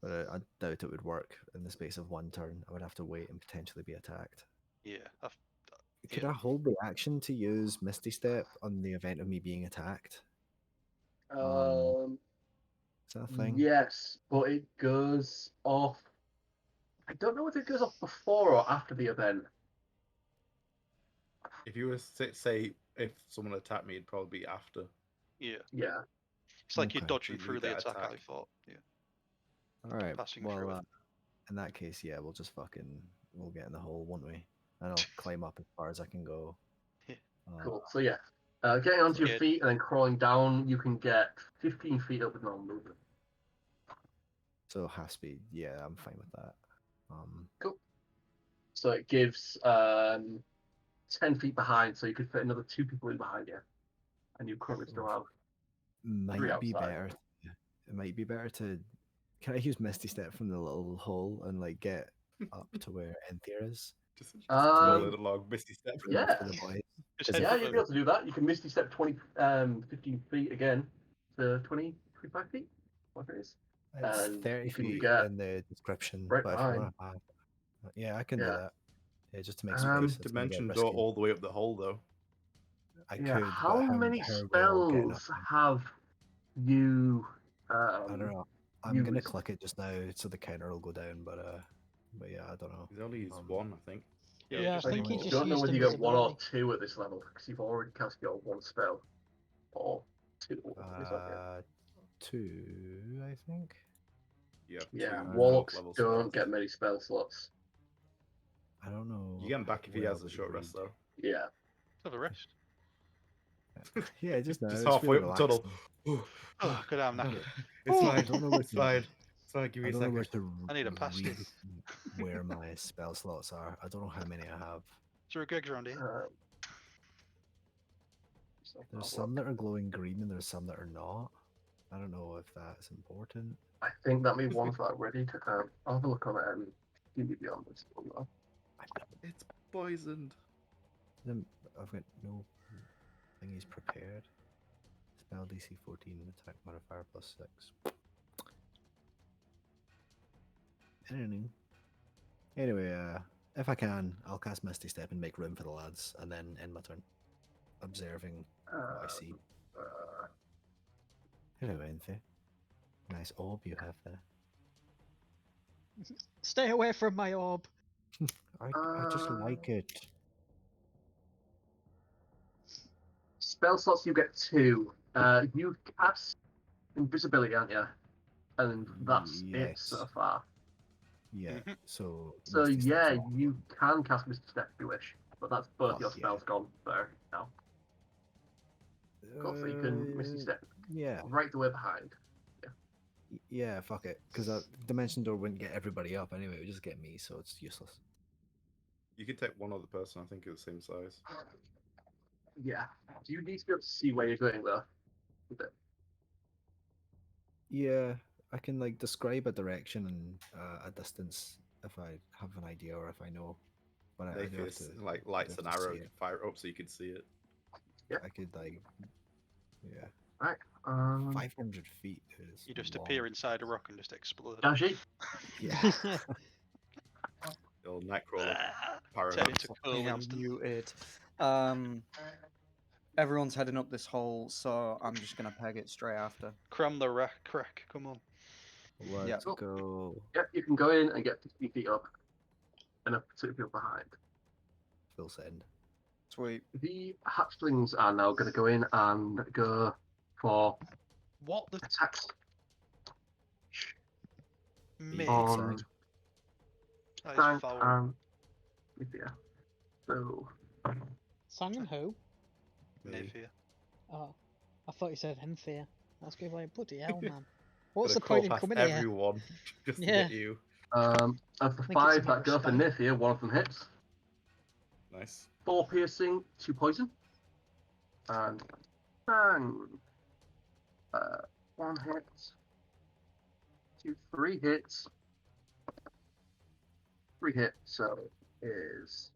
But I doubt it would work in the space of one turn. I would have to wait and potentially be attacked. Yeah. Could I hold the action to use Misty Step on the event of me being attacked? Is that a thing? Yes, but it goes off. I don't know if it goes off before or after the event. If you were to say if someone attacked me, it'd probably be after. Yeah. Yeah. It's like you're Okay. dodging You through the get attack, attacked. I thought. Yeah. All right. Passing through Well, it. in that case, yeah, we'll just fucking we'll get in the hole, won't we? And I'll climb up as far as I can go. Yeah. Cool. So yeah, getting onto your Yeah. feet and then crawling down, you can get 15 feet up with normal movement. So half speed, yeah, I'm fine with that. Cool. So it gives 10 feet behind, so you could fit another 2 people in behind you, and you currently still have 3 might be outside. better. It might be better to. Can I use Misty Step from the little hole and like get up to where Enthir is? Just Um, a long misty step. Yeah. For the boys. Just Is it- head Yeah, for you'll the- be able to do that. You can misty step 15 feet again to 25 feet, whatever it is. It's And 30 you can feet get in the description, right but if behind. you want to, yeah, I can do Yeah. that. Yeah, just to make space. It's gonna get Dimension risky. door all the way up the hole, though. I Yeah. could. How but many how are we all getting up spells there? have you? I don't know. I'm gonna used? click it just now so the counter will go down, but yeah, I don't know. He's only used one, I think. Yeah, I just think he You just don't know used whether you get 1 or invisibility. 2 at this level because you've already cast your 1 spell or 2. Two, I think. You have Yeah, 2 warlocks level don't spells. get many spell slots. I don't know. You get him back if he where has a we short read. rest, though. Yeah. have a rest. Yeah, just now. Just it's halfway really up the tunnel. relaxing. Oh, good, I'm knackered. It's I fine. don't know where It's to. fine. It's fine. Give me I a don't know where second. to I need a pasty. read where my spell slots are. I don't know how many I have. Is there a gigs around here? There's some that are glowing green and there's some that are not. I don't know if that's important. I think that may be ones that are ready to. I'll have a look on D&D Beyond this one though. It's poisoned. I've got no thingies prepared. Spell DC 14 and attack modifier +6. Anyway, if I can, I'll cast Misty Step and make room for the lads, and then end my turn, observing what I see. Hello, Enthir. Nice orb you have there. Stay away from my orb. I just like it. Spell slots you get 2. You cast invisibility, aren't you? And that's it Yes. so far. Yeah. Mhm. So. So Misty Step's yeah, an you can cast Misty Step if you wish, but that's both your Fuck spells gone there now. Cool, so you can Misty Step Yeah. right the way behind. Yeah, fuck it. Because Dimension Door wouldn't get everybody up anyway, it would just get me, so it's useless. You could take one other person, I think, at the same size. Yeah. Do you need to be able to see where you're going though? With it? Yeah, I can like describe a direction and a distance if I have an idea or if I know. But I do have Naefir, to like, lights have an to arrow see and it. fire it up so you can see it. I could like, yeah. Right. 500 feet is. You just long. appear inside a rock and just explode. Dar-Jee? Yeah. The old Nightcrawler. Turn into Fucking coal hell, instant. muted. Everyone's heading up this hole, so I'm just gonna peg it straight after. Cram the crack, come on. Let's Cool. go. Yep, you can go in and get 50 feet up and up 2 feet behind. Full send. Sweet. The hatchlings are now going to go in and go for What the attacks. mid? On That is Sang foul. and Naefir. So, Sang and who? Naefir. Oh, I thought you said Enthir. I was going like, bloody hell, man. What's Gonna the call point in past coming here? everyone just to Yeah. get you. of the I think it's 5 a that go for matter of Naefir, 1 of them hits. Nice. 4 piercing, 2 poison. And Sang. 1 hit. 2, 3 hits. 3 hits, so it is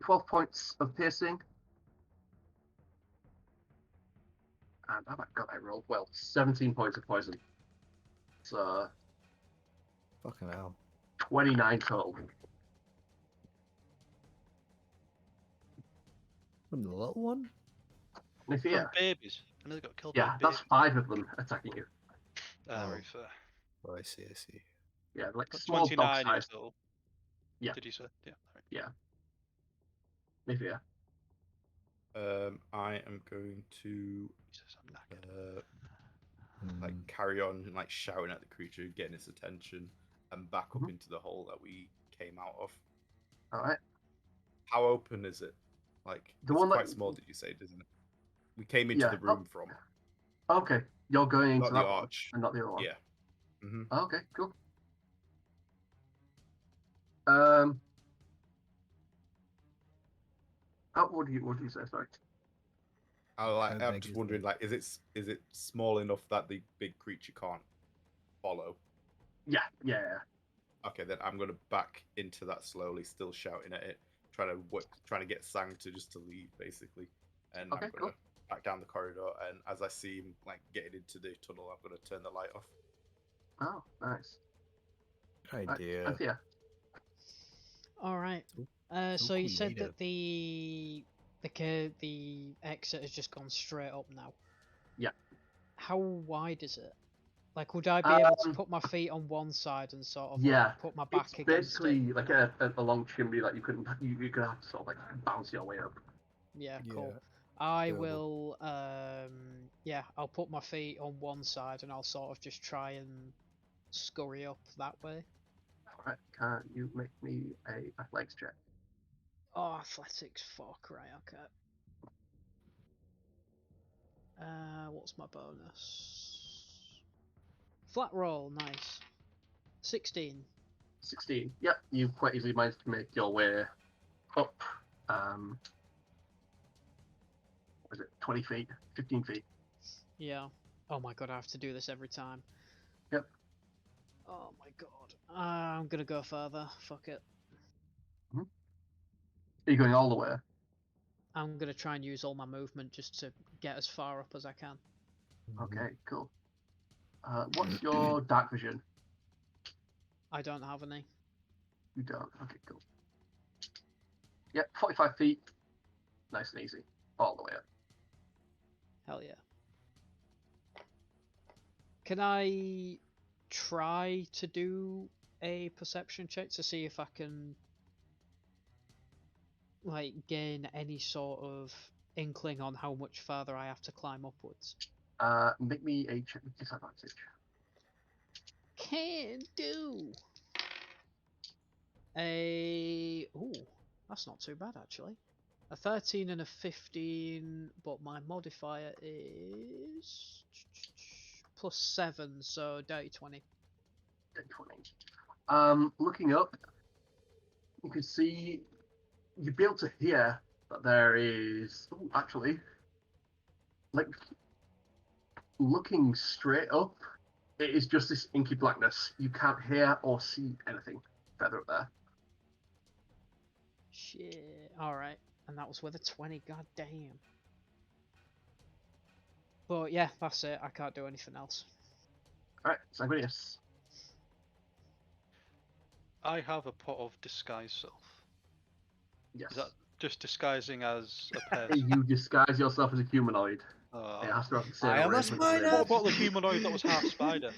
12 points of piercing. And have I got that rolled? Well, 17 points of poison. So Fucking hell. 29 total. From the little one? Naefir. From babies. I know they got killed Yeah, by that's babies. 5 of them attacking you. Very fair. Oh, I see, I see. Yeah, like But small dog 29 size. in total. Yeah. Did you say? Yeah. Right. Naefir. I am going to Jesus, I'm knackered. like carry on like shouting at the creature, getting its attention, and back up into the hole that we came out of. All right. How open is it? Like The it's one quite that... small, did you say, isn't it? We came into the room from. Okay, you're going into Not that the one arch. and not the other one. Yeah. Okay, cool. What do you say? Sorry. I'm just wondering, like, is it small enough that the big creature can't follow? Yeah. Okay, then I'm gonna back into that slowly, still shouting at it, trying to get Sang to leave, basically. And I'm gonna back down the corridor, and as I see him like getting into the tunnel, I'm gonna turn the light off. Oh, nice. Idea. Enthir. All right. So you said that the exit has just gone straight up now. Yeah. How wide is it? Like, would I be able to put my feet on one side and sort of like, put my back against basically it? like a long chimney that you could have to sort of like bounce your way up. Yeah, cool. I will. I'll put my feet on one side and I'll sort of just try and scurry up that way. All right. Can you make me a athletics check? Oh, athletics. Fuck, right, okay. What's my bonus? Flat roll, nice. 16. 16. Yep, you quite easily managed to make your way up. Was it 20 feet? 15 feet? Yeah. Oh my god, I have to do this every time. Yep. Oh my god. I'm gonna go further. Fuck it. Are you going all the way? I'm gonna try and use all my movement just to get as far up as I can. Okay, cool. What's your dark vision? I don't have any. You don't. Okay, cool. Yep, 45 feet. Nice and easy. All the way up. Hell yeah. Can I try to do a perception check to see if I can like gain any sort of inkling on how much further I have to climb upwards? Make me a check with disadvantage. Can do. That's not too bad actually. A 13 and a 15, but my modifier is +7, so dirty 20. Dirty 20. Looking up, you can see, you'd be able to hear that there is, actually, like, looking straight up, it is just this inky blackness. You can't hear or see anything further up there. Shit. Alright. And that was with a 20, god damn. But yeah, that's it. I can't do anything else. Alright, Sanguinius. I have a pot of disguise self. Yes. Is that just disguising as a person? You disguise yourself as a humanoid. It has to have the same I am a arrangement. spider! What about the humanoid that was half spider?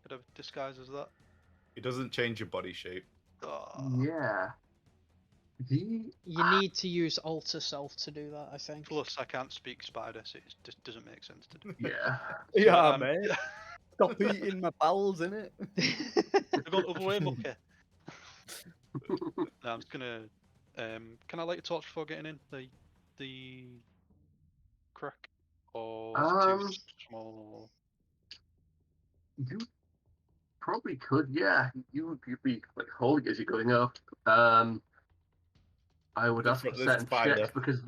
Could I disguise as that? It doesn't change your body shape. Yeah. You need to use alter self to do that, I think. Plus, I can't speak spider, so it just doesn't make sense to do. Yeah. Yeah, mate. Stop eating my bowels, innit? I've gone other way, mucker. No, I'm just gonna. Can I light a torch before getting in the crack, or is it too small? You probably could, yeah. You'd be like holding as you're going up. I would have to set and check because,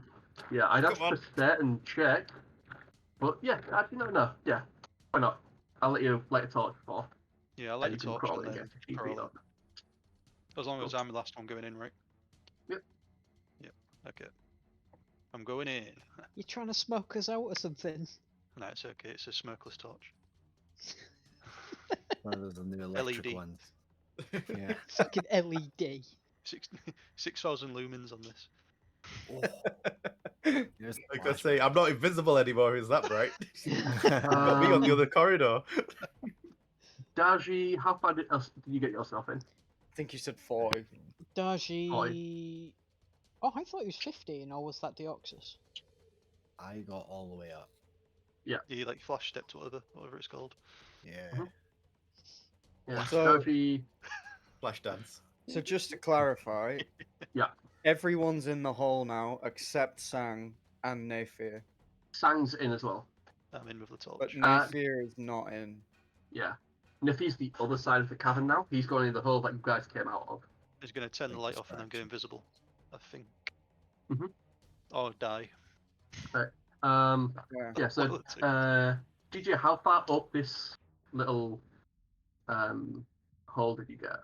yeah, I'd have to set and check. But yeah, actually no, yeah, why not? I'll let you light a torch before. Yeah, I'll light you the can torch crawl and in then and get 15 feet crawl up. in. As long as I'm the last one going in, right? Yep. Yep. Okay. I'm going in. You're trying to smoke us out or something? No, it's okay. It's a smokeless torch. One of those new electric LED. ones. Yeah. Fucking LED. 6,000 lumens on this. Like I say, I'm not invisible anymore. Is that bright? Got me on the other corridor. Dar-Jee, how far did you get yourself in? I think you said 40. Dar-Jee. Oh, I thought he was 15, or was that Deoxys? I got all the way up. The like flash steps, whatever it's called. Yeah. Yeah. So- Dar-Jee, Flash dance. So just to clarify, Yeah. everyone's in the hole now except Sang and Naefir, Sang's in as well. I'm in with the torch. but Naefir is not in. Yeah. Nifty's the other side of the cavern now. He's going in the hole that you guys came out of. He's going to turn the Big light off and then go distraction. invisible, I think. Mhm. Or die. Yeah. So, One of the two. DJ, how far up this little hole did you get?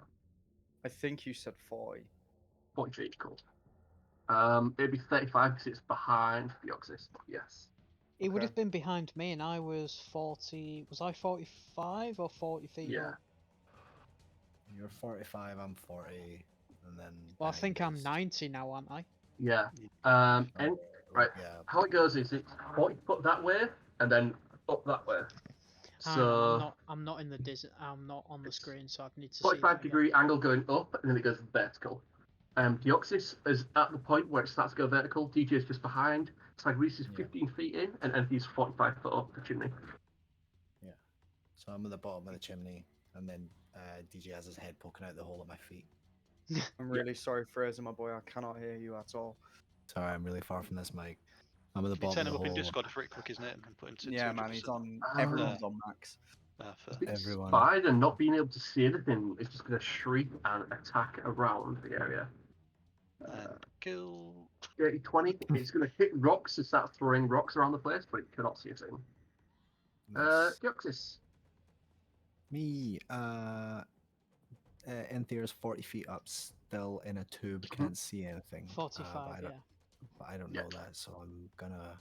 I think you said 40. 40 feet, cool. It'd be 35 because it's behind Deoxys, but yes. It would Okay. have been behind me, and I was 40. Was I 45 or 40 feet? Yeah. up? You're 45, I'm 40, and then. Well, I think I'm Bang's- 90 now, aren't I? Yeah. Oh, And right. Yeah. how it goes is it's 40 foot that way and then up that way. Hang So on, I'm not in the I'm not on the It's screen, so I need to see. 45 that again. degree angle going up and then it goes vertical. Deoxys is at the point where it starts to go vertical. DJ is just behind. Sanguinius is Yeah. 15 feet in and Enthir's 45 foot up the chimney. So I'm at the bottom of the chimney, and then DJ has his head poking out the hole at my feet. I'm really sorry, Fraser, my boy. I cannot hear you at all. Sorry, I'm really far from this mic. I'm at the Can you bottom turn of him the up in hole. Discord for it, click his name and put him to Yeah, man, he's 200%. on. Ah. Everyone's on max. Fair. It's Everyone. fine and not being able to see anything. It's just going to shriek and attack around the area. And kill. 30, 20. It's going to hit rocks and start throwing rocks around the place, but it cannot see a thing. Nice. Deoxys. Me, Enthir's 40 feet up, still in a tube, can't see anything. 45, but yeah. I don't Yeah. know that, so I'm gonna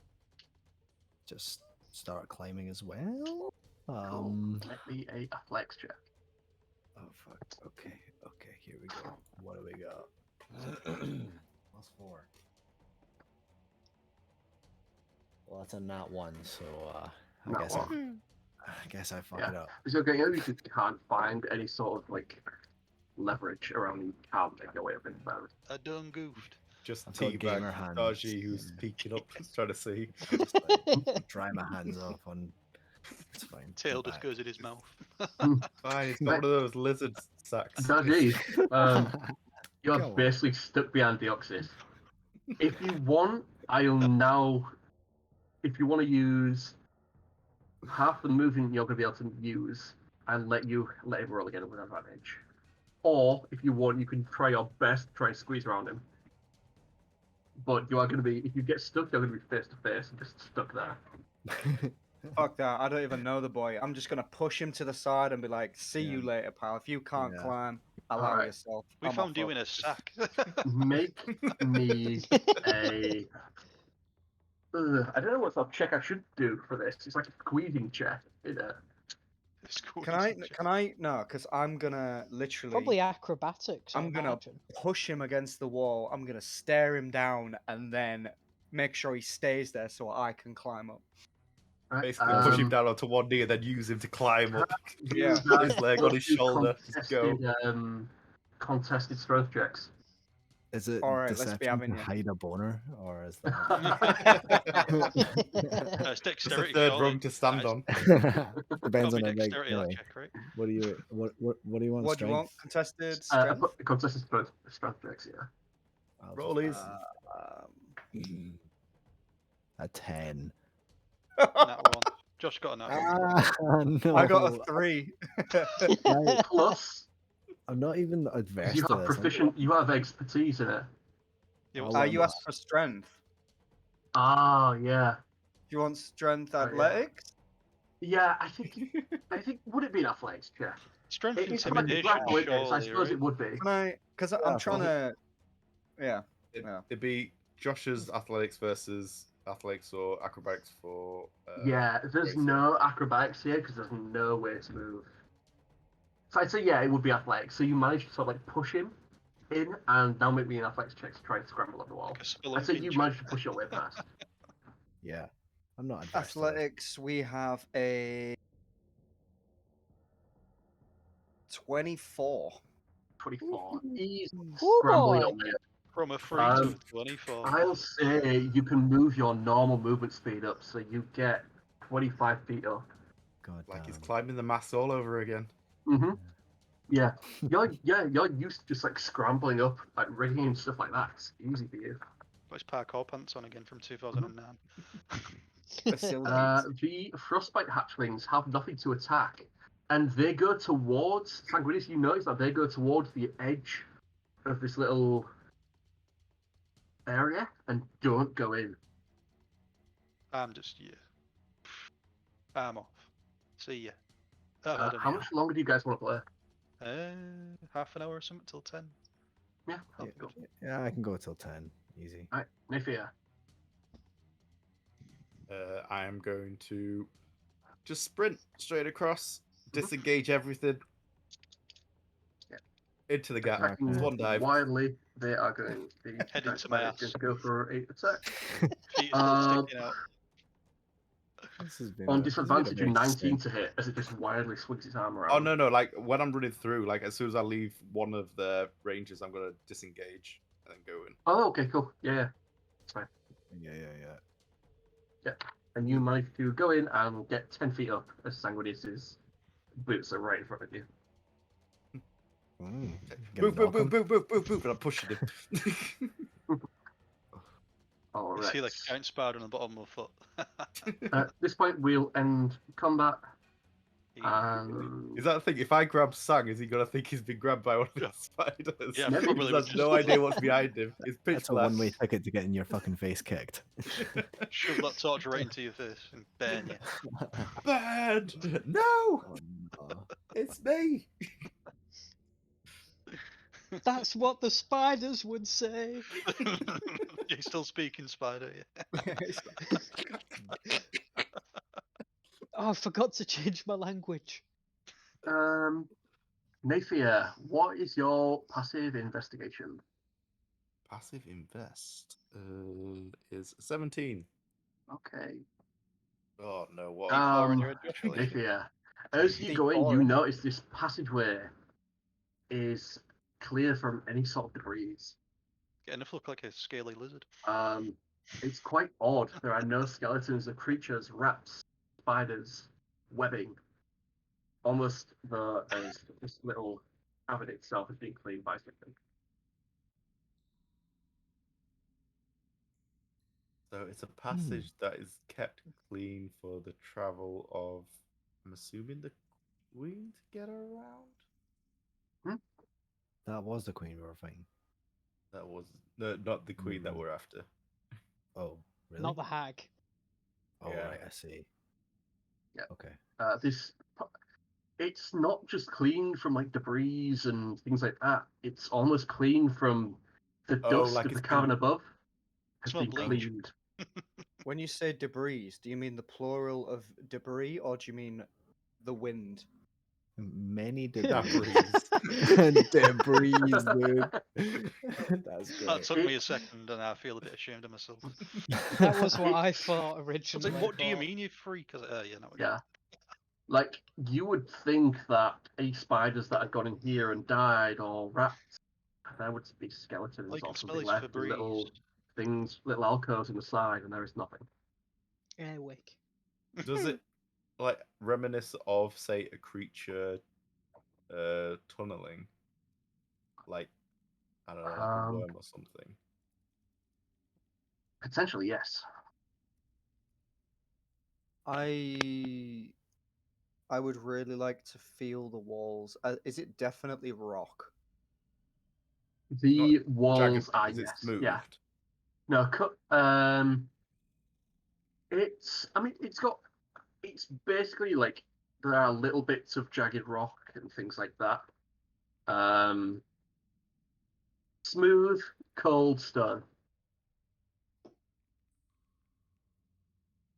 just start climbing as well. Let me a athletics check. Oh fuck. Okay, here we go. What do we got? +4. Well, that's a nat 1, so I Nat guess one. I guess I fuck Yeah. it up. It's okay, you just can't find any sort of like leverage around you. You can't make your way up in the barrel. I done goofed. Just I've got gamer teabag hands. Dar-Jee who's Yeah. peeking up, trying to see. I just like, dry my hands off on. It's fine. Tail go just back. goes in his mouth. Fine, it's got one of those lizard sacks. Dar-Jee, you're Go on. basically stuck behind Deoxys. If you want, I'll now. If you want to use half the movement you're going to be able to use, and let him roll again with advantage. Or if you want, you can try your best to try and squeeze around him. But you are going to be, if you get stuck, you're going to be face to face and just stuck there. Fuck that. I don't even know the boy. I'm just gonna push him to the side and be like, "See you Yeah. later, pal. If you can't Yeah. climb, allow Alright. yourself." We I'm found off you up." in a sack. Make me a. I don't know what sort of check I should do for this. It's like a squeezing check, isn't it? Can I? No, because I'm gonna literally. Probably acrobatics. I I'm gonna imagine. push him against the wall. I'm gonna stare him down and then make sure he stays there so I can climb up. Right, Basically, push him down onto one knee and then use him to climb up. Yeah. you guys His leg on his do shoulder. Just go. contested strength checks. Is it All right, let's be deception having to you. hide a boner, or is that? It's It's dexterity. the third surely. rung to stand Nice. on. Depends Gotta on be the dexterity, that anyway. check, right? What do you what do you want? What do you want? Strength? Contested I strength. put contested strength checks, yeah. I'll Roll just- easy. A 10. Nat 1. Josh got a nat 1. No. I got a 3. Right, Plus, I'm not even adverse you to have this. proficient, you have expertise in it. Yeah, I'll what's let that? You him asked for strength. Ah, yeah. Do you want strength Oh, yeah. athletics? Yeah, I think, would it be an athletics check? Strength It's for like intimidation, grapple, isn't it? So I surely, suppose right? it would be. Can I? Because I'm trying to. Yeah. Yeah. It'd be Josh's athletics versus athletics or acrobatics for. Yeah, there's Fraser. no acrobatics here because there's no way to move. So I'd say, yeah, it would be athletics. So you managed to sort of like push him in, and now make me an athletics check to try and scramble up the wall. Like a I'd say you spelunking managed to push your way past. Yeah, I'm not adverse. to this. Athletics, we have a 24. 24. Easy Ooh, scramble boy. your way. From a 3 to a 24. I'll say you can move your normal movement speed up, so you get 25 feet up. God Like he's damn. climbing the mast all over again. Mm-hmm. Yeah. You're used to just like scrambling up, like rigging and stuff like that. It's easy for you. Got his parkour pants on again from 2009. The frostbite hatchlings have nothing to attack, and they go towards Sanguinius. You notice that they go towards the edge of this little area and don't go in. I'm just I'm off. See ya. Oh, I don't How know. much longer do you guys want to play? Half an hour or something till 10. Yeah. Oh, Yeah, good. yeah, I can go till 10. Easy. All right, Naefir. I am going to just sprint straight across, disengage everything. Yeah. Into the gap. Attacking Swan dive. wildly, they are going to Head into my ass. going to go for an attack. Feet are still sticking out. This has been On a disadvantage, very 19 succinct- to hit as it just wildly swings its arm around. Oh no, like when I'm running through, like as soon as I leave one of the ranges, I'm gonna disengage and then go in. Oh, okay, cool. Yeah. It's fine. Yeah. And you manage to go in and get 10 feet up as Sanguinius' boots are right in front of you. Get Move, a knock on. move, and I'm pushing him. All You right. see like a giant spider on the bottom of my foot. At this point, we'll end combat. Is that the thing? If I grab Sang, is he gonna think he's been grabbed by one of the spiders? Yeah, Maybe. probably He would has no idea what's behind him. It's pitch That's a black. one-way ticket to getting your fucking face kicked. shove that torch right into your face and burn you. Bad. No, Oh, no. it's me. That's what the spiders would say. You're still speaking, spider. Yeah. Oh, I forgot to change my language. Naefir, what is your passive investigation? Passive invest is 17. Okay. Oh no! What? Or in your adjustment. Naefir, as you go in, you notice this passageway is clear from any sort of debris. Getting to look like a scaly lizard. It's quite odd. There are no skeletons of creatures, rats, spiders, webbing. Almost as this little cavern itself is being cleaned by something. So it's a passage that is kept clean for the travel of, I'm assuming, the queen to get around. That was the queen we were fighting. That was no, not the queen that we're after. Oh, really? Not the hag. Oh, Yeah. right, I see. Yeah. Okay. It's not just clean from like debris and things like that. It's almost clean from the dust like of the it's cavern been- above has Smell been bleach. cleaned. When you say debris, do you mean the plural of debris or do you mean the wind? Many Debris. debris, dude. That's great. That took me a second, and I feel a bit ashamed of myself. That was what I thought I was originally. like, "What do you but- mean, you freak?" I was like, "Yeah, no." Yeah. Like, you would think that spiders that had gone in here and died, or rats, there would be skeletons Well, you or can smell something his left in Febreze. little things, little alcoves in the side, and there is nothing. Airwick. Does it like reminisce of, say, a creature tunneling? Like, I don't know, like a worm or something. Potentially, yes. I would really like to feel the walls. Is it definitely rock? The Jagged walls are, because it's yes. smoothed. Yeah. No, it's basically like there are little bits of jagged rock and things like that. Smooth, cold stone.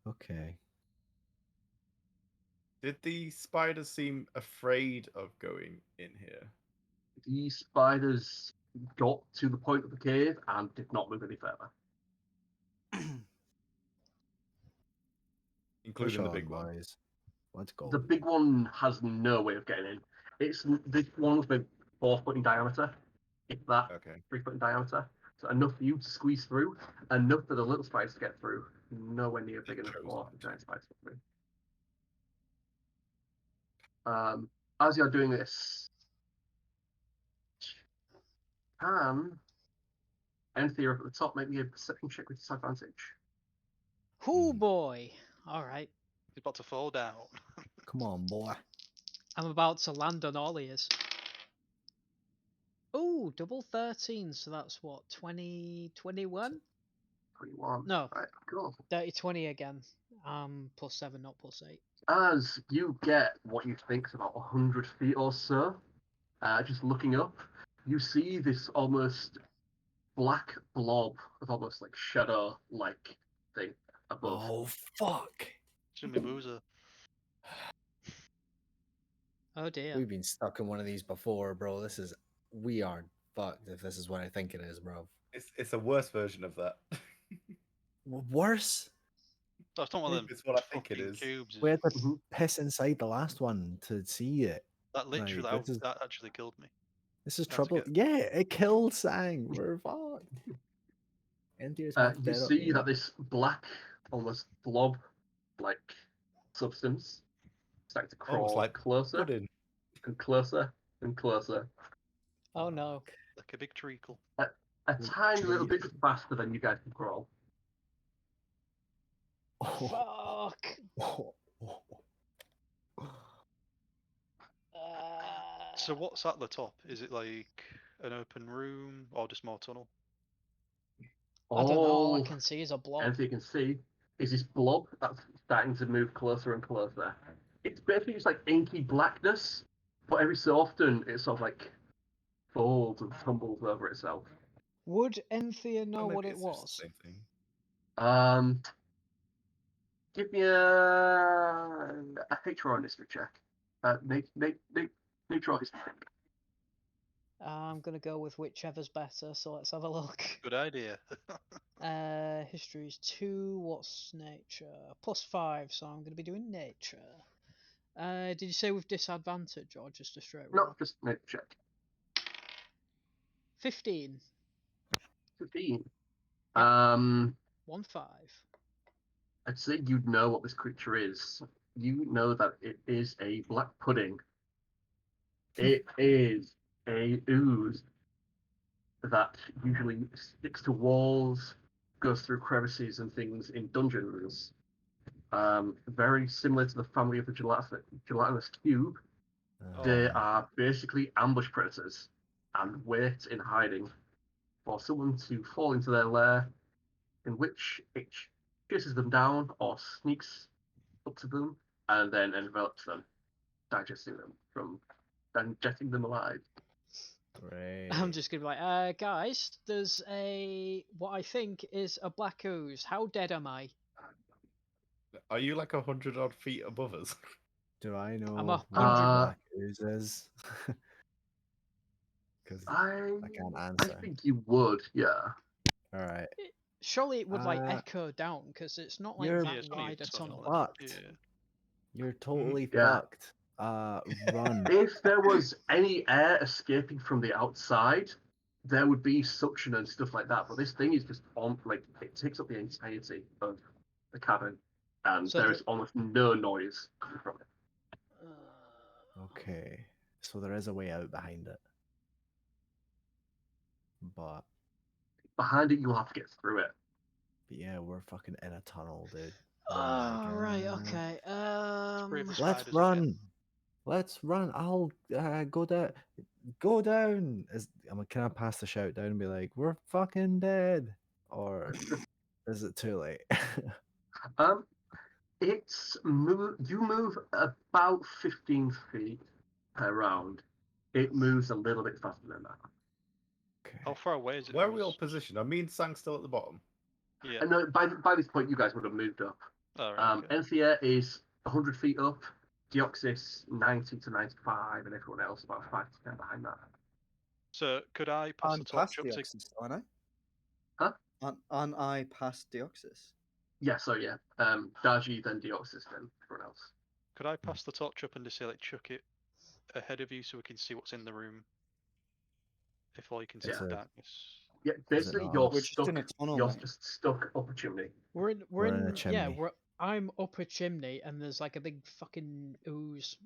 Okay. Did the spiders seem afraid of going in here? The spiders got to the point of the cave and did not move any further. Including Push the on, big one. boys. Let's go. The big one has no way of getting in. This one's been 4 foot in diameter, if that, Okay. 3 foot in diameter. So enough for you to squeeze through, enough for the little spiders to get through. Nowhere near big enough chose for not the to. giant spiders to get through. As you're doing this, can Enthir up at the top make me a perception check with disadvantage? Oh boy! Alright. He's about to fall down. Come on, boy. I'm about to land on all ears. Oh, double 13, so that's what, 20, 21? 21. No, Right, cool. dirty 20 again. Plus 7, not plus 8. As you get what you think is about 100 feet or so, just looking up, you see this almost black blob of almost like shadow-like thing above. Oh, fuck. Jimmy Boozer. Oh dear. We've been stuck in one of these before, bro. We are fucked if this is what I think it is, bro. It's a worse version of that. Worse? That's not one of them. It's what I think it fucking is. Cubes. We had to piss inside the last one to see it. That literally, Like, that actually killed me. This is That's trouble. good. Yeah, it killed Sang. We're fucked. Enthir's half You dead up see here. that this black, almost blob-like substance starting to crawl Almost like closer pudding. and closer and closer. Oh no. Like a big treacle. A tiny little bit faster than you guys can crawl. Oh. Fuck! So what's at the top? Is it like an open room or just more tunnel? I don't know, all I can see is a blob. As you can see, is this blob that's starting to move closer and closer. It's basically just like inky blackness, but every so often it sort of like folds and tumbles over itself. Would Enthir know Maybe what it it's just the was? same thing. Give me a nature or history check. Nature or history. I'm gonna go with whichever's better, so let's have a look. Good idea. History's 2, what's nature? +5, so I'm gonna be doing nature. Did you say with disadvantage or just a straight roll? No, just nature check. 15. 15. Yep. 1-5. 1-5. I'd say you know what this creature is. You know that it is a black pudding. It is a ooze that usually sticks to walls, goes through crevices and things in dungeons. Very similar to the family of the gelatinous cube. They are basically ambush predators and wait in hiding for someone to fall into their lair, in which it chases them down or sneaks up to them and then envelops them, digesting them alive. Great. I'm just gonna be like, guys, there's what I think is a black ooze. How dead am I? Are you like 100 odd feet above us? Do I know I'm what 100. black ooze is? Because I can't answer. I think you would, yeah. All right. Surely it would echo down because it's not like You're that wide a tunnel. fucked. Yeah. You're totally Yeah. fucked. Run. If there was any air escaping from the outside, there would be suction and stuff like that. But this thing is just it takes up the entirety of the cabin, and So there is almost no noise coming from it. Okay. So there is a way out behind it. But Behind it, you'll have to get through it. yeah, we're fucking in a tunnel, dude. Oh, right, okay. Let's run. Let's run. I'll go down. Go down. Can I pass the shout down and be like, "We're fucking dead," or is it too late? You move about 15 feet per round. It moves a little bit faster than that. Okay. How far away is it? Where are we all positioned? I mean, Sang's still at the bottom. Yeah. And by this point, you guys would have moved up. Oh, right, okay. Enthir is 100 feet up. Deoxys 90 to 95, and everyone else about 5 to 10 behind that. So could I pass the torch up to? Deoxys, aren't I? Huh? Aren't I past Deoxys? Yeah, so yeah. Dar-Jee, then Deoxys, then everyone else. Could I pass the torch up and just say, like, chuck it ahead of you so we can see what's in the room? If all you can see is darkness. Yeah, basically not? you're We're just stuck. in a tunnel, You're mate. just stuck up a chimney. We're in a chimney. I'm up a chimney and there's like a big fucking ooze.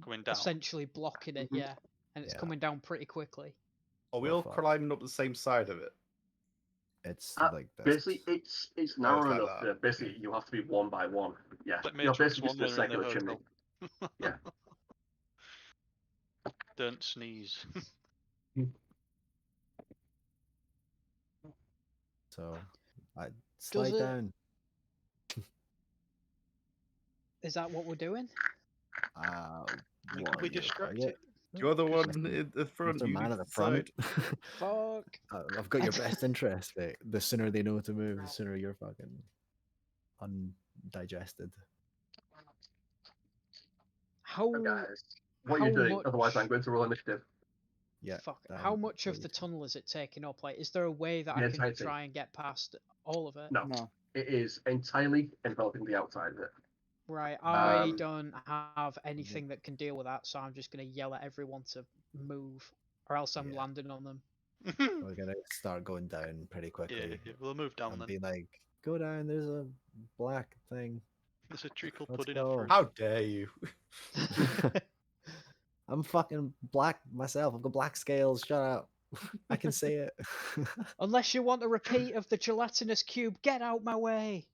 Coming down. essentially blocking it, yeah, and it's coming down pretty quickly. Are we all climbing up the same side of it? It's like this. Basically, it's narrow like enough that. that basically you have to be one by one. Yeah, Like you're Matrix basically 1 just a when we're in the circular chimney. hotel. Yeah. Don't sneeze. So, I slide down. Is that what we're doing? Could we distract it? You're the one in the front. Mr. You Man need at the to front. Fuck. I've got your best interest, mate. The sooner they know to move, the sooner you're fucking undigested. How? Guys, what are you doing? Much... Otherwise, I'm going to roll initiative. Yeah. Fuck. How much of the tunnel is it taking up? Like, is there a way that I can try and get past all of it? No. It is entirely enveloping the outside of it. Right, I don't have anything that can deal with that, so I'm just going to yell at everyone to move, or else I'm landing on them. We're going to start going down pretty quickly. Yeah, we'll move down then. Be like, go down, there's a black thing. There's a treacle Let's pudding go. up. How dare you? I'm fucking black myself. I've got black scales. Shut up. I can see it. Unless you want a repeat of the gelatinous cube, get out my way.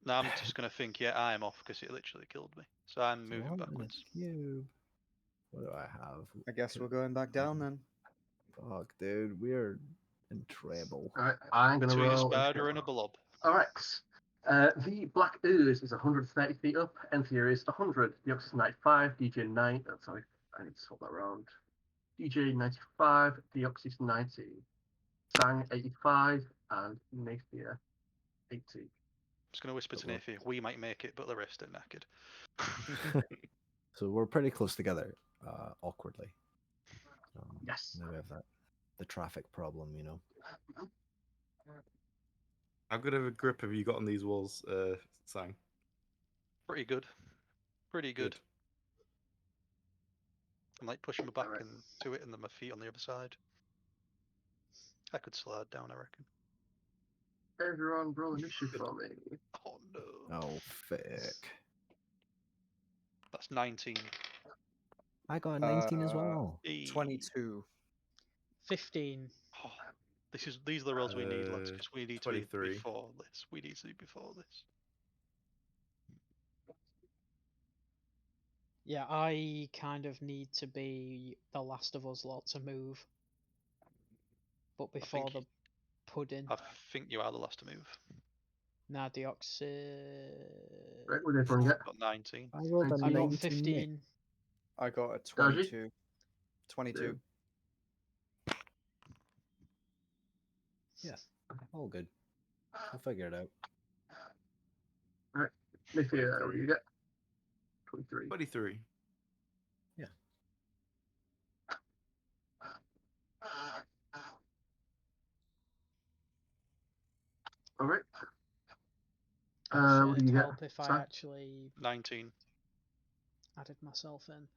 No, I'm just going to think, yeah, I'm off because it literally killed me. So I'm moving backwards. Cube. What do I have? I guess we're going back down then. Fuck, dude. We're in trouble. Alright, I'm going to roll. Between a spider and a blob. Alright. The black ooze is 130 feet up. Enthir is 100. Deoxys 95. DJ 9. Oh, sorry, I need to swap that around. DJ 95. Deoxys 90. Sang 85. And Naefir 80. I'm just going to whisper to Naefir, we might make it, but the rest are knackered. So we're pretty close together, awkwardly. Yes. Now we have the traffic problem, you know. How good of a grip have you got on these walls, Sang? Pretty good. Pretty good. I'm like pushing my back into it and then my feet on the other side. I could slide down, I reckon. Everyone roll initiative for me. Oh no. Oh, fuck. That's 19. I got a 19 as well. 22. 15. Oh, these are the rolls we need, lads, because we need to be 23. before this. We need to be before this. Yeah, I kind of need to be the last of us lot to move. But before the pudding. I think you are the last to move. Nah, Deoxys. Right, what did everyone get? Got 19. I rolled a I 19. got 15. I got a Dar-Jee? 22. 22. Yeah, all good. I'll figure it out. Alright, Naefir, what do you get? 23. 23. Yeah. Alright. Oh, What do shit, you get? help if I Sam? actually 19. added myself in.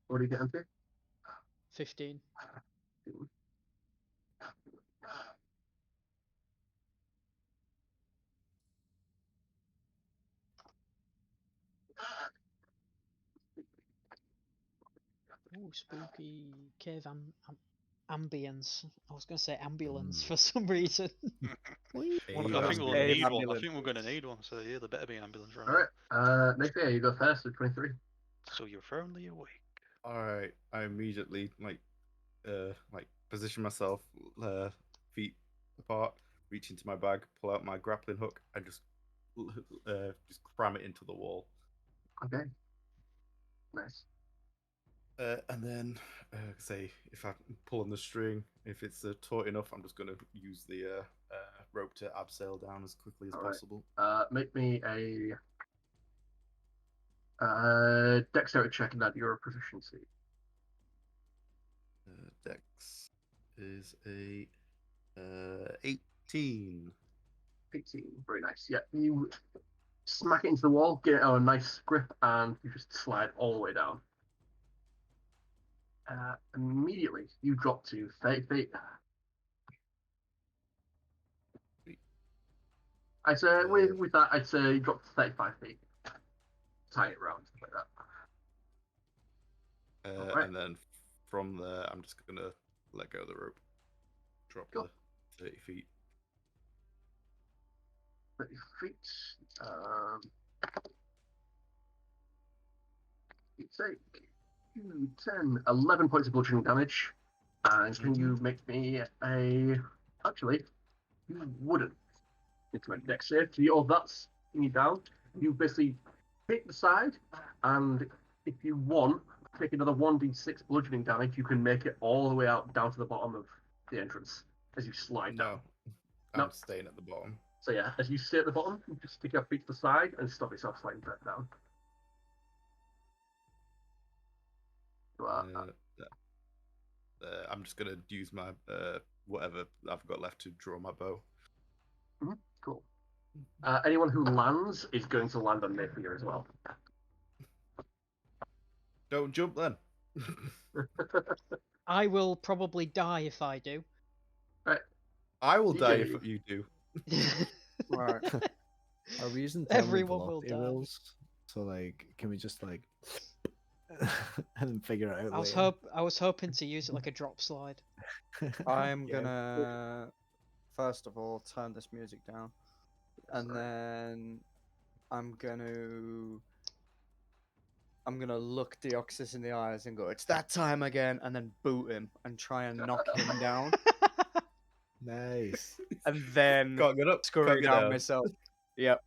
What do you get, Enthir? 15. Ooh, spooky cave ambience. I was going to say ambulance for some reason. I think we'll need one. I think we're going to need one, so yeah, there better be an ambulance around. Alright, Naefir, you go first with 23. So you're firmly awake. Alright, I immediately position myself, feet apart, reach into my bag, pull out my grappling hook, and just cram it into the wall. Okay. Nice. And then, say, if I pull on the string, if it's taut enough, I'm just going to use the rope to abseil down as quickly as possible. Make me a dexterity check and add your proficiency. Dex is a 18. 18, very nice. Yeah, you smack it into the wall, get it on a nice grip, and you just slide all the way down. Immediately, you drop to 30 feet. I'd say with that, I'd say drop to 35 feet. Tie it around, stuff like that. Alright. And then from there, I'm just gonna let go of the rope. Drop Cool. the 30 feet. 30 feet. You take 10, 11 points of bludgeoning damage. And can you make me a... Actually, you wouldn't. It's my dex save. So all that's you down. You basically hit the side, and if you want, take another 1d6 bludgeoning damage. You can make it all the way out down to the bottom of the entrance as you slide down. I'm staying at the bottom. So yeah, as you stay at the bottom, you just stick your feet to the side and stop yourself sliding back down. I'm just gonna use my whatever I've got left to draw my bow. Cool. Anyone who lands is going to land on Naefir as well. Don't jump then. I will probably die if I do. Right. I will die if you do. Right. Are we using Everyone will velocity die. rules? So like, can we just like and then figure it out? I was hoping to use it like a drop slide. I'm gonna first of all turn this music down, and then I'm gonna look Deoxys in the eyes and go, "It's that time again," and then boot him and try and knock him down, Nice. and then Can't get up. scurry Can't get down down. myself. Yep.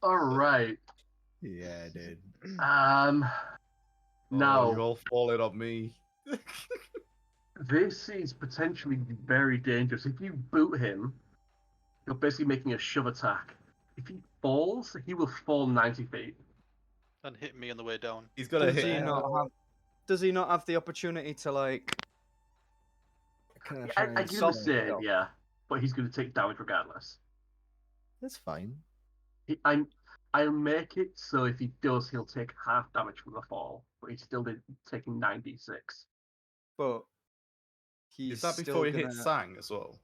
All right. Yeah, dude. Now You're all falling on me. this is potentially very dangerous. If you boot him, you're basically making a shove attack. If he falls, he will fall 90 feet. And hit me on the way down. He's gonna Does hit he you. not have? Does he not have the opportunity to like? Can I I try and give him a stop save, himself? yeah, but he's going to take damage regardless. That's fine. I'll make it so if he does, he'll take half damage from the fall, but he's still taking 96. But he's Is that still before you gonna... hit Sang as well?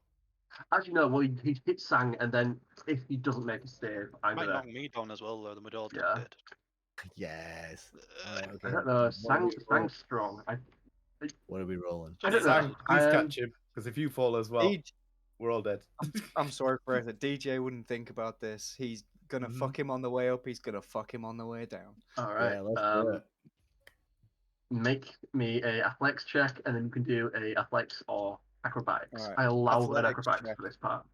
As you know, well, he hits Sang, and then if he doesn't make a save, I'm Might gonna. knock me down as well, though. Then we'd all Yeah. dead. Yes. Alright, I okay. don't know. What are we rolling? Sang's strong. What are we rolling? I don't know. Sang, please catch him, because if you fall as well, we're all dead. I'm sorry, Fraser. DJ wouldn't think about this. He's gonna fuck him on the way up. He's gonna fuck him on the way down. All right. Yeah, let's do it. Make me a athletics check, and then you can do a athletics or acrobatics. All right. I allow an Athletics acrobatics check. for this part.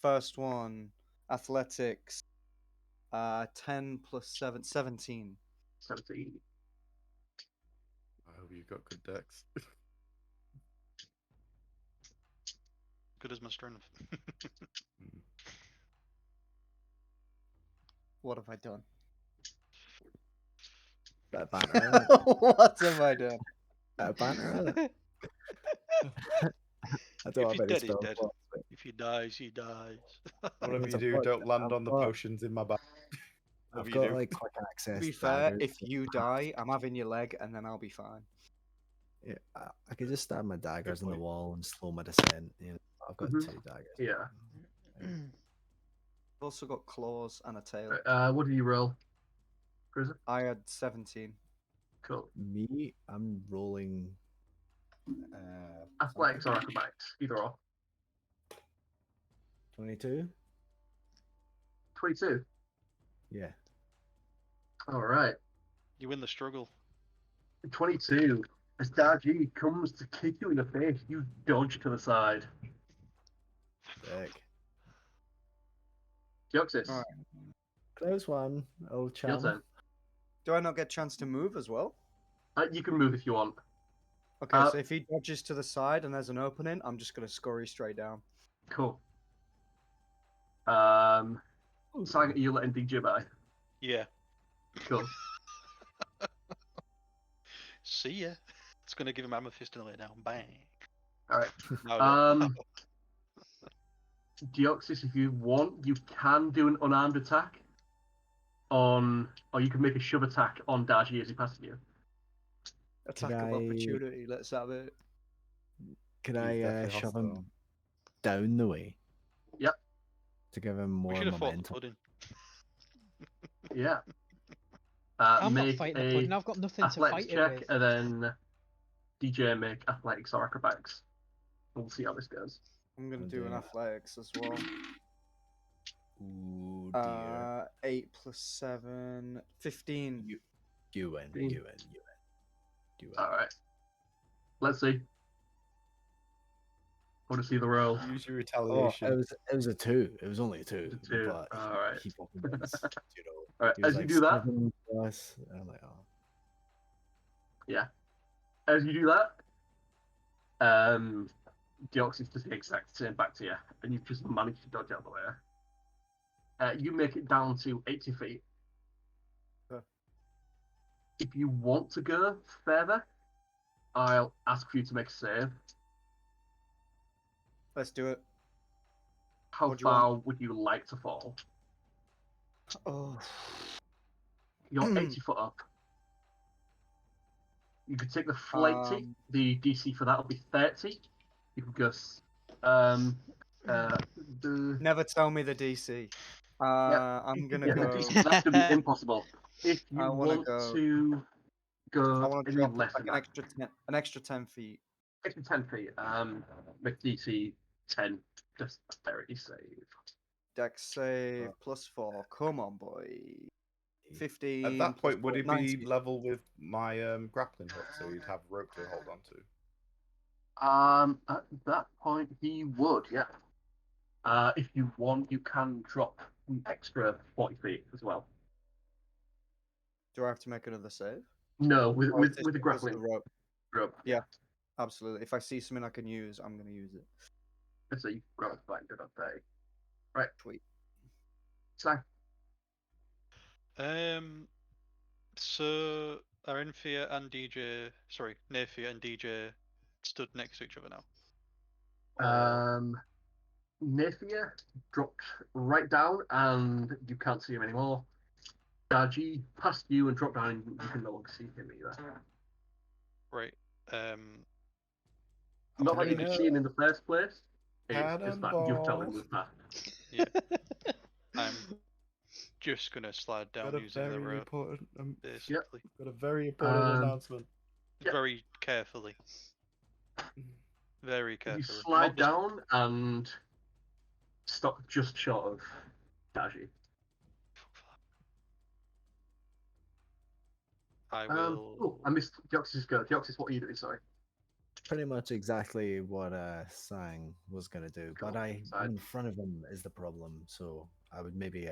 First one, athletics. 10 plus 7, 17. 17. I hope you've got good decks. Good as my strength. What have I done? Bit banter. What have I done? Bit banter. I don't If have he's any dead, he's spell dead. slots, but If he dies, he dies. Whatever It's you a do, fuck. don't land on the I've got- potions in my bag. I've Whatever you got do. like quick access. To be fair, daggers, if so you die, I'm having your leg, and then I'll be fine. yeah, I could just stab my daggers in the point. wall and slow my descent. You know, I've got Mhm. 2 daggers. Yeah. I've also got claws and a tail. What did you roll, Fraser? I had 17. Cool. Me, I'm rolling. Athletics or acrobatics, either or. 22. 22. Yeah. All right. You win the struggle. 22. As Dar-Jee comes to kick you in the face, you dodge to the side. Sick. Deoxys, All right. Close one, old your chum. turn. Do I not get a chance to move as well? You can move if you want. Okay, so if he dodges to the side and there's an opening, I'm just going to scurry straight down. Cool. Saga, are you letting DJ by? Yeah. Cool. See ya. It's gonna give him amethyst on the way down. Bang. All right. No, no. Deoxys, if you want, you can do an unarmed attack on, or you can make a shove attack on Dar-Jee as he passes you. Attack of opportunity, let's have it. Could He's I definitely shove hostile. him down the way? Yep. to give him We more should have fought the momentum. pudding. Yeah. I'm not Make fighting the a pudding. I've got nothing to athletics fight check, it with. and then DJ make athletics or acrobatics. We'll see how this goes. I'm gonna Oh, do an dear. athletics as well. Ooh dear. 8 plus 7, 15. You win. You win. You win. You win. All right. Let's see. Want to see the roll? Use your Oh, retaliation. it was a 2. It was only a 2. It's a 2. But All right. he fucking wins. You know. All right. He was As you like do that, 7 plus. And I'm like, oh. as you do that, Deoxys does the exact same back to you, and you've just managed to dodge out the way. You make it down to 80 feet. Okay. If you want to go further, I'll ask for you to make a save. Let's do it. How What do you far would you like to fall? Oh. You're 80 foot up. You could take the flighty. The DC for that will be 30. You could go. Never tell me the DC. I'm gonna Yeah, go. the DC, that's gonna be impossible. If you I wanna want go- to go I want to any drop less like than that, an extra 10 feet. extra 10 feet. Make DC 10. Just dexterity save. Dex save +4. Come on, boy. 15. At that point, would +4, he be 19. level with my grappling hook, so he'd have rope to hold on to? At that point, he would, yeah. If you want, you can drop an extra 40 feet as well. Do I have to make another save? No, with Or is this with the because of grappling the rope? rope. Yeah. Absolutely. If I see something I can use, I'm gonna use it. Let's see, grab it back, good on 30. Right. Tweet. So, So are Enthir and DJ, sorry, Naefir and DJ stood next to each other now? Naefir dropped right down, and you can't see him anymore. Dar-Jee passed you and dropped down, and you can no longer see him either. Right. Not that you gonna- could see him in the first place. It's just that you've told him Cannonball. the path. Yeah. I'm just gonna slide down Got a using the very rope, important, basically. got a very important Um, announcement. yeah. Very carefully. Very You carefully. slide Not just- down and stop just short of Dar-Jee. I will. Oh, I missed Deoxys' go. Deoxys, what are you doing? Sorry. Pretty much exactly what Sang was gonna do, but Cool. I'm Side. in front of him is the problem. So I would maybe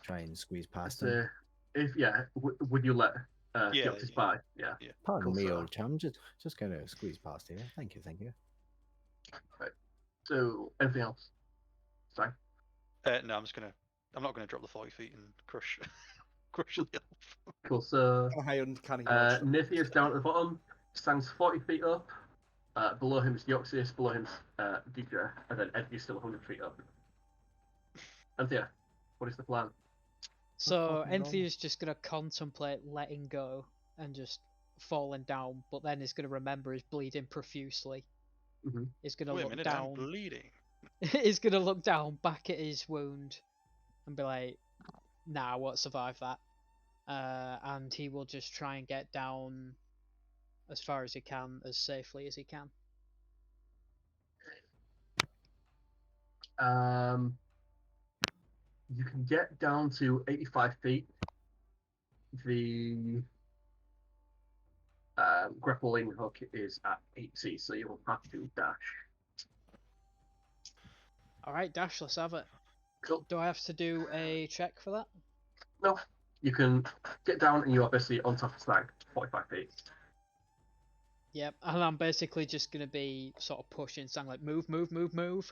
try and squeeze past So, him. would you let Yeah, Deoxys yeah. by? Yeah. Pardon cool, me, sir. old chum. Just gonna squeeze past here. Thank you, thank you. So, anything else? Sorry. No, I'm not gonna drop the 40 feet and crush, crush the elf. Cool. So, High uncanny dodge. Naefir's down at the bottom. Sang's 40 feet up. Below him is Deoxys. Below him's DJ, and then Enthir's still 100 feet up. Enthir, what is the plan? So fucking wrong. Enthir's just gonna contemplate letting go and just falling down, but then he's gonna remember he's bleeding profusely. Mhm. He's gonna Wait a look minute, I'm down. bleeding. He's gonna look down back at his wound and be like, "Nah, I won't survive that." And he will just try and get down as far as he can, as safely as he can. You can get down to 85 feet. The grappling hook is at 80, so you will have to dash. All right, Dash, let's have it. Cool. Do I have to do a check for that? No, you can get down and you are basically on top of Stag, 45 feet. Yep, and I'm basically just gonna be sort of pushing, saying like, "Move, move, move, move."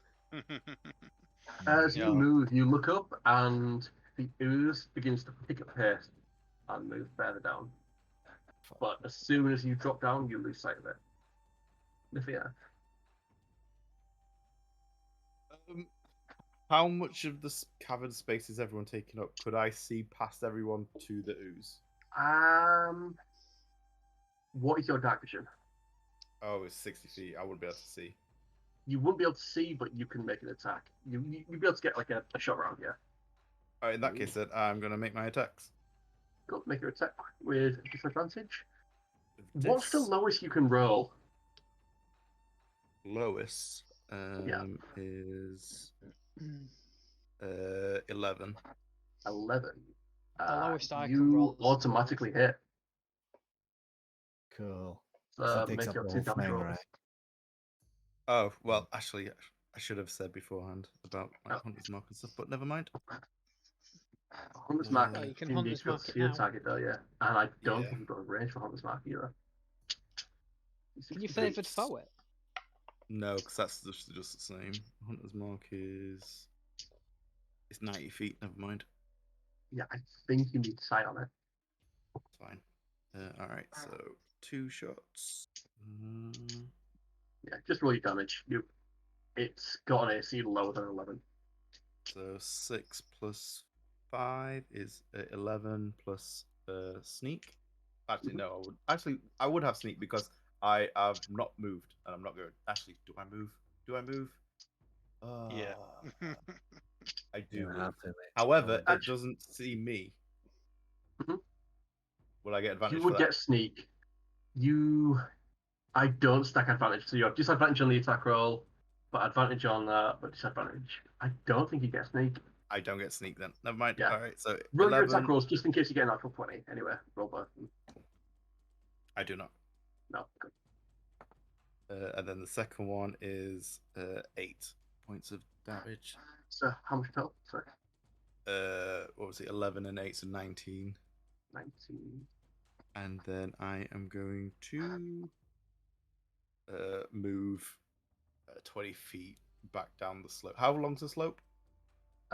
As Yeah. you move, you look up and the ooze begins to pick up pace and move further down. But as soon as you drop down, you lose sight of it. Naefir. How much of the cavern space is everyone taking up? Could I see past everyone to the ooze? What is your dark vision? Oh, it's 60 feet. I wouldn't be able to see. You wouldn't be able to see, but you can make an attack. You'd be able to get like a shot round, yeah. Alright, in that case, then I'm going to make my attacks. Go make your attack with disadvantage. With What's the this lowest you can roll? lowest Yeah. is 11. 11. The lowest I can you roll is automatically hit. Cool. That takes Make up your the 2 whole damage thing, rolls. right? Oh, well, actually, I should have said beforehand about my Oh. Hunter's Mark and stuff, but never mind. Hunter's Mark, Oh, you can you need Hunter's to be able Mark to it see the now. target though, yeah. And I don't Yeah. think you've got a range for Hunter's Mark either. Can you favoured foe it? No, because that's just the same. Hunter's Mark is... It's 90 feet, never mind. Yeah, I think you need sight on it. It's fine. Alright, so 2 shots. Yeah, just roll your damage. It's got an AC lower than 11. So 6 plus 5 is 11 plus sneak. Actually, no. I would have sneak because I have not moved and I'm not going. Actually, do I move? Do I move? Yeah. I do. You Move. have to, mate. However, Oh, it doesn't see me. Mhm. Will I get advantage You for would that? get sneak. I don't stack advantage, so you have disadvantage on the attack roll, but advantage on but disadvantage. I don't think you get sneak. I don't get sneak then. Never mind. Yeah. All right, so Roll your 11. attack rolls just in case you get a natural 20. Anyway, roll both. I do not. No. Good. And then the second one is 8 points of damage. So how much total? Sorry. What was it? 11 and 8, so 19. 19. And then I am going to move 20 feet back down the slope. How long's the slope?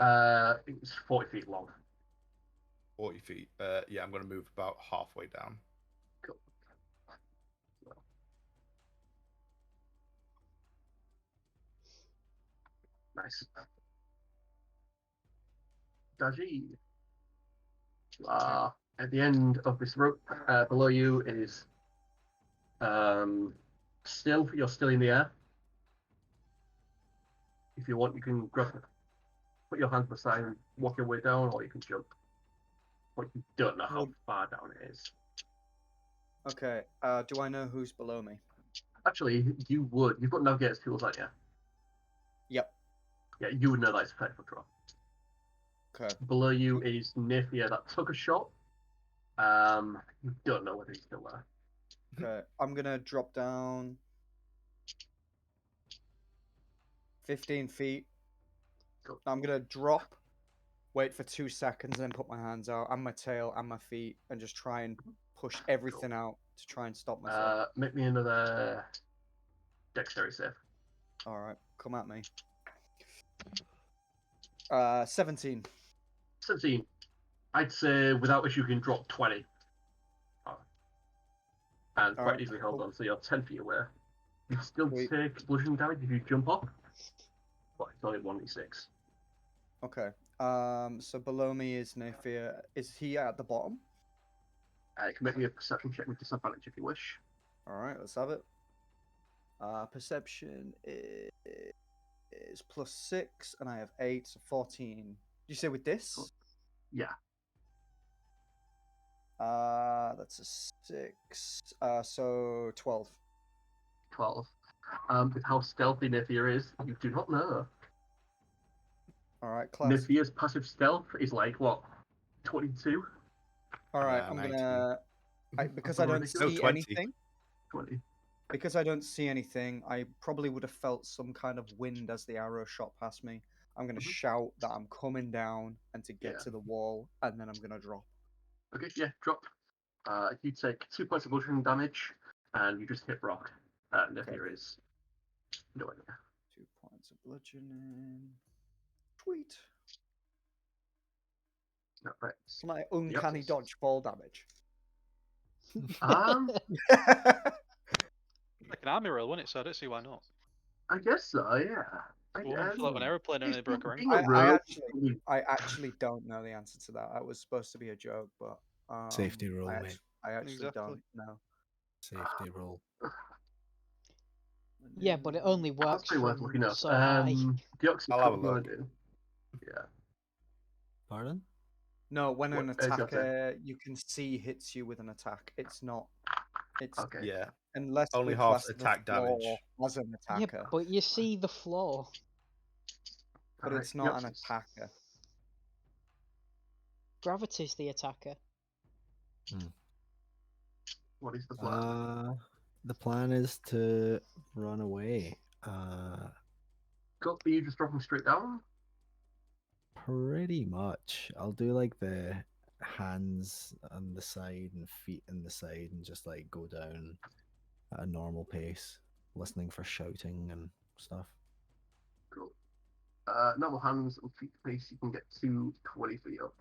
It's 40 feet long. 40 feet. Yeah, I'm going to move about halfway down. Cool. Nice. Dar-Jee. At the end of this rope, below you is still. You're still in the air. If you want, you can grab it, put your hand to the side and walk your way down, or you can jump. But you don't know how far down it is. Okay. Do I know who's below me? Actually, you would. You've got navigator's tools, aren't you? Yep. Yeah, you would know that it's a faithful draw. Okay. Below you is Naefir that took a shot. You don't know whether he's still there. Okay. I'm gonna drop down 15 feet. Cool. I'm gonna drop, wait for 2 seconds, and then put my hands out and my tail and my feet, and just try and push everything out to try and stop myself. Make me another dexterity save. All right, come at me. 17. 17. I'd say without issue you can drop 20. And quite Alright, easily hold cool. on, so you're 10 feet away. You still Sweet. take bludgeoning damage if you jump up, but it's only 1d6. Okay. So below me is Naefir. Is he at the bottom? You can make me a perception check with disadvantage if you wish. All right, let's have it. Perception is +6, and I have 8, so 14. Did you say with this? Yeah. That's a 6. So 12. 12. With how stealthy Naefir is, you do not know. All right, class. Naefir's passive stealth is like, what, 22? All right, Yeah, I'm 19. gonna... because I That's don't ridiculous. see 20. anything. 20. Because I don't see anything, I probably would have felt some kind of wind as the arrow shot past me. I'm going to shout that I'm coming down and to get to the wall, and then I'm going to drop. Okay, yeah, drop. You take 2 points of bludgeoning damage, and you just hit rock. Naefir is nowhere near. 2 points of bludgeoning. Sweet. Right. It's my uncanny Deoxys. dodge fall damage. Like an army roll, wasn't it? So I don't see why not. I guess so, yeah. Woman flew out of an aeroplane and they broke her ankle. being a rogue, I actually don't know the answer to that. That was supposed to be a joke, but Safety roll, mate. I actually Exactly. don't know. Safety roll. Yeah, but it only That's works pretty worth from looking up. so high. Deoxys, I'll what have a do you want look. to do? Yeah. Pardon? No, when an What- Deoxys. attacker you can see hits you with an attack, it's not. It's Okay. Yeah. unless Only we half class the attack floor damage. as an Yeah, attacker, but you see the floor. but Alright, it's not an Deoxys. attacker. Gravity's the attacker. What is the plan? The plan is to run away. Got you just dropping straight down? Pretty much. I'll do like the hands on the side and feet on the side and just like go down at a normal pace, listening for shouting and stuff. Cool. Normal hands and feet pace, you can get to 20 feet up.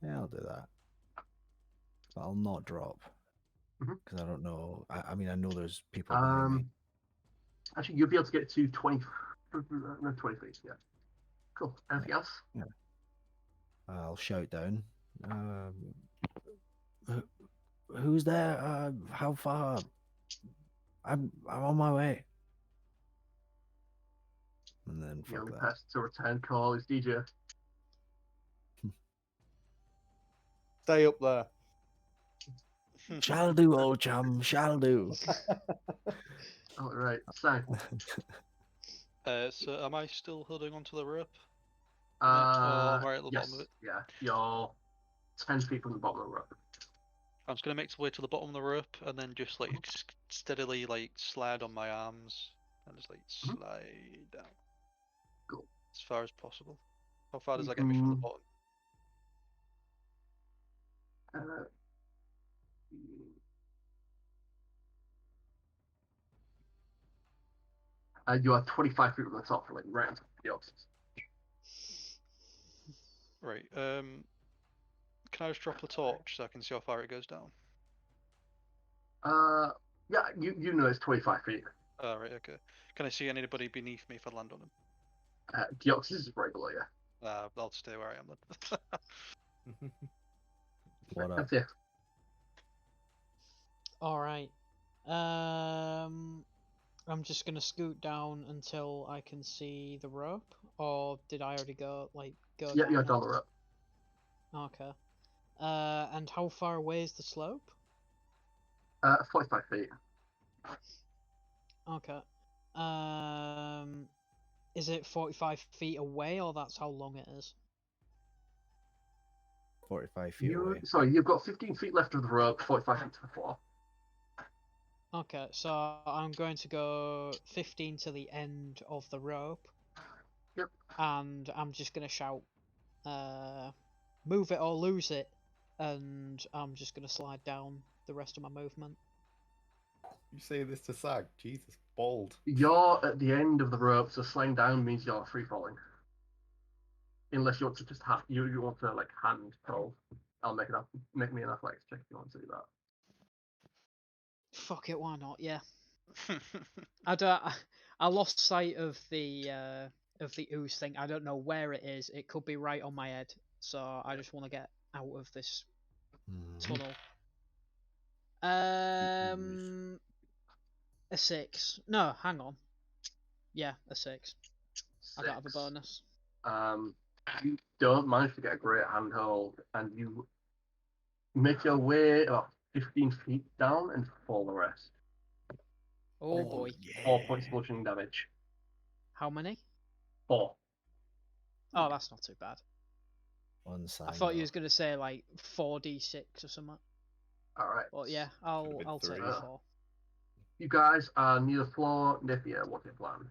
Yeah, I'll do that. But I'll not drop Mhm. because I don't know. I mean, I know there's people behind me. Actually, you'll be able to get to 20, no, 20 feet, yeah. Cool. Anything else? Yeah. I'll shout down. Who's there? How far? I'm on my way. And then The fuck only that. person to return call is DJ. Stay up there. Shall do, old chum. Shall do. All right, so So am I still holding onto the rope? Or right at the yes, bottom of it? yeah, you're 10 feet from the bottom of the rope. I'm just gonna make my way to the bottom of the rope and then just like steadily like slide on my arms and just like slide down. Cool. As far as possible. How far does that get me from the bottom? You are 25 feet from the top, like right into the Deoxys. Right. Can I just drop the torch so I can see how far it goes down? Yeah, you know it's 25 feet. Right. Okay. Can I see anybody beneath me if I land on them? Deoxys is right below you. I'll stay where I am then. What up? That's it. All right. I'm just gonna scoot down until I can see the rope, or did I already go Yeah, down? you're it? down the rope. Okay. And how far away is the slope? 45 feet. Okay. Is it 45 feet away, or that's how long it is? 45 feet away. Sorry, you've got 15 feet left of the rope, 45 feet to the floor. Okay, so I'm going to go 15 to the end of the rope. Yep. And I'm just gonna shout, move it or lose it, and I'm just gonna slide down the rest of my movement. You say this to Sag? Jesus, bold. You're at the end of the rope, so sliding down means you're free falling. Unless you want to just you want to like hand pull. I'll make me an athletics check if you want to do that. Fuck it, why not? Yeah. I lost sight of the ooze thing. I don't know where it is. It could be right on my head. So I just want to get out of this tunnel. A 6. No, hang on. Yeah, a 6. I don't have a bonus. You don't manage to get a great handhold, and you make your way about 15 feet down and fall the rest. Oh boy. Yeah. 4 points of bludgeoning damage. How many? 4. Oh, that's not too bad. On side. I thought you was gonna say like 4d6 or something. All right. But yeah, been I'll take 3. the 4. You guys are near the floor. Naefir, what's your plan?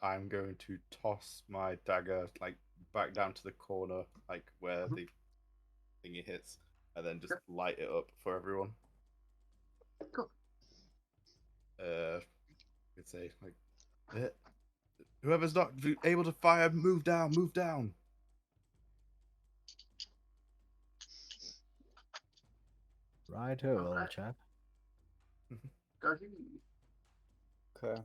I'm going to toss my dagger like back down to the corner, like where the thingy hits, and then just light it up for everyone. Cool. I'd say like, whoever's not able to fire, move down, move down. Righto, old chap. Dar-Jee. Okay.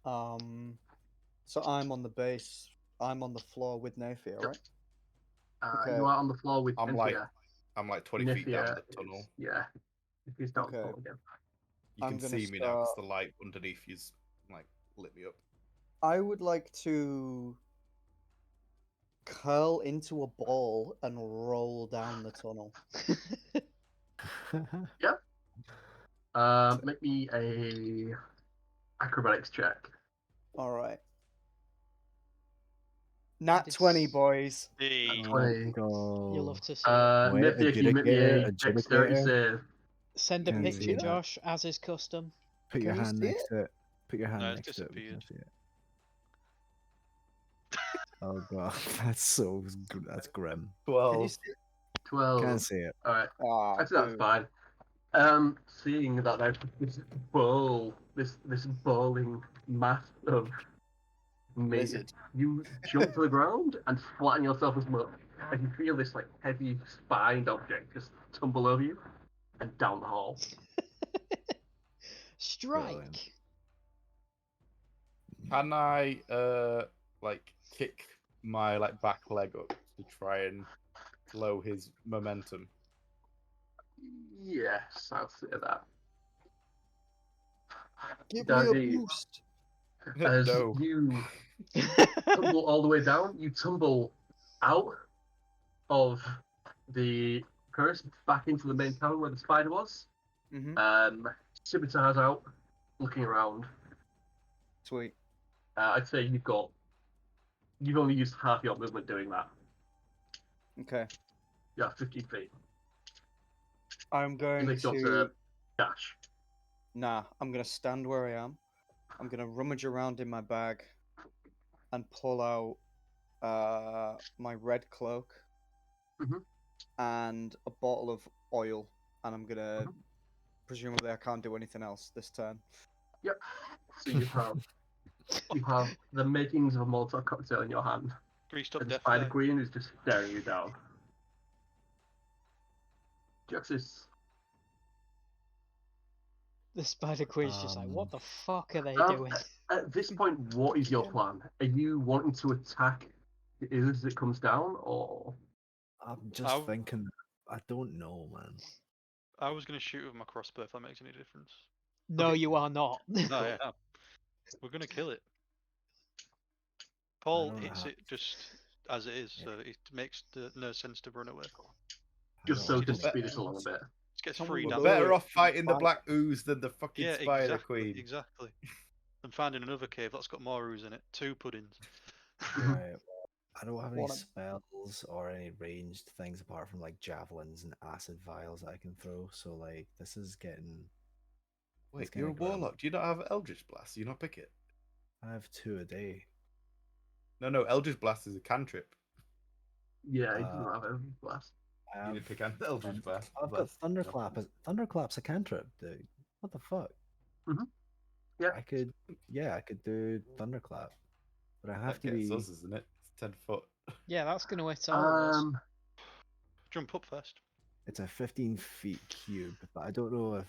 So I'm on the base. I'm on the floor with Naefir, right? Okay. You are on the floor with I'm Enthir. like 20 feet down Naefir the tunnel. Yeah. If he's down Okay. the floor again. You I'm can gonna see me now because start- the light underneath you's like lit me up. I would like to curl into a ball and roll down the tunnel. Make me a acrobatics check. All right. Nat Did 20, s- boys. Hey. Oh, 20. go. You'll love to see it. Naefir, can you make me a Adjudicator, dexterity adjudicator. save? Send a Can you picture, see that? Josh, as is custom. Put your Can you hand see next to it. Put your hand No, it's next to it. We can disappeared. see it. Oh god, that's grim. 12. Can you see? 12. Can't see it. Alright, Ah, actually that's boo. fine. Seeing that there's this bowling mass of meat, Lizard. you jump to the ground and flatten yourself as much, and you feel this like heavy spined object just tumble over you and down the hall. Strike. Brilliant. Can I like kick my like back leg up to try and slow his momentum? Yes, I'll say that. Give Dar-Jee, me a boost. as No. you tumble all the way down, you tumble out of the curse back into the main tower where the spider was. Mm-hmm. Scimitar's out, looking around. Sweet. I'd say you've only used half your movement doing that. Okay. Yeah, 15 feet. I'm You going make to. to dash. Nah, I'm gonna stand where I am. I'm gonna rummage around in my bag and pull out my red cloak Mhm. and a bottle of oil, and I'm gonna Mhm. presumably I can't do anything else this turn. Yep. So you have the makings of a Molotov cocktail in your hand. Greased up And the death spider there. queen is just staring you down. Deoxys. The Spider Queen's just like, what the fuck are they Um, doing? At this point, what is your plan? Are you wanting to attack the ooze as it comes down, or I'm just I'll- thinking. I don't know, man. I was going to shoot with my crossbow if that makes any difference. No, Okay. you are not. No, yeah. We're going to kill it. Paul don't know hits how- it just as it is, Yeah. so it makes no sense to run away. I just don't so know to how many- speed us along a bit? It gets Come free on, damage. boy. Better off fighting the Fine. black ooze than the fucking Yeah, spider exactly, queen. exactly. I'm finding another cave that's got more ooze in it. 2 puddings. Right. Well, I don't have any Want 'em. spells or any ranged things apart from like javelins and acid vials that I can throw. So like this is getting. Wait, it's you're a getting grim. warlock. Do you not have Eldritch Blast? Do you not pick it? I have 2 a day. No, Eldritch Blast is a cantrip. Yeah, you Uh, don't have anything blast. I You have, didn't pick an Eldritch Blast. I've got Thunderclap. Thunderclap's a cantrip, dude. What the fuck? Yeah. I could do Thunderclap, but I have That to gets be. us, isn't it? It's 10 foot. Yeah, that's going to hit all of us. Jump up first. It's a 15 feet cube, but I don't know if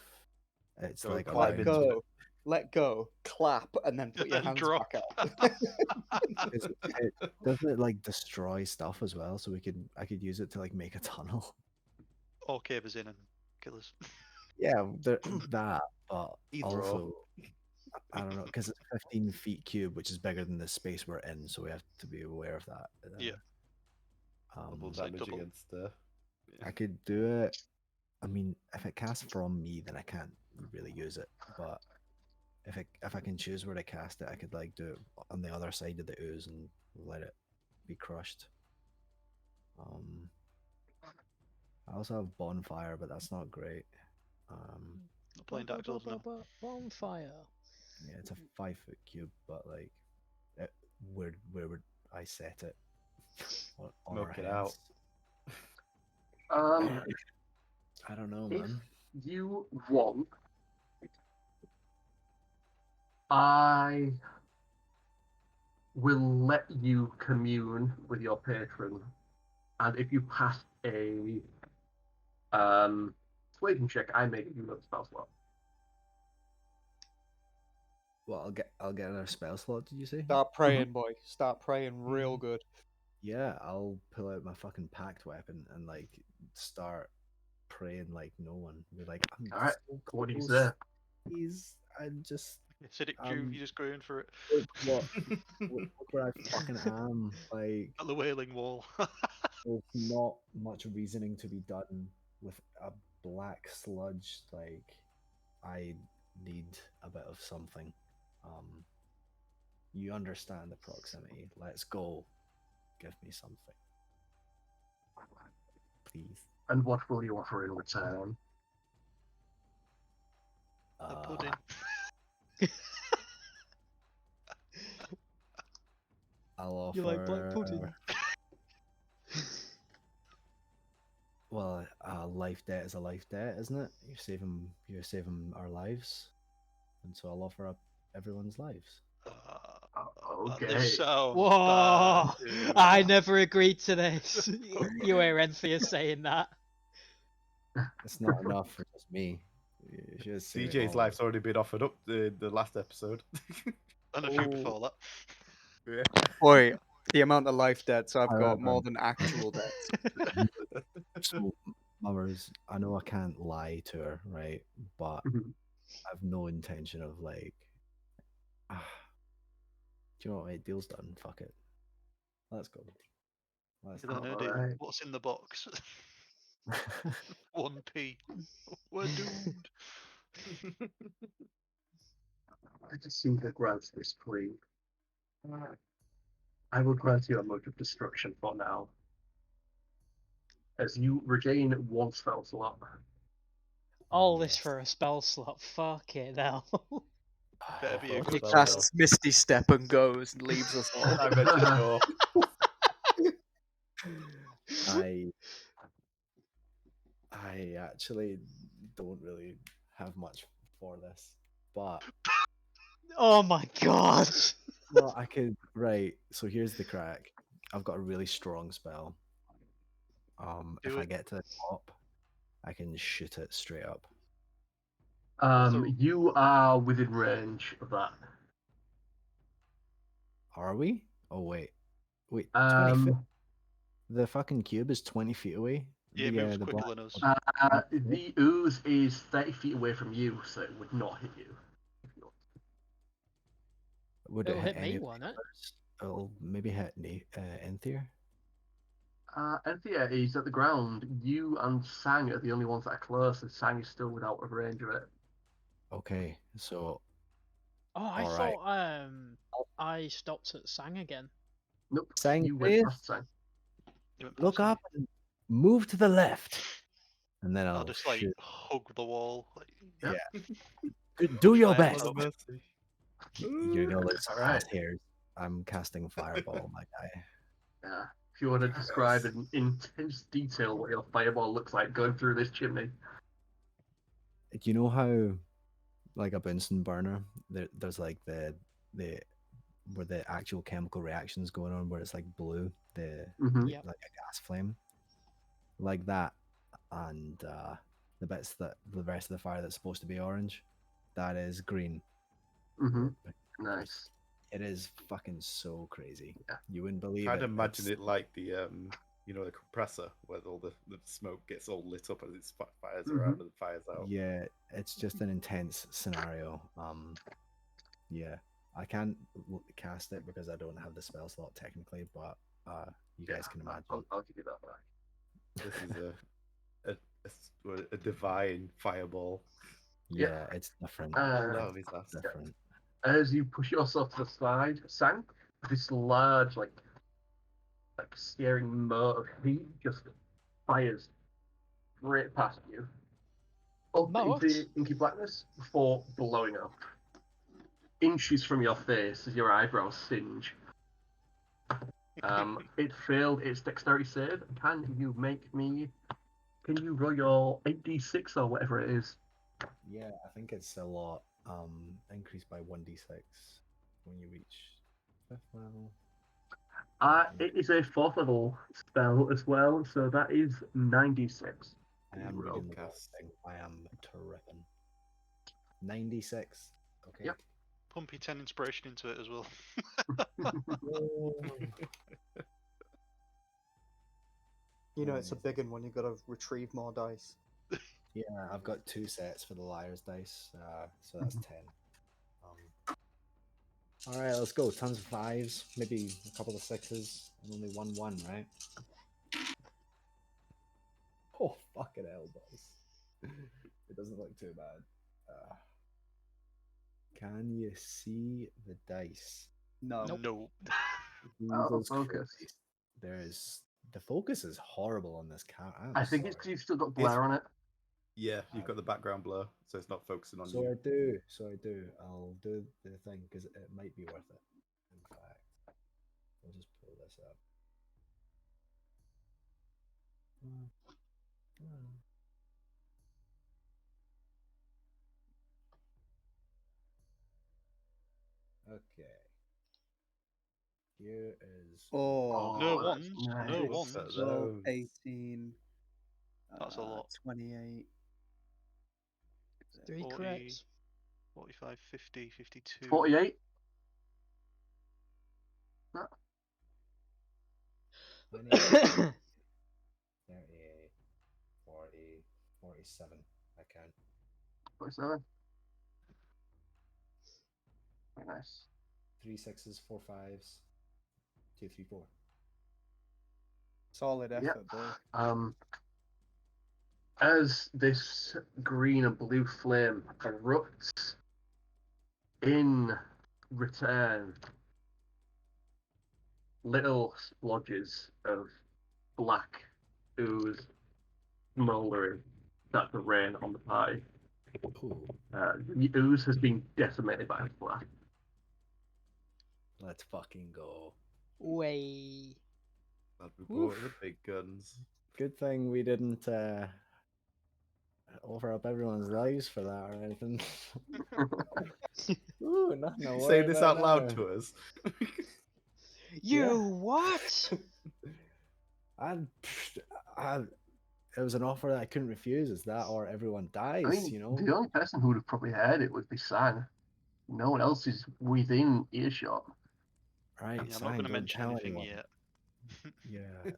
it's So like climb around. into Go. Let go. Clap, and then put your And hands drop. back out. Doesn't it like destroy stuff as well? So I could use it to like make a tunnel. Or cave us in and kill us. Yeah, that, but Either or. also I don't know because it's a 15 feet cube, which is bigger than the space we're in, so we have to be aware of that. Yeah. Double It's like damage double. against I could do it. I mean, if it casts from me, then I can't really use it. But if I can choose where to cast it, I could like do it on the other side of the ooze and let it be crushed. I also have bonfire, but that's not great. Not playing Dark Souls now. Bonfire. Yeah, it's a 5-foot cube, but like, where would I set it? On our Milk it out. heads? I don't know, If man. you want, I will let you commune with your patron, and if you pass a persuasion check, I make you another spell slot. Well, I'll get another spell slot. Did you say? Start praying, boy. Start praying real good. Yeah, I'll pull out my fucking packed weapon and like start praying like no one. Be like, I'm All right, so what do you close. say? please. I just Acidic Jew, you're just going for it. look where I fucking am. Like, At the Wailing Wall. there's not much reasoning to be done with a black sludge. Like, I need a bit of something. You understand the proximity. Let's go. Give me something, please. And what will you offer in return? A pudding. I'll offer. You like black pudding? Well, life debt is a life debt, isn't it? You're saving our lives, and so I'll offer up everyone's lives. Okay. This sounds Whoa! bad, dude. I never agreed to this. You hear Enthir saying that? It's not enough for just me. You should see it CJ's all. life's already been offered up the last episode. And a few before that. Yeah. Boy, the amount of life debts I've got However, more than actual debts. So, Mummers, I know I can't lie to her, right? But Mhm. I've no intention of like. Do you know what? Mate, deal's done. Fuck it. Let's go. Let's Then go. Alright. what's in the box? 1p. We're doomed. I just seem to grant this plea. I will grant you a mode of destruction for now. As you regain one spell slot. All this for a spell slot. Fuck it now. Better be a Fuck good it. spell. Casts Misty Step and goes and leaves us all. I meant to go. I actually don't really have much for this, but Oh my god! well, I could. Right. So here's the crack. I've got a really strong spell. If Do I it. get to the top, I can shoot it straight up. You are within range of that. Are we? Oh wait, 20 feet. Um, The fucking cube is 20 feet away. Yeah, it the moves the quicker black than us. one. the ooze is 30 feet away from you, so it would not hit you. Would It'll it hit hit me, any of won't the it? others? It'll maybe hit Enthir. Enthir is at the ground. You and Sang are the only ones that are close, and Sang is still without range of it. Okay, so Oh, I All right. thought I stopped at Sang again. Nope, Sang, you went please. past Sang. You went Look past me. up and move to the left, and then I'll I'll just like shoot. hug the wall. Like, Yeah. Do your Fire best. up. Mercy. You're gonna lose some Alright. fast hairs. I'm casting fireball, my guy. Yeah. If you want to describe in intense detail what your fireball looks like going through this chimney. Do you know how, like a Bunsen burner, there's like the where the actual chemical reactions going on, where it's like blue, Mm-hmm. Yep. like a gas flame, like that, and the bits that the rest of the fire that's supposed to be orange, that is green. Mm-hmm. Nice. It is fucking so crazy. Yeah. You wouldn't believe Try it. to imagine It's- it like the the compressor where all the smoke gets all lit up as it fires around and fires out. Yeah, it's just an intense scenario. Yeah, I can't cast it because I don't have the spell slot technically, but you guys can imagine. I'll give you that back. This is a divine fireball. Yeah, it's different. Love is that. different. As you push yourself to the side, Sang, this large, like staring moat of heat just fires straight past you. Up Moat? into inky blackness before blowing up. Inches from your face as your eyebrows singe. It failed its dexterity save. Can you roll your 8d6 or whatever it is? Yeah, I think it's a lot. Increased by 1d6 when you reach 5th level. It is a 4th level spell as well, so that is 9d6. I am roll reading the cast. thing. I am tripping. 96. Okay. Yep. Pumpy 10 inspiration into it as well. You know, it's a big one when you got to retrieve more dice. Yeah, I've got 2 sets for the liar's dice, so that's 10. All right, let's go. Tons of 5s, maybe a couple of 6s, and only 1, right? Oh, fucking hell, boys. It doesn't look too bad. Can you see the dice? No. Nope. No. Jesus focus. Christ. There's the focus is horrible on this cat. I think it's because sorry. you've still got glare on it. Yeah, you've got the background blur, so it's not focusing on So you. I do. So I do. I'll do the thing because it might be worth it. In fact, I'll just pull this up. Okay. Here is. Oh, No that's ones. No nice. ones. Set 12, those. 18. That's a lot. 28. 3 40, crits. 45, 50, 52. 48. 28, 38, 40, 47. I count. 47. Very nice. 3 6s, 4 5s, 2 3 4. Solid Yep. effort, boy. As this green and blue flame erupts, in return, little splodges of black ooze smouldering start to rain on the party. Cool. The ooze has been decimated by a blast. Let's fucking go. Way. Glad we brought the big guns. Good thing we didn't offer up everyone's lives for that or anything. Ooh, nothing to You worry say this about out loud now. to us. You what? It was an offer that I couldn't refuse. Is that or everyone dies? I mean, you know. the only person who would have probably heard it would be Sang. No one else is within earshot. Right. Yeah, I'm not Sang, going to don't mention tell anything anyone. yet. Yeah.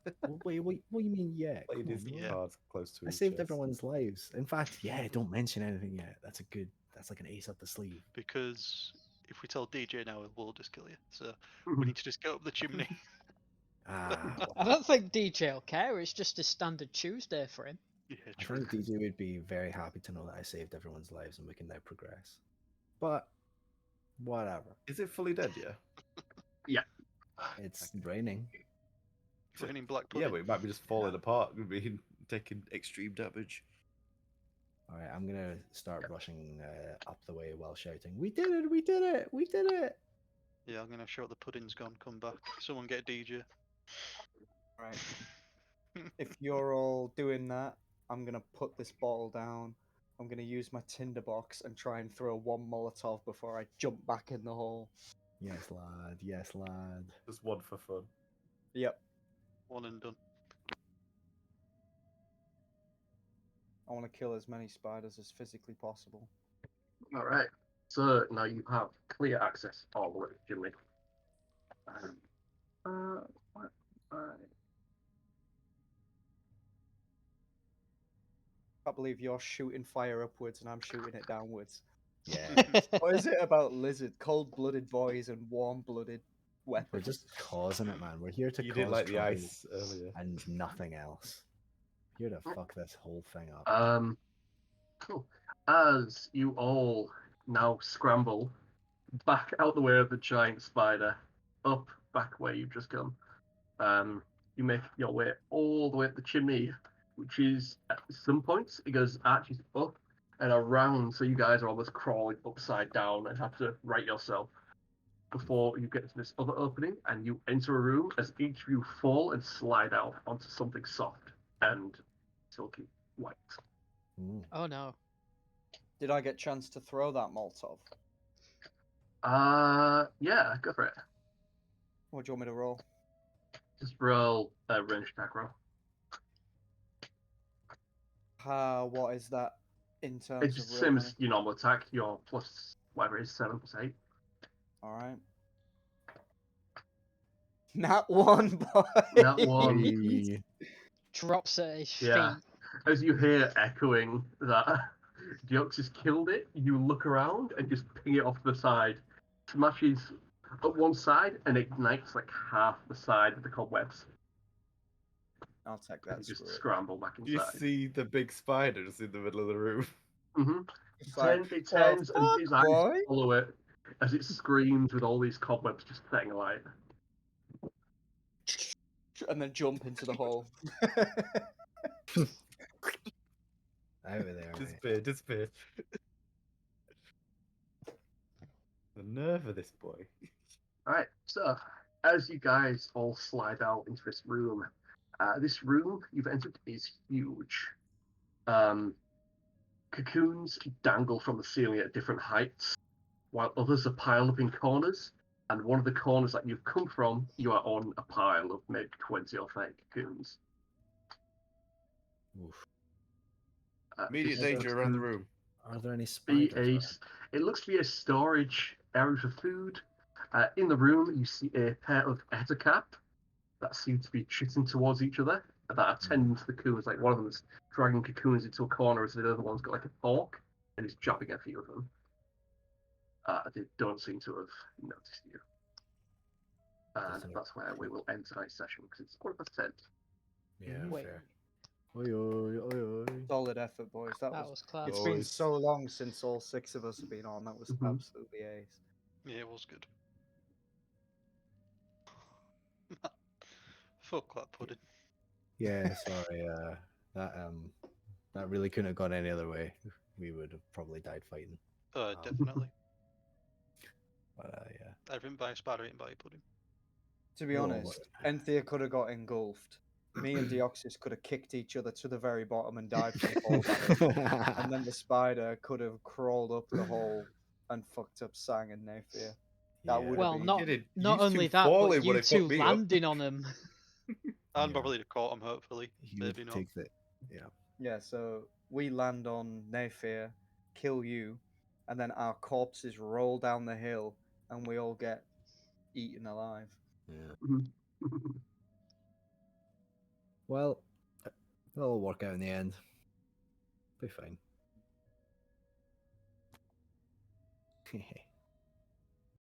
Wait, what do you mean? Yeah. Played Come his on, Yeah. cards close to I his saved chest. everyone's lives. In fact, yeah. Don't mention anything yet. That's like an ace up the sleeve. Because if we tell DJ now, we'll just kill you. So we need to just go up the chimney. Ah. I don't think DJ will care. It's just a standard Tuesday for him. Yeah, I true. think DJ would be very happy to know that I saved everyone's lives and we can now progress. But whatever. Is it fully dead? Yeah. It's raining. Raining black pudding. Yeah, but it might be just falling apart. We've been taking extreme damage. All right, I'm gonna start rushing up the way while shouting, "We did it! We did it! We did it!" Yeah, I'm going to shout the pudding's gone. Come back. Someone get DJ. Right. If you're all doing that, I'm going to put this bottle down. I'm going to use my tinderbox and try and throw 1 Molotov before I jump back in the hole. Yes, lad. Yes, lad. Just one for fun. Yep. One and done. I want to kill as many spiders as physically possible. All right. So now you have clear access all the way to Jimmy. I can't believe you're shooting fire upwards and I'm shooting it downwards. Yeah. What is it about lizard, cold-blooded boys and warm-blooded weapons? We're just causing it, man. We're here to You cause didn't like the trouble ice earlier. and nothing else. Here to fuck this whole thing up. Cool. As you all now scramble back out the way of the giant spider, up back where you've just come, you make your way all the way up the chimney, which is at some points it goes arches up and around, so you guys are almost crawling upside down and have to right yourself before you get to this other opening, and you enter a room as each of you fall and slide out onto something soft and silky white. Ooh. Oh no. Did I get a chance to throw that Molotov? Yeah, go for it. What do you want me to roll? Just roll a range attack roll. What is that in terms It's of the real same money? as your normal attack, your plus whatever it is, 7 plus 8. Alright. Not one, boy! That one. Hey. Drops at his Yeah. feet. as you hear echoing that Deoxys killed it, you look around and just ping it off to the side. Smashes up one side and ignites like half the side of the cobwebs. I'll take that. And just screw it. scramble back Do you inside. see the big spider just in the middle of the room? Mm-hmm. It's like, It "Well, turns and fuck, his eyes boy." follow it as it screams with all these cobwebs just setting alight. And then jump into the hole. Out of there, mate. Disappear. The nerve of this boy. Alright, so as you guys all slide out into this room you've entered is huge. Cocoons dangle from the ceiling at different heights, while others are piled up in corners. And one of the corners that you've come from, you are on a pile of maybe 20 or 30 cocoons. Oof. Immediate This danger looks around the to room. Are there any be spiders? it looks to be a storage area for food. In the room, you see a pair of ettercap that seem to be shooting towards each other, that are tending to the cocoons. Like one of them is dragging cocoons into a corner, as the other one's got like a fork and is jabbing a few of them. They don't seem to have noticed you. And that's where we will end tonight's session, because it's 10:15. Yeah, Wait, fair. Oi, oi, oi, oi. Solid effort, boys. that was class. It's been Boys. so long since all 6 of us have been on. That was Mhm. absolutely ace. Yeah, it was good. Fuck that pudding. Yeah, sorry. That really couldn't have gone any other way. We would have probably died fighting. Definitely. But yeah. Everything by a spider, eaten by a pudding. To be Oh, honest, Enthir could have got engulfed. Me and Deoxys could have kicked each other to the very bottom and died from fall damage. And then the spider could have crawled up the hole and fucked up Sang and Naefir. That would have Well, been... not Kidding. not You only two that, falling but would you have two fucked me up. landing on him. And Yeah. probably have caught him, hopefully. You Maybe not. take the yeah. Yeah, so we land on Naefir, kill you, and then our corpses roll down the hill and we all get eaten alive. Yeah. Well, it'll work out in the end. Be fine.